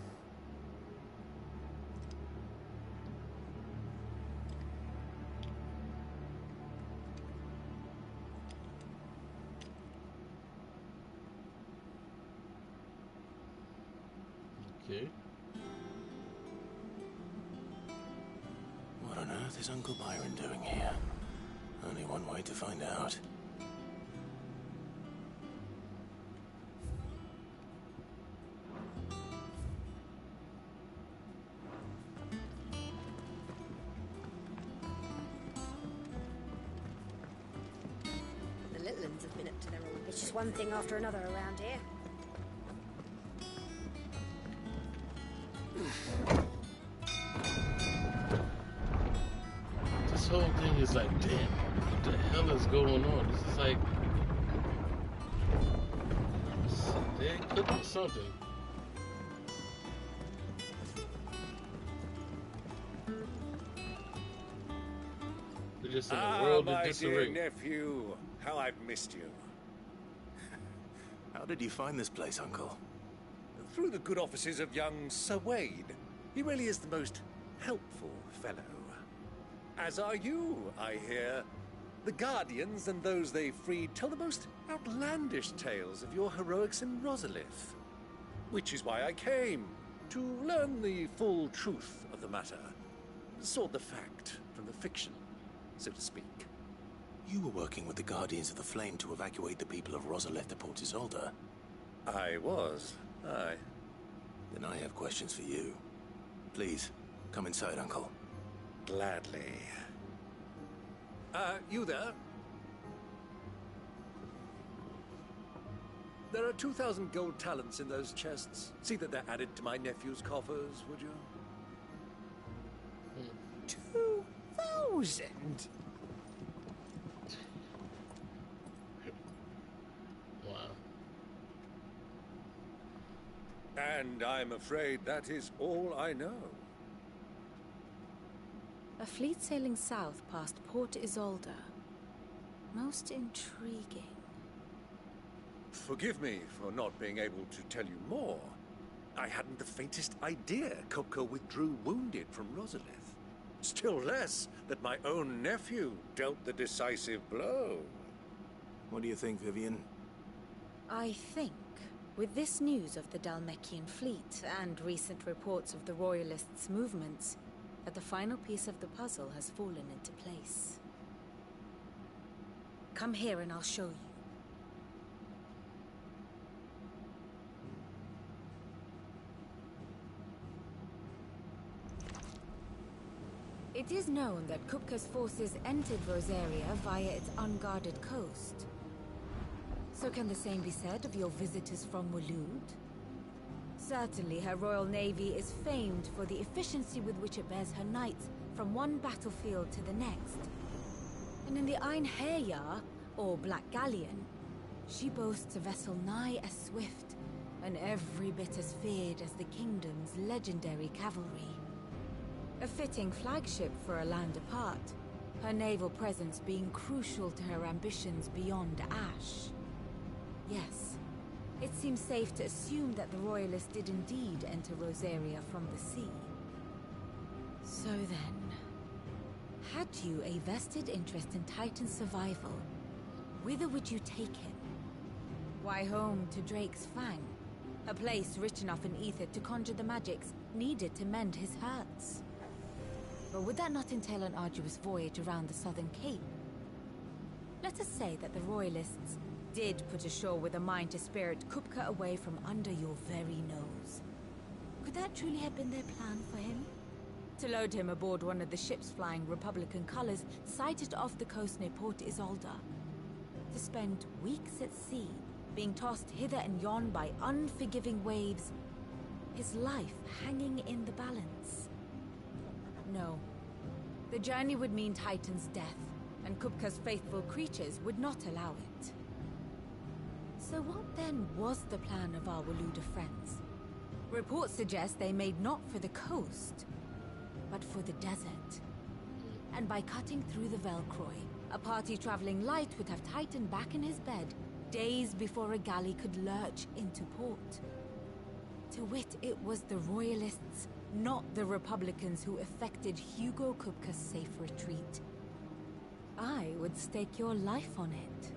Okay. What on earth is Uncle Byron doing here? Only one way to find out. The little ones have been up to their old. It's just one thing after another around here. This whole thing is like, damn, what the hell is going on? This is like, they're cooking something. They're just in a world of my disarray. dear nephew, how I've missed you. How did you find this place, Uncle? Through the good offices of young Sir Wade. He really is the most helpful fellow. As are you, I hear. The Guardians and those they freed tell the most outlandish tales of your heroics in Rosalith. Which is why I came, to learn the full truth of the matter. Sort the fact from the fiction, so to speak. You were working with the Guardians of the Flame to evacuate the people of Rosalith to Port Isolde. I was, aye. Then I have questions for you. Please, come inside, Uncle. Gladly. You there? There are 2,000 gold talents in those chests. See that they're added to my nephew's coffers, would you? 2,000? Wow. And I'm afraid that is all I know. A fleet sailing south past Port Isolde. Most intriguing. Forgive me for not being able to tell you more. I hadn't the faintest idea Kopka withdrew wounded from Rosalith. Still less that my own nephew dealt the decisive blow. What do you think, Vivian? I think, with this news of the Dhalmekian fleet and recent reports of the Royalists' movements, that the final piece of the puzzle has fallen into place. Come here and I'll show you. It is known that Kupka's forces entered Rosaria via its unguarded coast. So can the same be said of your visitors from Waloed? Certainly her Royal Navy is famed for the efficiency with which it bears her knights from one battlefield to the next. And in the Einherjar, or Black Galleon, she boasts a vessel nigh as swift and every bit as feared as the kingdom's legendary cavalry. A fitting flagship for a land apart, her naval presence being crucial to her ambitions beyond Ash. Yes, it seems safe to assume that the Royalists did indeed enter Rosaria from the sea. So then, had you a vested interest in Titan's survival, whither would you take him? Why, home to Drake's Fang, a place rich enough in ether to conjure the magics needed to mend his hurts. But would that not entail an arduous voyage around the southern cape? Let us say that the Royalists did put ashore with a mind to spirit Kupka away from under your very nose. Could that truly have been their plan for him? To load him aboard one of the ships flying Republican colors sighted off the coast near Port Isolde. To spend weeks at sea, being tossed hither and yon by unforgiving waves, his life hanging in the balance. No. The journey would mean Titan's death, and Kupka's faithful creatures would not allow it. So what then was the plan of our Waluda friends? Reports suggest they made not for the coast, but for the desert. And by cutting through the Velcroy, a party traveling light would have Titan back in his bed days before a galley could lurch into port. To wit, it was the Royalists, not the Republicans, who effected Hugo Kupka's safe retreat. I would stake your life on it.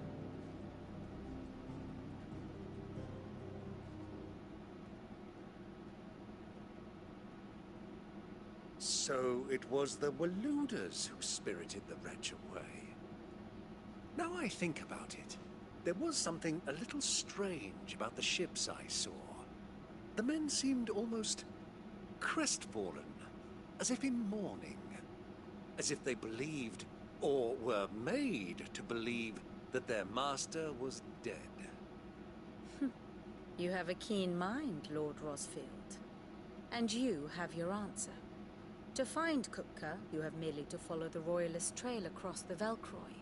So it was the Waludas who spirited the wretch away. Now I think about it, there was something a little strange about the ships I saw. The men seemed almost crestfallen, as if in mourning, as if they believed, or were made to believe, that their master was dead. You have a keen mind, Lord Rosfield. And you have your answer. To find Kupka, you have merely to follow the Royalist trail across the Velcroy.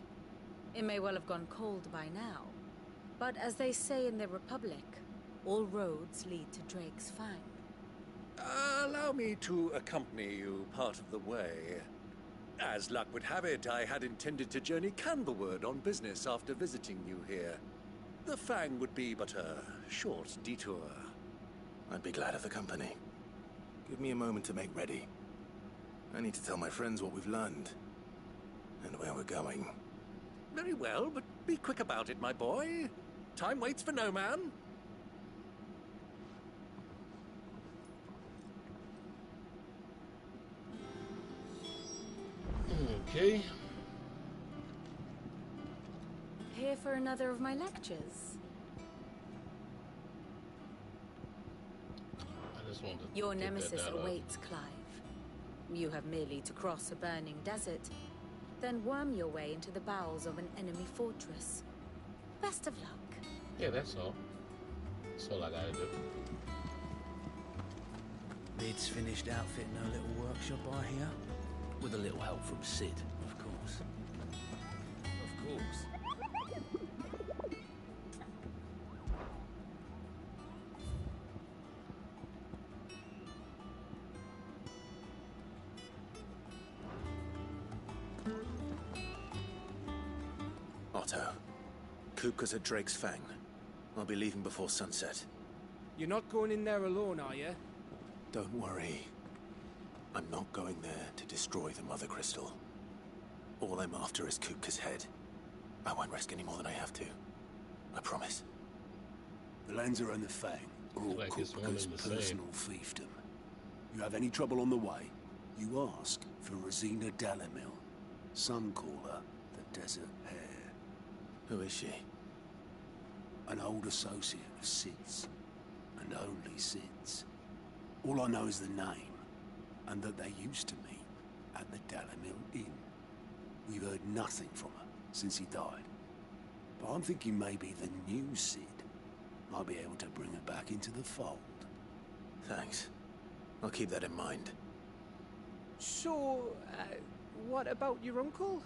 It may well have gone cold by now, but as they say in the Republic, all roads lead to Drake's Fang. Allow me to accompany you part of the way. As luck would have it, I had intended to journey Candlewood on business after visiting you here. The Fang would be but a short detour. I'd be glad of the company. Give me a moment to make ready. I need to tell my friends what we've learned, and where we're going. Very well, but be quick about it, my boy. Time waits for no man. Okay. Here for another of my lectures. I just wanted to Your get nemesis that awaits, Clive. You have merely to cross a burning desert, then worm your way into the bowels of an enemy fortress. Best of luck. Yeah, that's all. That's all I gotta do. Lid's finished outfitting her little workshop, I hear. With a little help from Sid, of course. Of course. Otto, Kupka's at Drake's Fang. I'll be leaving before sunset. You're not going in there alone, are you? Don't worry. I'm not going there to destroy the Mother Crystal. All I'm after is Kupka's head. I won't risk any more than I have to. I promise. The Lancer and the Fang are all Like it's one Kupka's and the same. personal fiefdom. You have any trouble on the way, you ask for Rosina Dalamil. Some call her the Desert Hare. Who is she? An old associate of Sid's, and only Sid's. All I know is the name, and that they used to meet at the Dalamil Inn. We've heard nothing from her since he died. But I'm thinking maybe the new Sid might be able to bring her back into the fold. Thanks. I'll keep that in mind. So, what about your uncle?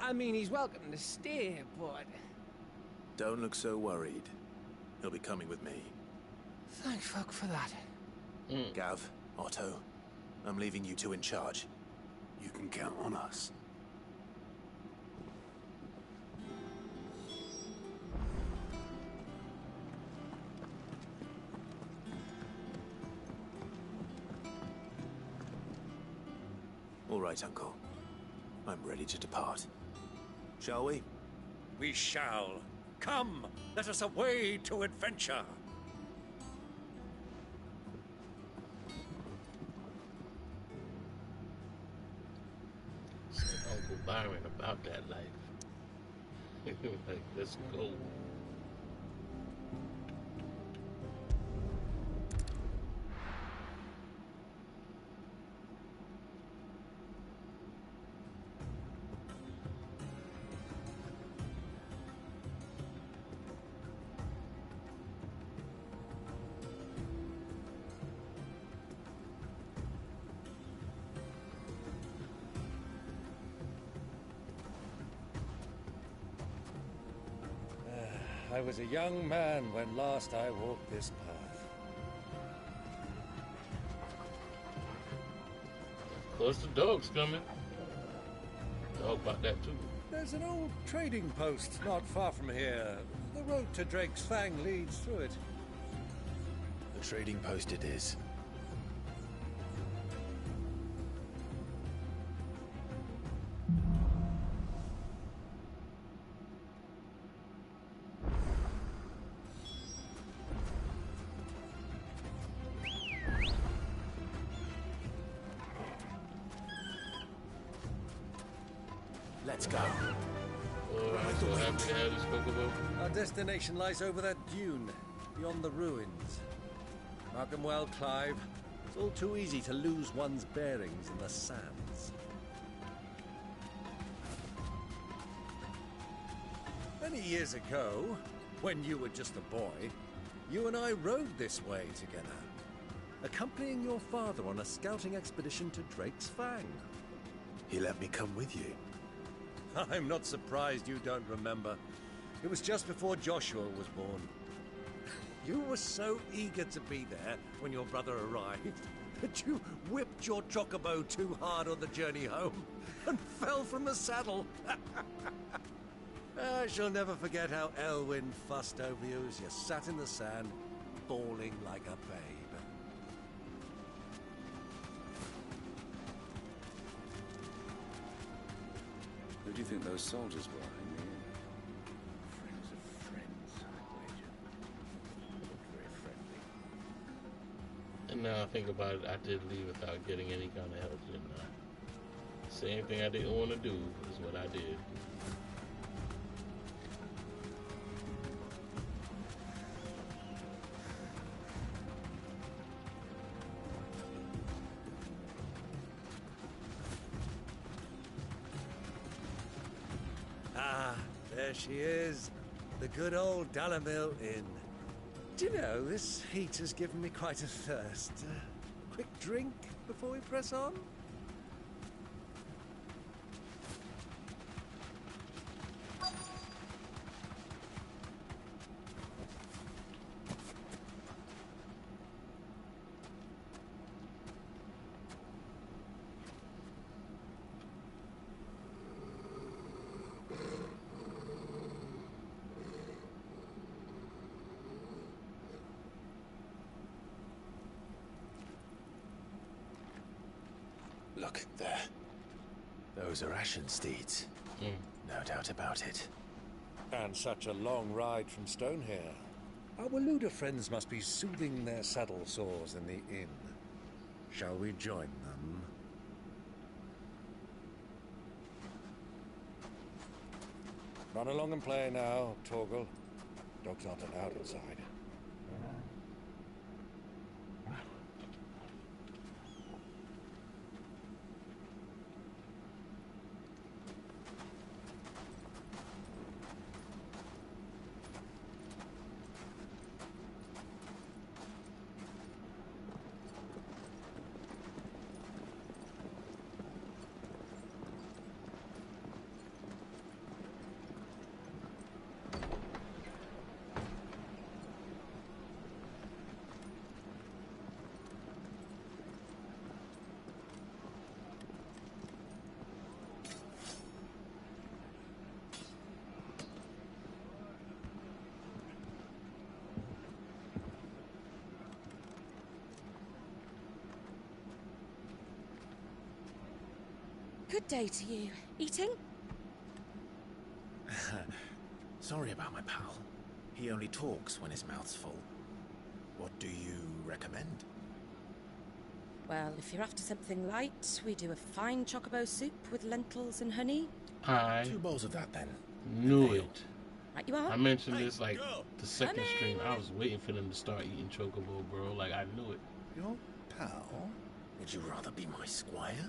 I mean, he's welcome to stay, but... Don't look so worried. He'll be coming with me. Thank fuck for that. Gav, Otto, I'm leaving you two in charge. You can count on us. right, Uncle. I'm ready to depart. Shall we? We shall. Come, let us away to adventure. Said Uncle Byron about that life. Like, let's go. I was a young man when last I walked this path. Of course, the dog's coming. Dog about that too. There's an old trading post not far from here. The road to Drake's Fang leads through it. The trading post it is. Let's go. Oh, I'm so happy to have this Kokobo. Our destination lies over that dune, beyond the ruins. Mark them well, Clive. It's all too easy to lose one's bearings in the sands. Many years ago, when you were just a boy, you and I rode this way together, accompanying your father on a scouting expedition to Drake's Fang. He let me come with you. I'm not surprised you don't remember. It was just before Joshua was born. You were so eager to be there when your brother arrived that you whipped your chocobo too hard on the journey home and fell from the saddle. I shall never forget how Elwyn fussed over you as you sat in the sand, bawling like a babe. Who do you think those soldiers were? I mean, friends of friends, I'd wager. Very friendly. And now I think about it, I did leave without getting any kind of help, didn't I? Same thing I didn't want to do is what I did. Ah, there she is. The good old Dalamil Inn. Do you know, this heat has given me quite a thirst. Quick drink before we press on? Look, there. Those are Ashen steeds. No doubt about it. And such a long ride from Stonehair. Our Waluda friends must be soothing their saddle sores in the inn. Shall we join them? Run along and play now, Torgal. Dogs aren't allowed inside. Good day to you. Eating? Sorry about my pal. He only talks when his mouth's full. What do you recommend? Well, if you're after something light, we do a fine chocobo soup with lentils and honey. I 2 bowls of that, then. knew it. Right you are. I mentioned this like the second stream. I was waiting for them to start eating chocobo, bro. Like, I knew it. Your pal? Would you rather be my squire?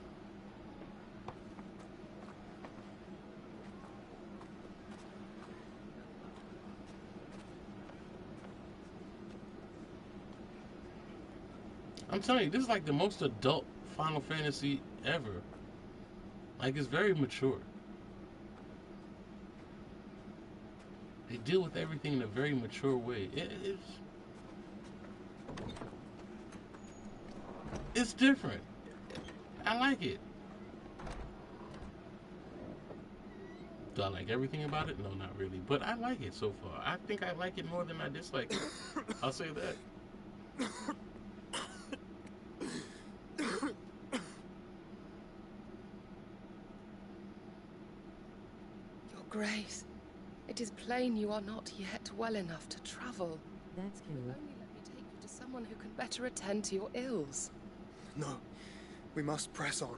I'm telling you, this is like the most adult Final Fantasy ever. Like, it's very mature. They deal with everything in a very mature way. It's different. I like it. Do I like everything about it? No, not really. But I like it so far. I think I like it more than I dislike it. I'll say that. Your Grace, it is plain you are not yet well enough to travel. That's true. Only let me take you to someone who can better attend to your ills. No, we must press on.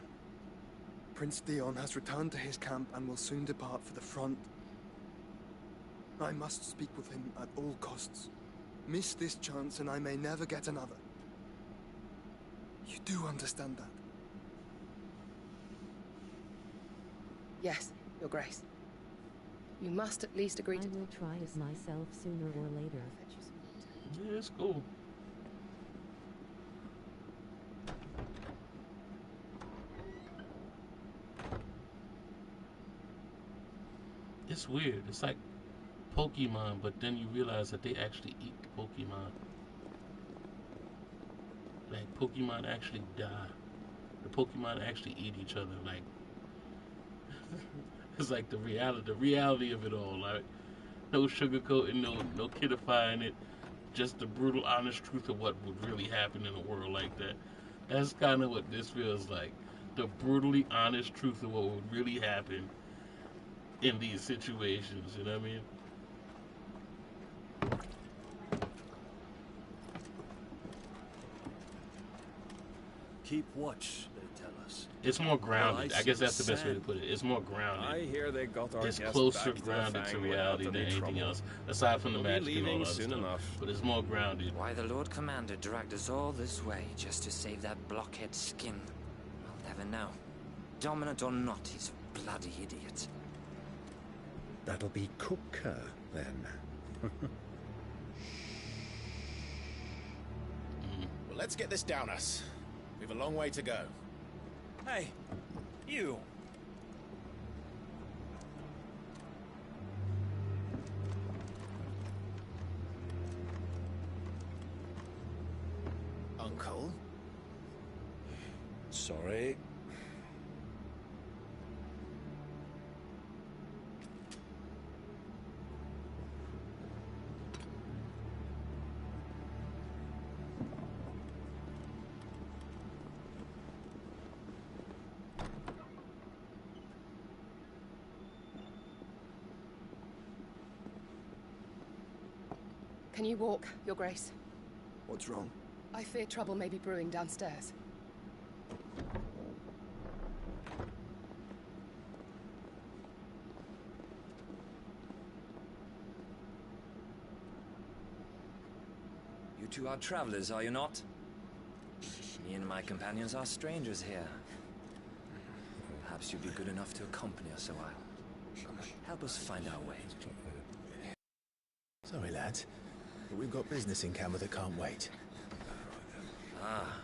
Prince Dion has returned to his camp and will soon depart for the front. I must speak with him at all costs. Miss this chance and I may never get another. You do understand that? Yes, Your Grace. You must at least agree to... I will try it myself sooner or later. Yeah, it's cool. It's weird. It's like Pokemon, but then you realize that they actually eat the Pokemon. Like, Pokemon actually die. The Pokemon actually eat each other. Like, it's like the reality of it all. Like, no sugarcoating, no kidifying it. Just the brutal, honest truth of what would really happen in a world like that. That's kind of what this feels like. The brutally honest truth of what would really happen in these situations, you know what I mean? Keep watch, they tell us. It's more grounded. Well, I guess that's the best way to put it. It's more grounded. I hear they got our It's guest closer back grounded to the reality than anything else, aside from the We'll be magic and all leaving that soon stuff. enough. But it's more grounded. Why the Lord Commander dragged us all this way just to save that blockhead skin, I'll never know. Dominant or not, he's a bloody idiot. That'll be Cooker, then. Well, let's get this down us. We've a long way to go. Hey, you. Uncle? Sorry. Can you walk, Your Grace? What's wrong? I fear trouble may be brewing downstairs. You two are travelers, are you not? Me and my companions are strangers here. Perhaps you'd be good enough to accompany us a while. Help us find our way. Sorry, lads, but we've got business in camera that can't wait. Ah,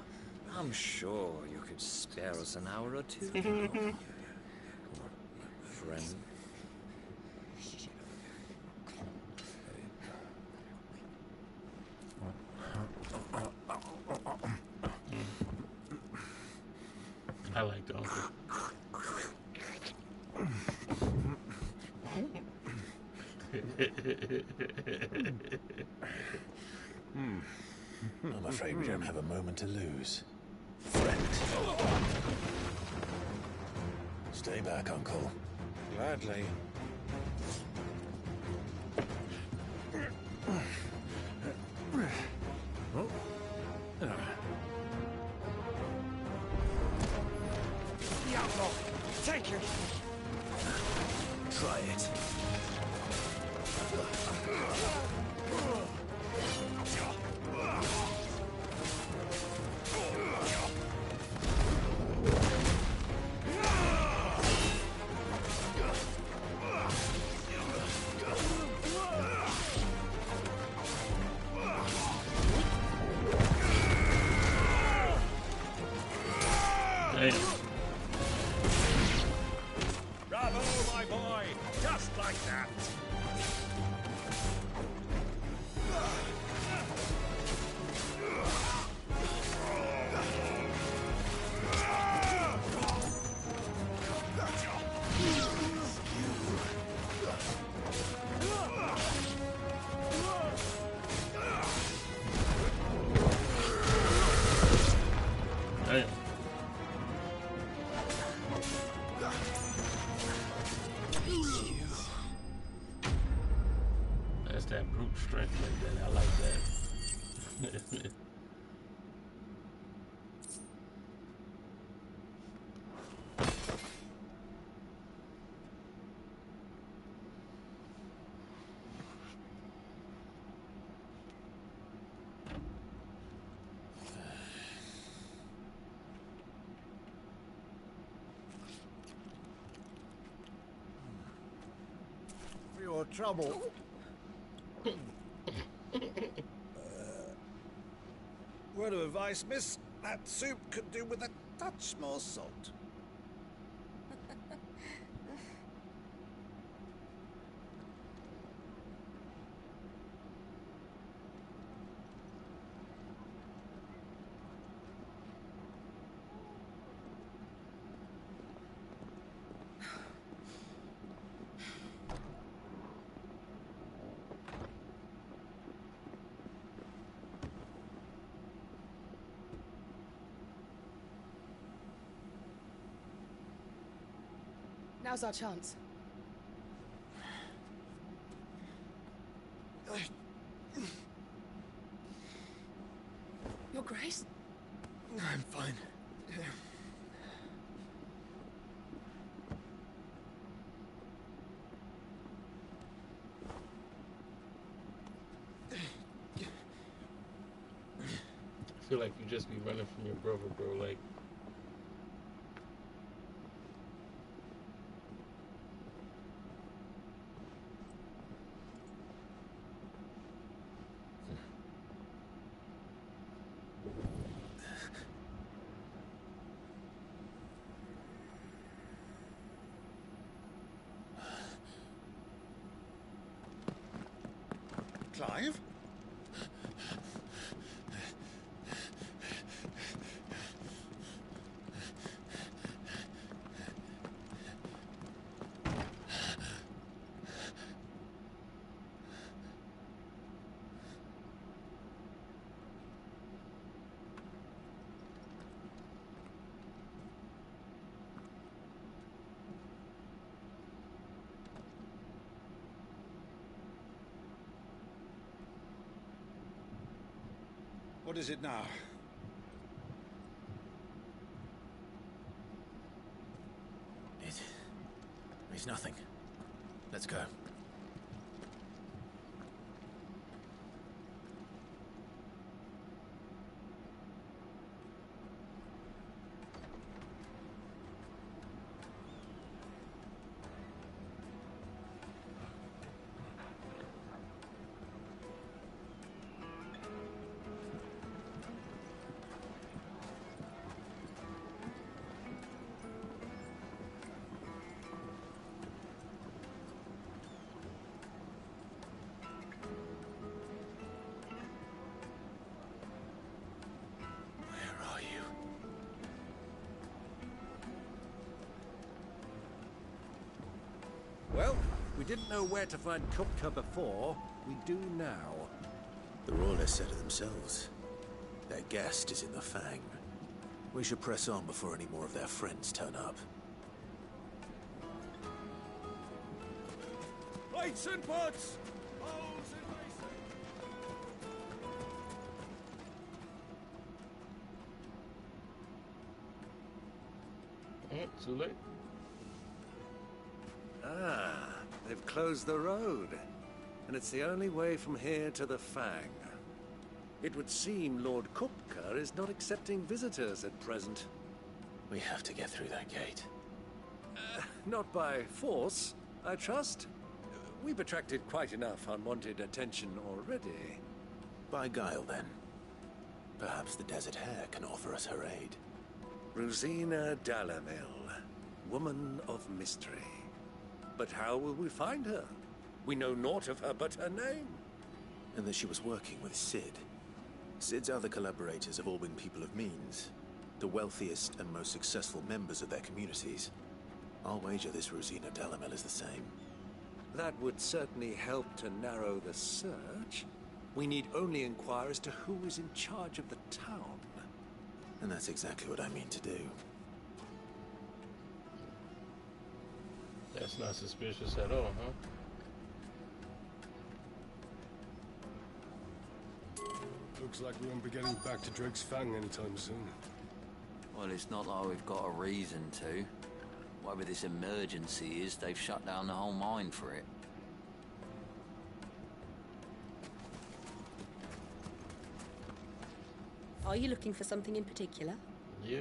I'm sure you could spare us an hour or two. Friend. I like the uncle. I'm afraid we don't have a moment to lose. Friend. Stay back, Uncle. Gladly. The outlaw! Take him! Try it. Bravo, my boy! Just like that! Damn. That's that brute strength like that. I like that. For your trouble. Word of advice, miss. That soup could do with a touch more salt. Now's our chance. Your Grace? I'm fine. I feel like you just be running from your brother, bro. Like, Clive? What is it now? It's nothing. Let's go. Well, we didn't know where to find Kupka before. We do now. The Royalists said it themselves. Their guest is in the Fang. We should press on before any more of their friends turn up. Weights and pots! Bowls and basins! Too late. Ah, they've closed the road. And it's the only way from here to the Fang. It would seem Lord Kupka is not accepting visitors at present. We have to get through that gate. Not by force, I trust. We've attracted quite enough unwanted attention already. By guile, then. Perhaps the Desert Hare can offer us her aid. Rosina Dalamil, woman of mystery. But how will we find her? We know naught of her but her name. And that she was working with Sid. Sid's other collaborators have all been people of means. The wealthiest and most successful members of their communities. I'll wager this Rosina Dalamil is the same. That would certainly help to narrow the search. We need only inquire as to who is in charge of the town. And that's exactly what I mean to do. That's not suspicious at all, huh? Looks like we won't be getting back to Drake's Fang anytime soon. Well, it's not like we've got a reason to. Whatever this emergency is, they've shut down the whole mine for it. Are you looking for something in particular? Yeah.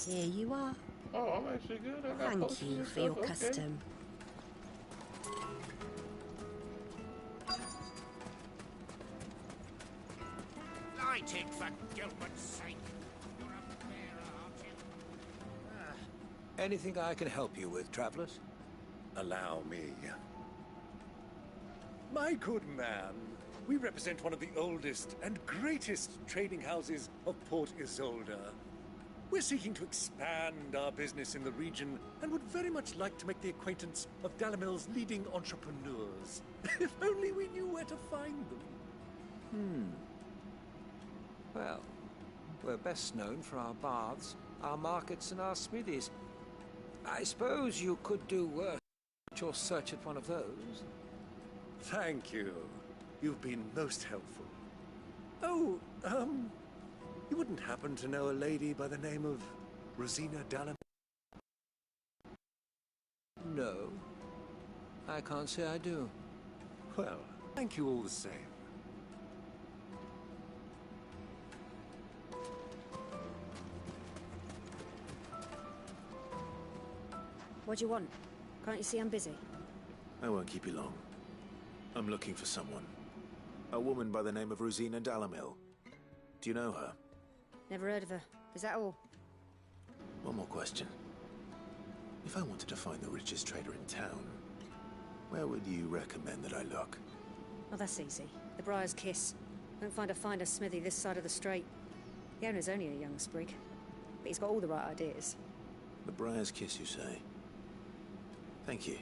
Here you are. Oh, I'm actually good. I got Thank you for your custom. Light it, for Gilbert's sake. You're a bearer, aren't you? Anything I can help you with, travelers? Allow me. My good man, we represent one of the oldest and greatest trading houses of Port Isolde. We're seeking to expand our business in the region and would very much like to make the acquaintance of Dalamil's leading entrepreneurs. If only we knew where to find them. Well, we're best known for our baths, our markets, and our smithies. I suppose you could do worse at your search at one of those. Thank you. You've been most helpful. Oh, you wouldn't happen to know a lady by the name of Rosina Dalamil? No, I can't say I do. Well, thank you all the same. What do you want? Can't you see I'm busy? I won't keep you long. I'm looking for someone. A woman by the name of Rosina Dalamil. Do you know her? Never heard of her. Is that all? One more question. If I wanted to find the richest trader in town, where would you recommend that I look? Oh, that's easy. The Briar's Kiss. Won't find a finer smithy this side of the strait. The owner's only a young sprig, but he's got all the right ideas. The Briar's Kiss, you say? Thank you.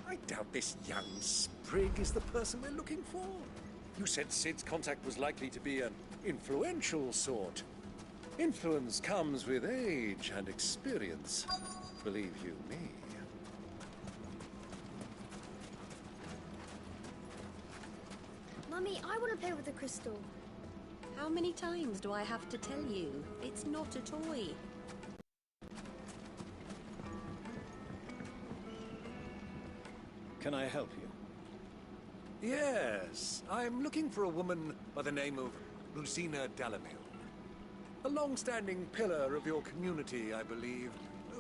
I doubt this young sprig is the person we're looking for. You said Sid's contact was likely to be an influential sort. Influence comes with age and experience, believe you me. Mummy, I want to play with the crystal. How many times do I have to tell you? It's not a toy. Can I help you? Yes, I'm looking for a woman by the name of Rosina Dalamil. A long-standing pillar of your community, I believe,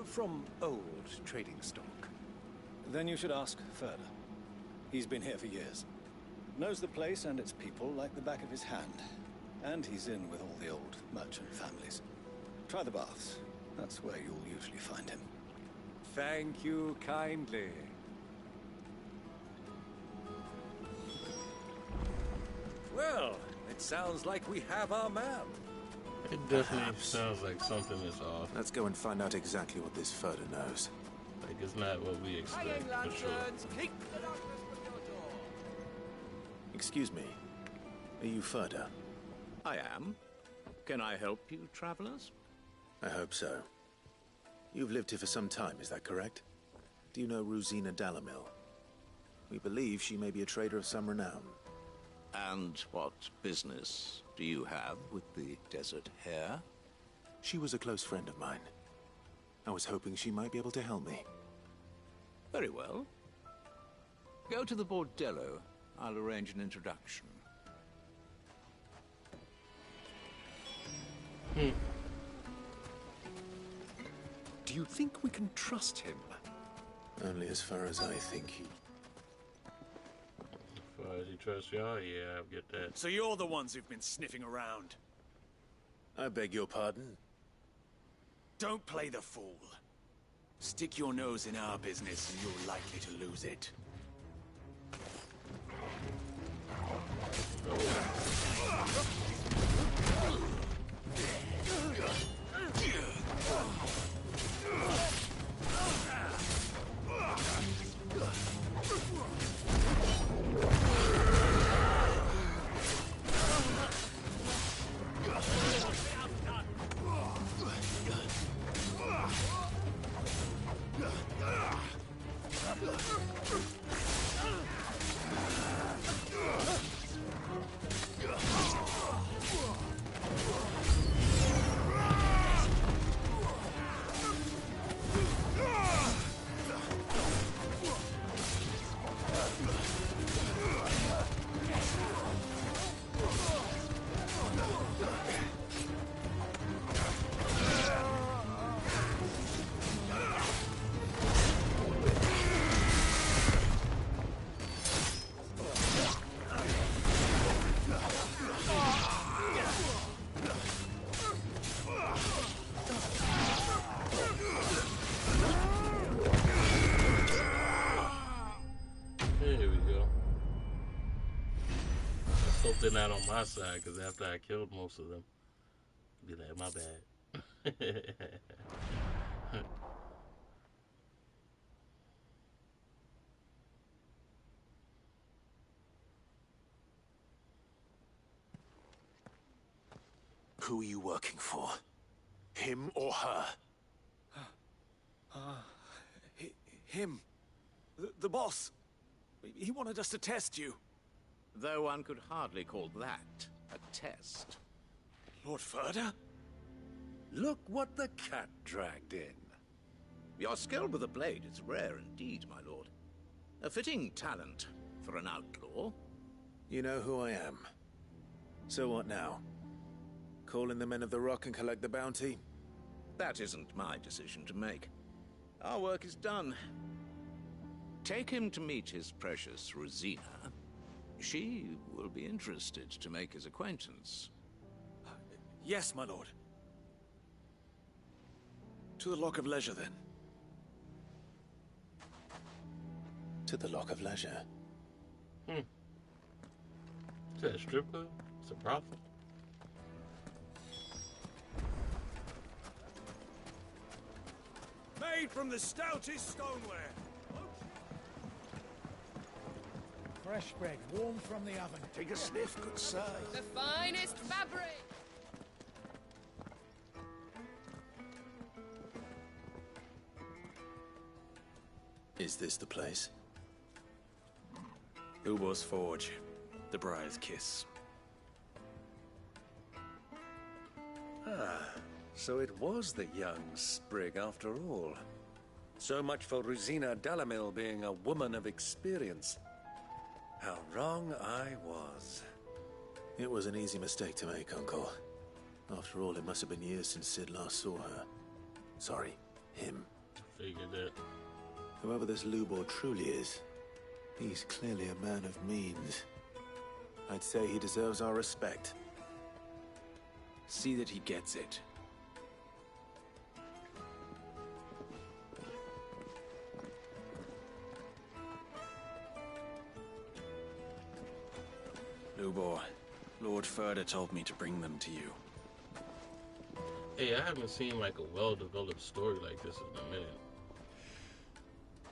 from old trading stock. Then you should ask further. He's been here for years. Knows the place and its people like the back of his hand. And he's in with all the old merchant families. Try the baths. That's where you'll usually find him. Thank you kindly. Well, it sounds like we have our man. It definitely sounds like something is off. Let's go and find out exactly what this further knows. Like it's not what we expect, for sure. Keep the darkness from your door. Excuse me. Are you Furder? I am. Can I help you, travelers? I hope so. You've lived here for some time, is that correct? Do you know Rosina Dalamil? We believe she may be a trader of some renown. And what business do you have with the desert hare? She was a close friend of mine. I was hoping she might be able to help me. Very well. Go to the bordello. I'll arrange an introduction. Do you think we can trust him? Only as far as I think he... As far as he trusts y'all, yeah, I get that. So you're the ones who've been sniffing around? I beg your pardon? Don't play the fool. Stick your nose in our business and you're likely to lose it. They're not on my side, because after I killed most of them, be like, my bad. Who are you working for? Him or her? Him. The boss. He wanted us to test you. Though one could hardly call that a test. Lord Ferda? Look what the cat dragged in. Your skill with the blade is rare indeed, my lord. A fitting talent for an outlaw. You know who I am. So what now? Call in the men of the Rock and collect the bounty? That isn't my decision to make. Our work is done. Take him to meet his precious Rosina. She will be interested to make his acquaintance. Yes, my lord. To the Lock of Leisure, then. To the Lock of Leisure? Is that a strip club? It's a brothel. Made from the stoutest stoneware. Fresh bread, warm from the oven. Take a sniff, good sir. The finest fabric! Is this the place? Ubor's Forge. The Briar's Kiss. Ah, so it was the young sprig after all. So much for Rosina Dalamil being a woman of experience. How wrong I was. It was an easy mistake to make, Uncle. After all, it must have been years since Sid last saw her. Sorry, him. Figured it. Whoever this Lubor truly is, he's clearly a man of means. I'd say he deserves our respect. See that he gets it. Lubor, Lord Ferda told me to bring them to you. Hey, I haven't seen like a well-developed story like this in a minute.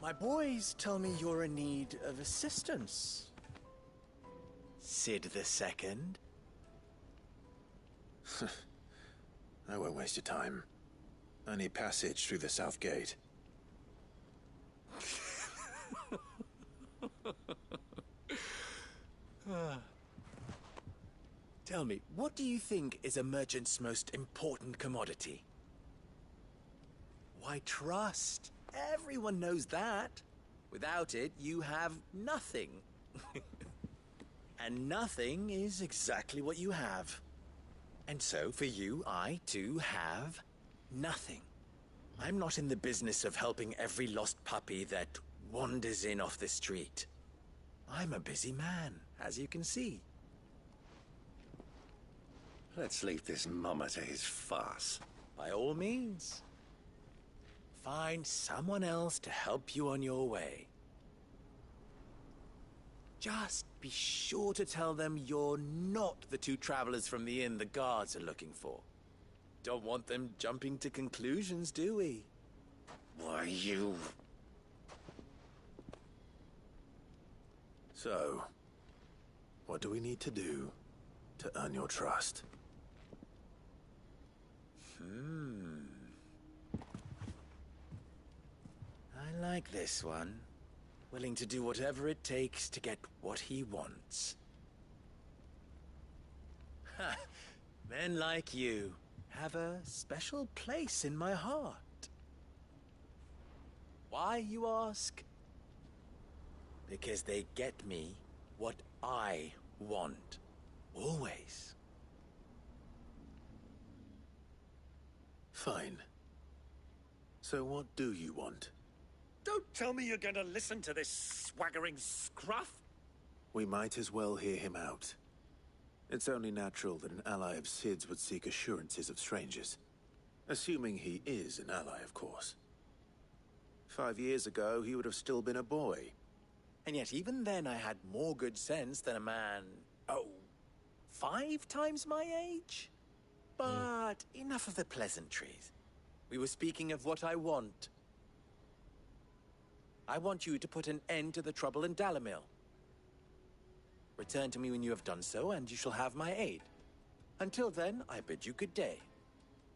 My boys tell me you're in need of assistance. Sid II? I won't waste your time. I need passage through the south gate. Tell me, what do you think is a merchant's most important commodity? Why, trust. Everyone knows that. Without it, you have nothing. And nothing is exactly what you have. And so, for you, I, too, have nothing. I'm not in the business of helping every lost puppy that wanders in off the street. I'm a busy man, as you can see. Let's leave this mummer to his farce. By all means. Find someone else to help you on your way. Just be sure to tell them you're not the two travelers from the inn the guards are looking for. Don't want them jumping to conclusions, do we? Why, you... So, what do we need to do to earn your trust? I like this one. Willing to do whatever it takes to get what he wants. Ha! Men like you have a special place in my heart. Why, you ask? Because they get me what I want. Always. Fine. So what do you want? Don't tell me you're going to listen to this swaggering scruff. We might as well hear him out. It's only natural that an ally of Sid's would seek assurances of strangers. Assuming he is an ally, of course. 5 years ago, he would have still been a boy. And yet even then I had more good sense than a man, 5 times my age? But enough of the pleasantries. We were speaking of what I want. I want you to put an end to the trouble in Dalamil. Return to me when you have done so, and you shall have my aid. Until then, I bid you good day.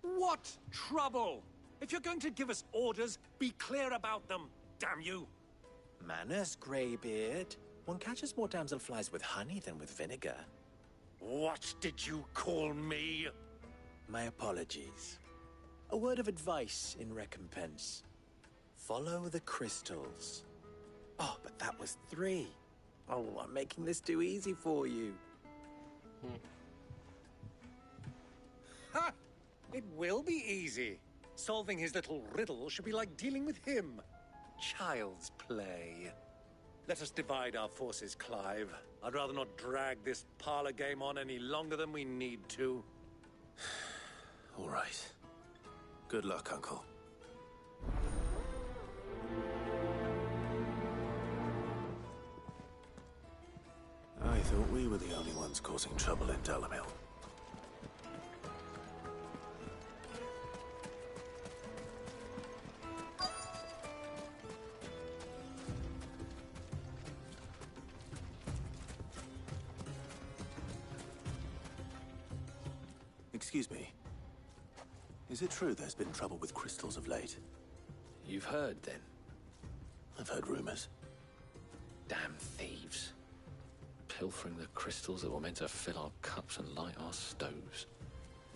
What trouble? If you're going to give us orders, be clear about them, damn you! Manners, Greybeard. One catches more damselflies with honey than with vinegar. What did you call me? My apologies. A word of advice in recompense. Follow the crystals. Oh, but that was 3. Oh, I'm making this too easy for you. Ha! It will be easy. Solving his little riddle should be like dealing with him. Child's play. Let us divide our forces, Clive. I'd rather not drag this parlor game on any longer than we need to. All right. Good luck, Uncle. I thought we were the only ones causing trouble in Dalamil. Excuse me. Is it true there's been trouble with crystals of late? You've heard, then? I've heard rumors. Damn thieves. Pilfering the crystals that were meant to fill our cups and light our stoves.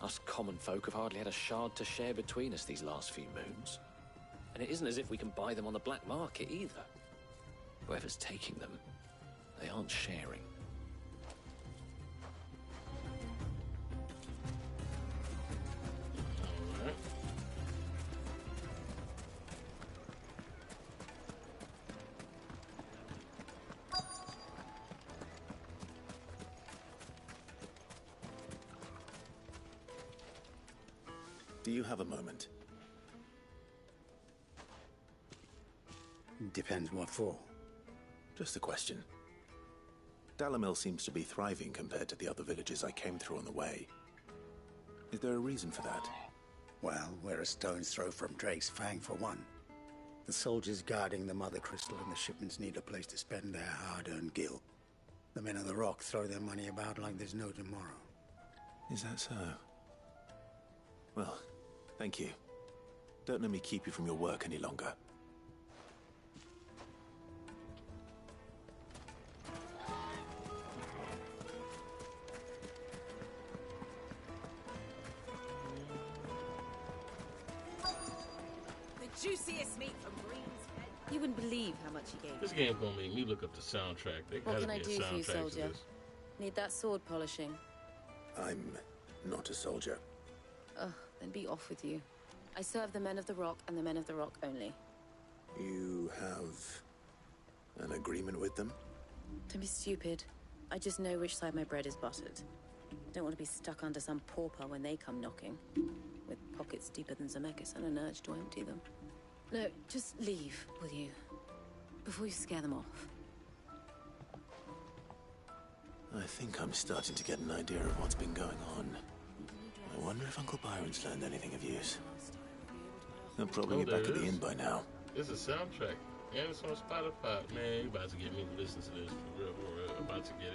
Us common folk have hardly had a shard to share between us these last few moons. And it isn't as if we can buy them on the black market either. Whoever's taking them, they aren't sharing. Do you have a moment? Depends what for. Just a question. Dalamil seems to be thriving compared to the other villages I came through on the way. Is there a reason for that? Well, we're a stone's throw from Drake's Fang, for one. The soldiers guarding the Mother Crystal and the shipments need a place to spend their hard-earned gil. The men of the Rock throw their money about like there's no tomorrow. Is that so? Well, thank you. Don't let me keep you from your work any longer. The juiciest meat from Green's Head. You wouldn't believe how much he gave This me. game gonna make me look up the soundtrack. They What gotta can I be a do for you, soundtrack to soldier? this. Need that sword polishing? I'm not a soldier. Ugh, then be off with you. I serve the men of the Rock and the men of the Rock only. You have an agreement with them? Don't be stupid. I just know which side my bread is buttered. Don't want to be stuck under some pauper when they come knocking. With pockets deeper than Zemeckis and an urge to empty them. No, just leave, will you? Before you scare them off. I think I'm starting to get an idea of what's been going on. I wonder if Uncle Byron's learned anything of use. They'll probably be back at the inn by now. It's a soundtrack. And it's on Spotify. Man, you about to get me to listen to this for real, for real. I'm about to get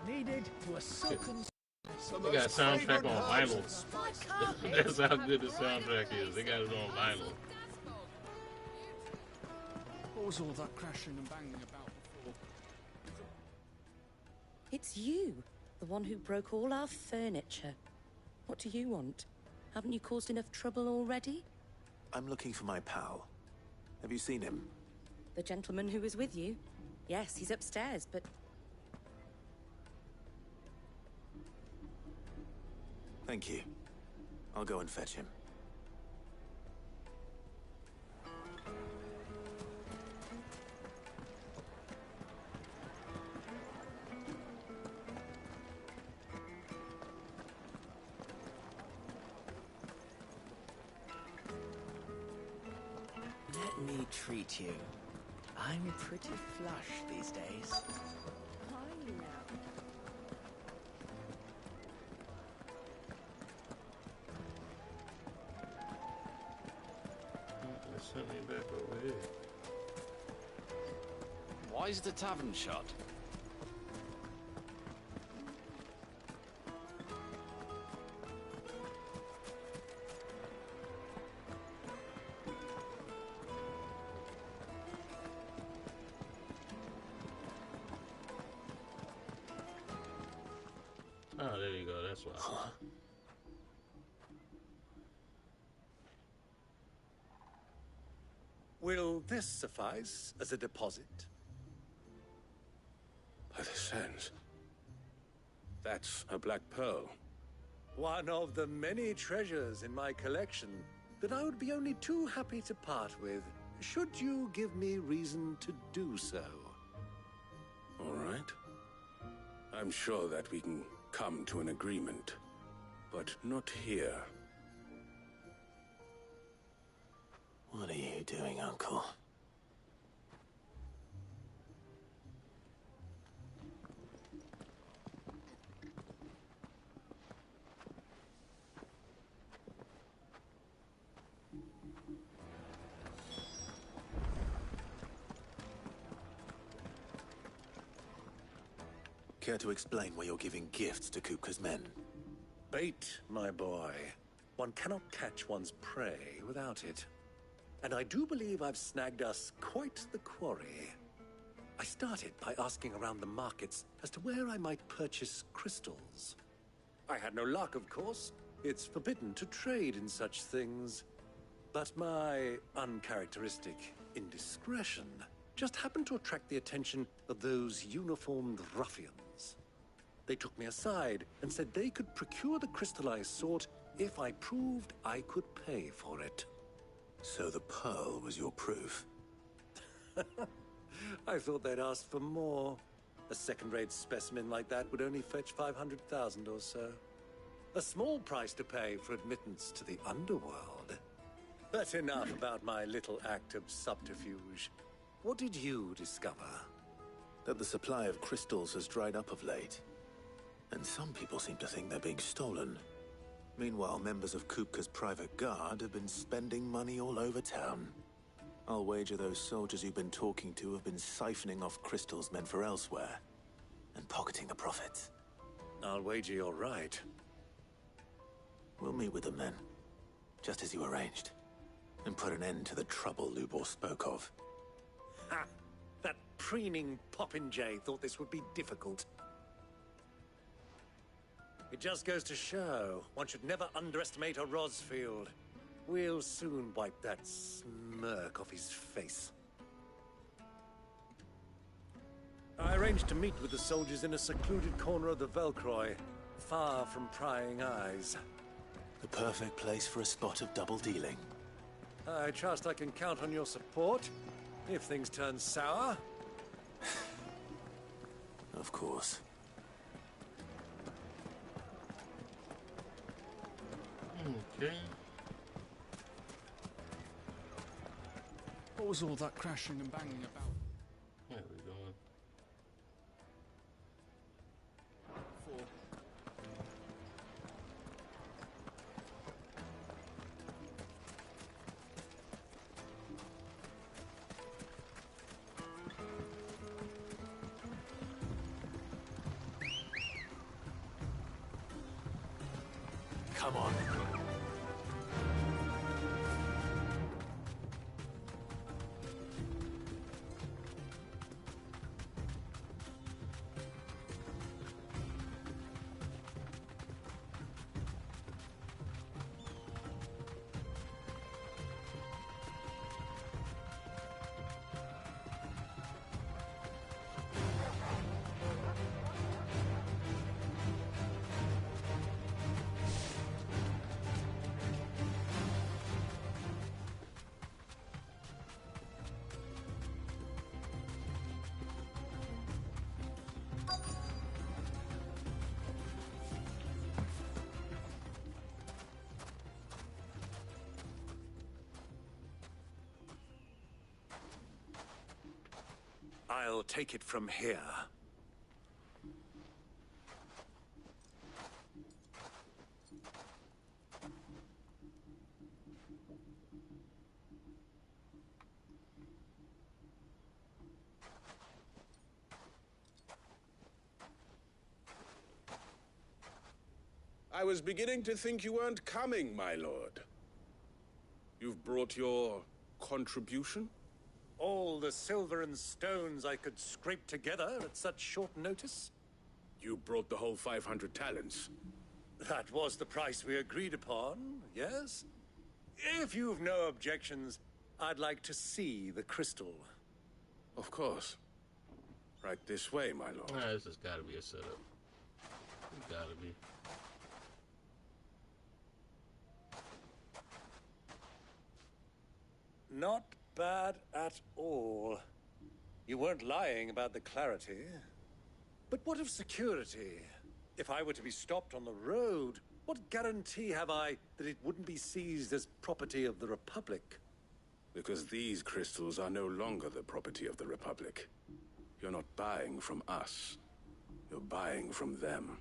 in. Needed to a silken... They got a soundtrack on vinyl. That's how good the soundtrack is. They got it on vinyl. What was all that crashing and banging about before? It's you, the one who broke all our furniture. What do you want? Haven't you caused enough trouble already? I'm looking for my pal. Have you seen him? The gentleman who was with you? Yes, he's upstairs, but... Thank you. I'll go and fetch him. Let me treat you. I'm pretty flush these days. Are you now? They sent me back over here. Why is the tavern shut? Oh, there you go. That's why. Will this suffice as a deposit? By the sands. That's a black pearl. One of the many treasures in my collection that I would be only too happy to part with, should you give me reason to do so. All right. I'm sure that we can come to an agreement, but not here. What are you doing, Uncle? Care to explain why you're giving gifts to Kupka's men? Bait, my boy. One cannot catch one's prey without it. And I do believe I've snagged us quite the quarry. I started by asking around the markets as to where I might purchase crystals. I had no luck, of course. It's forbidden to trade in such things. But my uncharacteristic indiscretion just happened to attract the attention of those uniformed ruffians. They took me aside and said they could procure the crystal I sought if I proved I could pay for it. So the pearl was your proof? I thought they'd ask for more. A second-rate specimen like that would only fetch 500,000 or so. A small price to pay for admittance to the underworld. But enough about my little act of subterfuge. What did you discover? That the supply of crystals has dried up of late. And some people seem to think they're being stolen. Meanwhile, members of Kupka's private guard have been spending money all over town. I'll wager those soldiers you've been talking to have been siphoning off crystals meant for elsewhere, and pocketing the profits. I'll wager you're right. me with them then, just as you arranged, and put an end to the trouble Lubor spoke of. Ha! That preening popinjay thought this would be difficult. It just goes to show, one should never underestimate a Rosfield. We'll soon wipe that smirk off his face. I arranged to meet with the soldiers in a secluded corner of the Velcroy, far from prying eyes. The perfect place for a spot of double dealing. I trust I can count on your support, if things turn sour. Of course. Okay. What was all that crashing and banging about? There we go. Come on. I'll take it from here. I was beginning to think you weren't coming, my lord. You've brought your contribution? All the silver and stones I could scrape together at such short notice? You brought the whole 500 talents. That was the price we agreed upon, yes? If you've no objections, I'd like to see the crystal. Of course. Right this way, my lord. This has got to be a setup. It's got to be. Not bad at all. You weren't lying about the clarity. But what of security? If I were to be stopped on the road, what guarantee have I that it wouldn't be seized as property of the Republic? Because these crystals are no longer the property of the Republic. You're not buying from us. You're buying from them.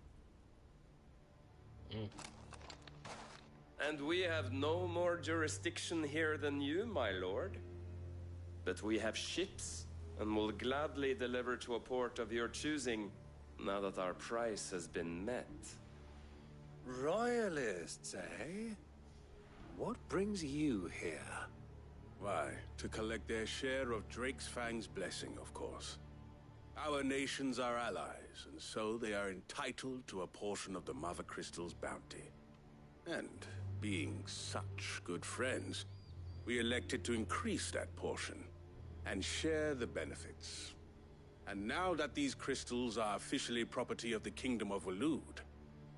And we have no more jurisdiction here than you, my lord. But we have ships, and will gladly deliver to a port of your choosing, now that our price has been met. Royalists, eh? What brings you here? Why, to collect their share of Drake's Fang's blessing, of course. Our nations are allies, and so they are entitled to a portion of the Mother Crystal's bounty. And being such good friends, we elected to increase that portion and share the benefits. And now that these crystals are officially property of the Kingdom of Waloed,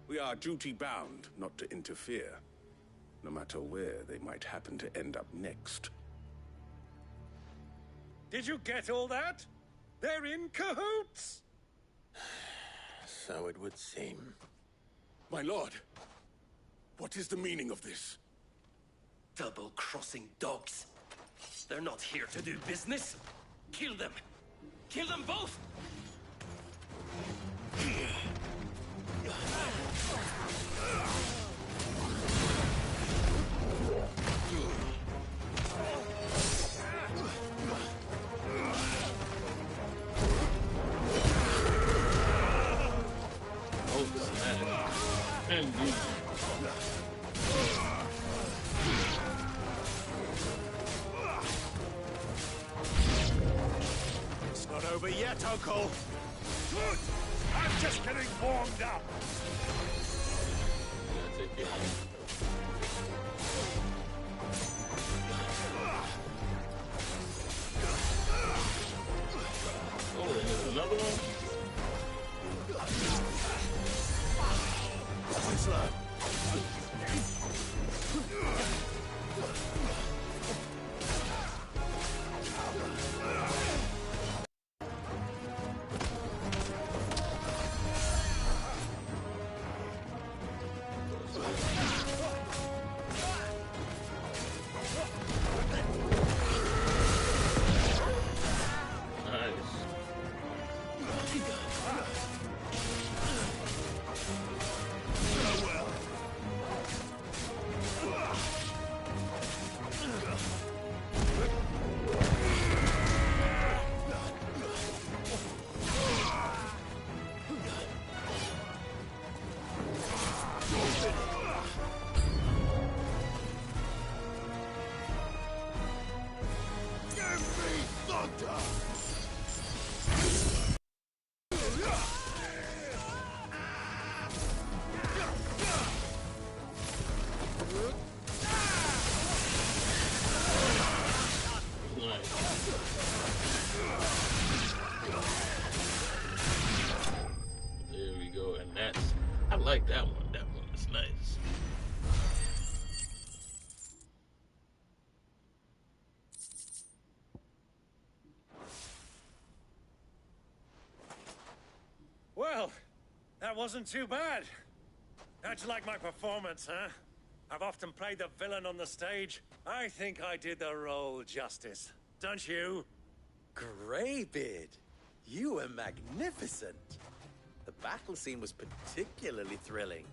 we are duty-bound not to interfere, no matter where they might happen to end up next. Did you get all that? They're in cahoots! So it would seem. My lord, what is the meaning of this? Double-crossing dogs. They're not here to do business. Kill them. Kill them both! Oh, snap. Indeed. that, Uncle? Good! I'm just getting warmed up. Take care. Oh, there's another one? Slow. There we go, and that's, I like that one. That one is nice. Well, that wasn't too bad. How'd you like my performance, huh? I've often played the villain on the stage. I think I did the role justice. Don't you? Greybeard, you were magnificent. The battle scene was particularly thrilling.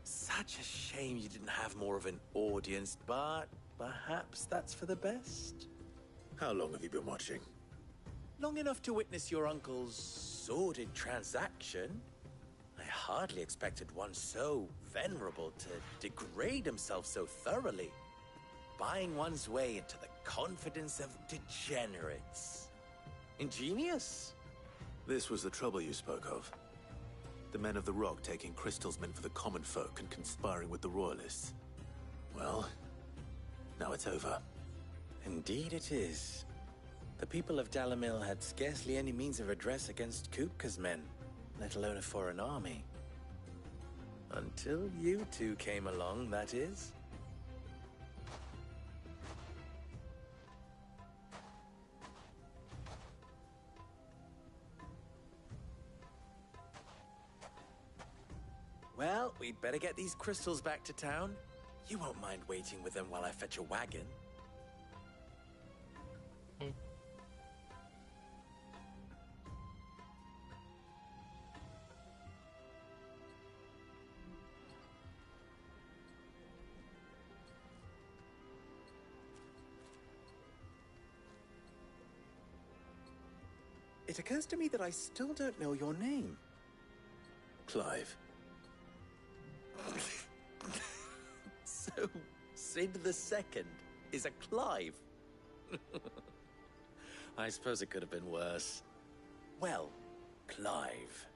Such a shame you didn't have more of an audience, but perhaps that's for the best. How long have you been watching? Long enough to witness your uncle's sordid transaction. I hardly expected one so venerable to degrade himself so thoroughly. Buying one's way into the confidence of degenerates. Ingenious. This was the trouble you spoke of. The men of the Rock taking crystals meant for the common folk and conspiring with the Royalists. Well, now it's over. Indeed it is. The people of Dalamil had scarcely any means of redress against Kupka's men, let alone a foreign army. Until you two came along, that is. Well, we'd better get these crystals back to town. You won't mind waiting with them while I fetch a wagon. It occurs to me that I still don't know your name. Clive. So, Sid the Second is a Clive. I suppose it could have been worse. Well, Clive,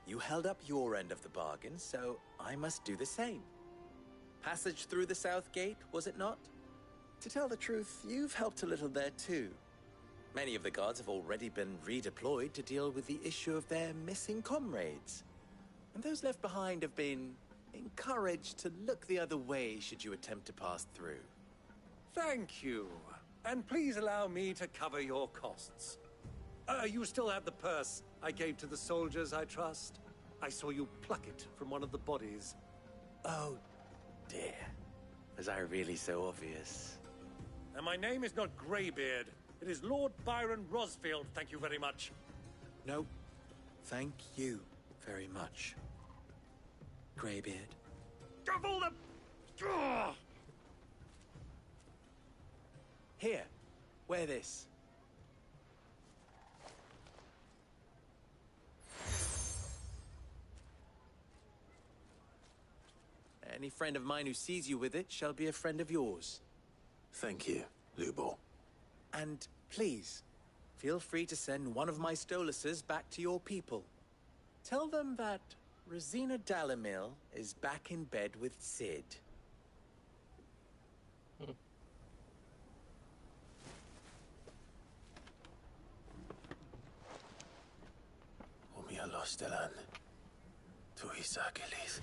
you held up your end of the bargain, so I must do the same. Passage through the South Gate, was it not? To tell the truth, you've helped a little there too. Many of the guards have already been redeployed to deal with the issue of their missing comrades. And those left behind have been encouraged to look the other way should you attempt to pass through. Thank you. And please allow me to cover your costs. You still have the purse I gave to the soldiers, I trust? I saw you pluck it from one of the bodies. Oh, dear. Was I really so obvious? And my name is not Greybeard. It is Lord Byron Rosfield, thank you very much. No, thank you very much, Greybeard. Of all the... Ugh! Here, wear this. Any friend of mine who sees you with it shall be a friend of yours. Thank you, Lubor. And please, feel free to send one of my Stoluses back to your people. Tell them that Rosina Dalamil is back in bed with Sid. Umia lostelan. Tu isakelis.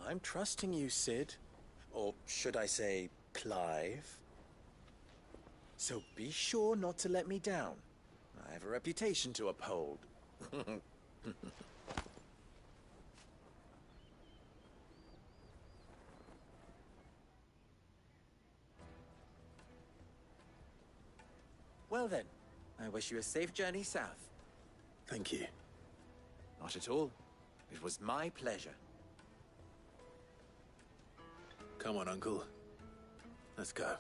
I'm trusting you, Sid. Or should I say, Clive? So be sure not to let me down. I have a reputation to uphold. Well then, I wish you a safe journey south. Thank you. Not at all. It was my pleasure. Come on, Uncle. Let's go.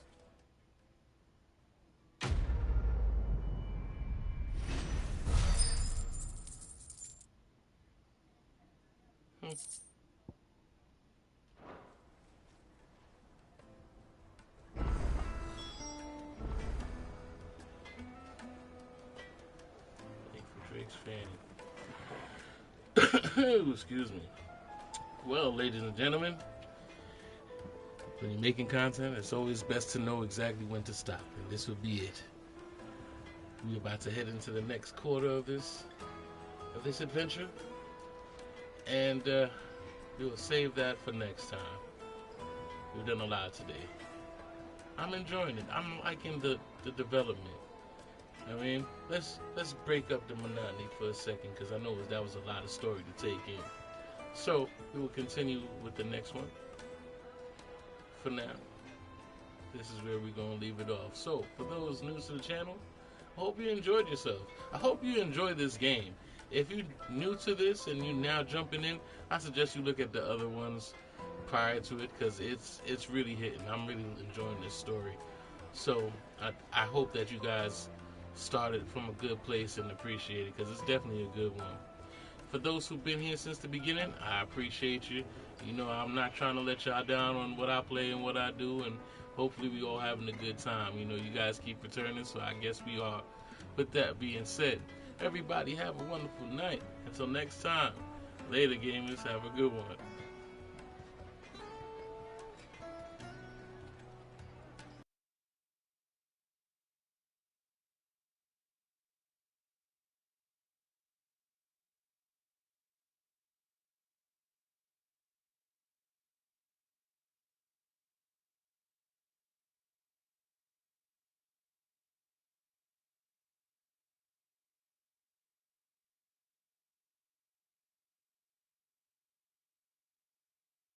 Drake's fan. Excuse me. Well, ladies and gentlemen, when you're making content, it's always best to know exactly when to stop, and this will be it. We're about to head into the next quarter of this adventure, and we will save that for next time. We've done a lot today. I'm enjoying it. I'm liking the development. I mean, let's break up the monotony for a second, because I know that was a lot of story to take in. So we will continue with the next one. For now, this is where we're going to leave it off. So, for those new to the channel, I hope you enjoyed yourself. I hope you enjoy this game. If you're new to this and you're now jumping in, I suggest you look at the other ones prior to it, because it's really hitting. I'm really enjoying this story. So, I hope that you guys started from a good place and appreciate it, because it's definitely a good one. For those who've been here since the beginning, I appreciate you. You know, I'm not trying to let y'all down on what I play and what I do, and hopefully we all having a good time. You know, you guys keep returning, so I guess we are. With that being said, everybody have a wonderful night. Until next time, later gamers, have a good one.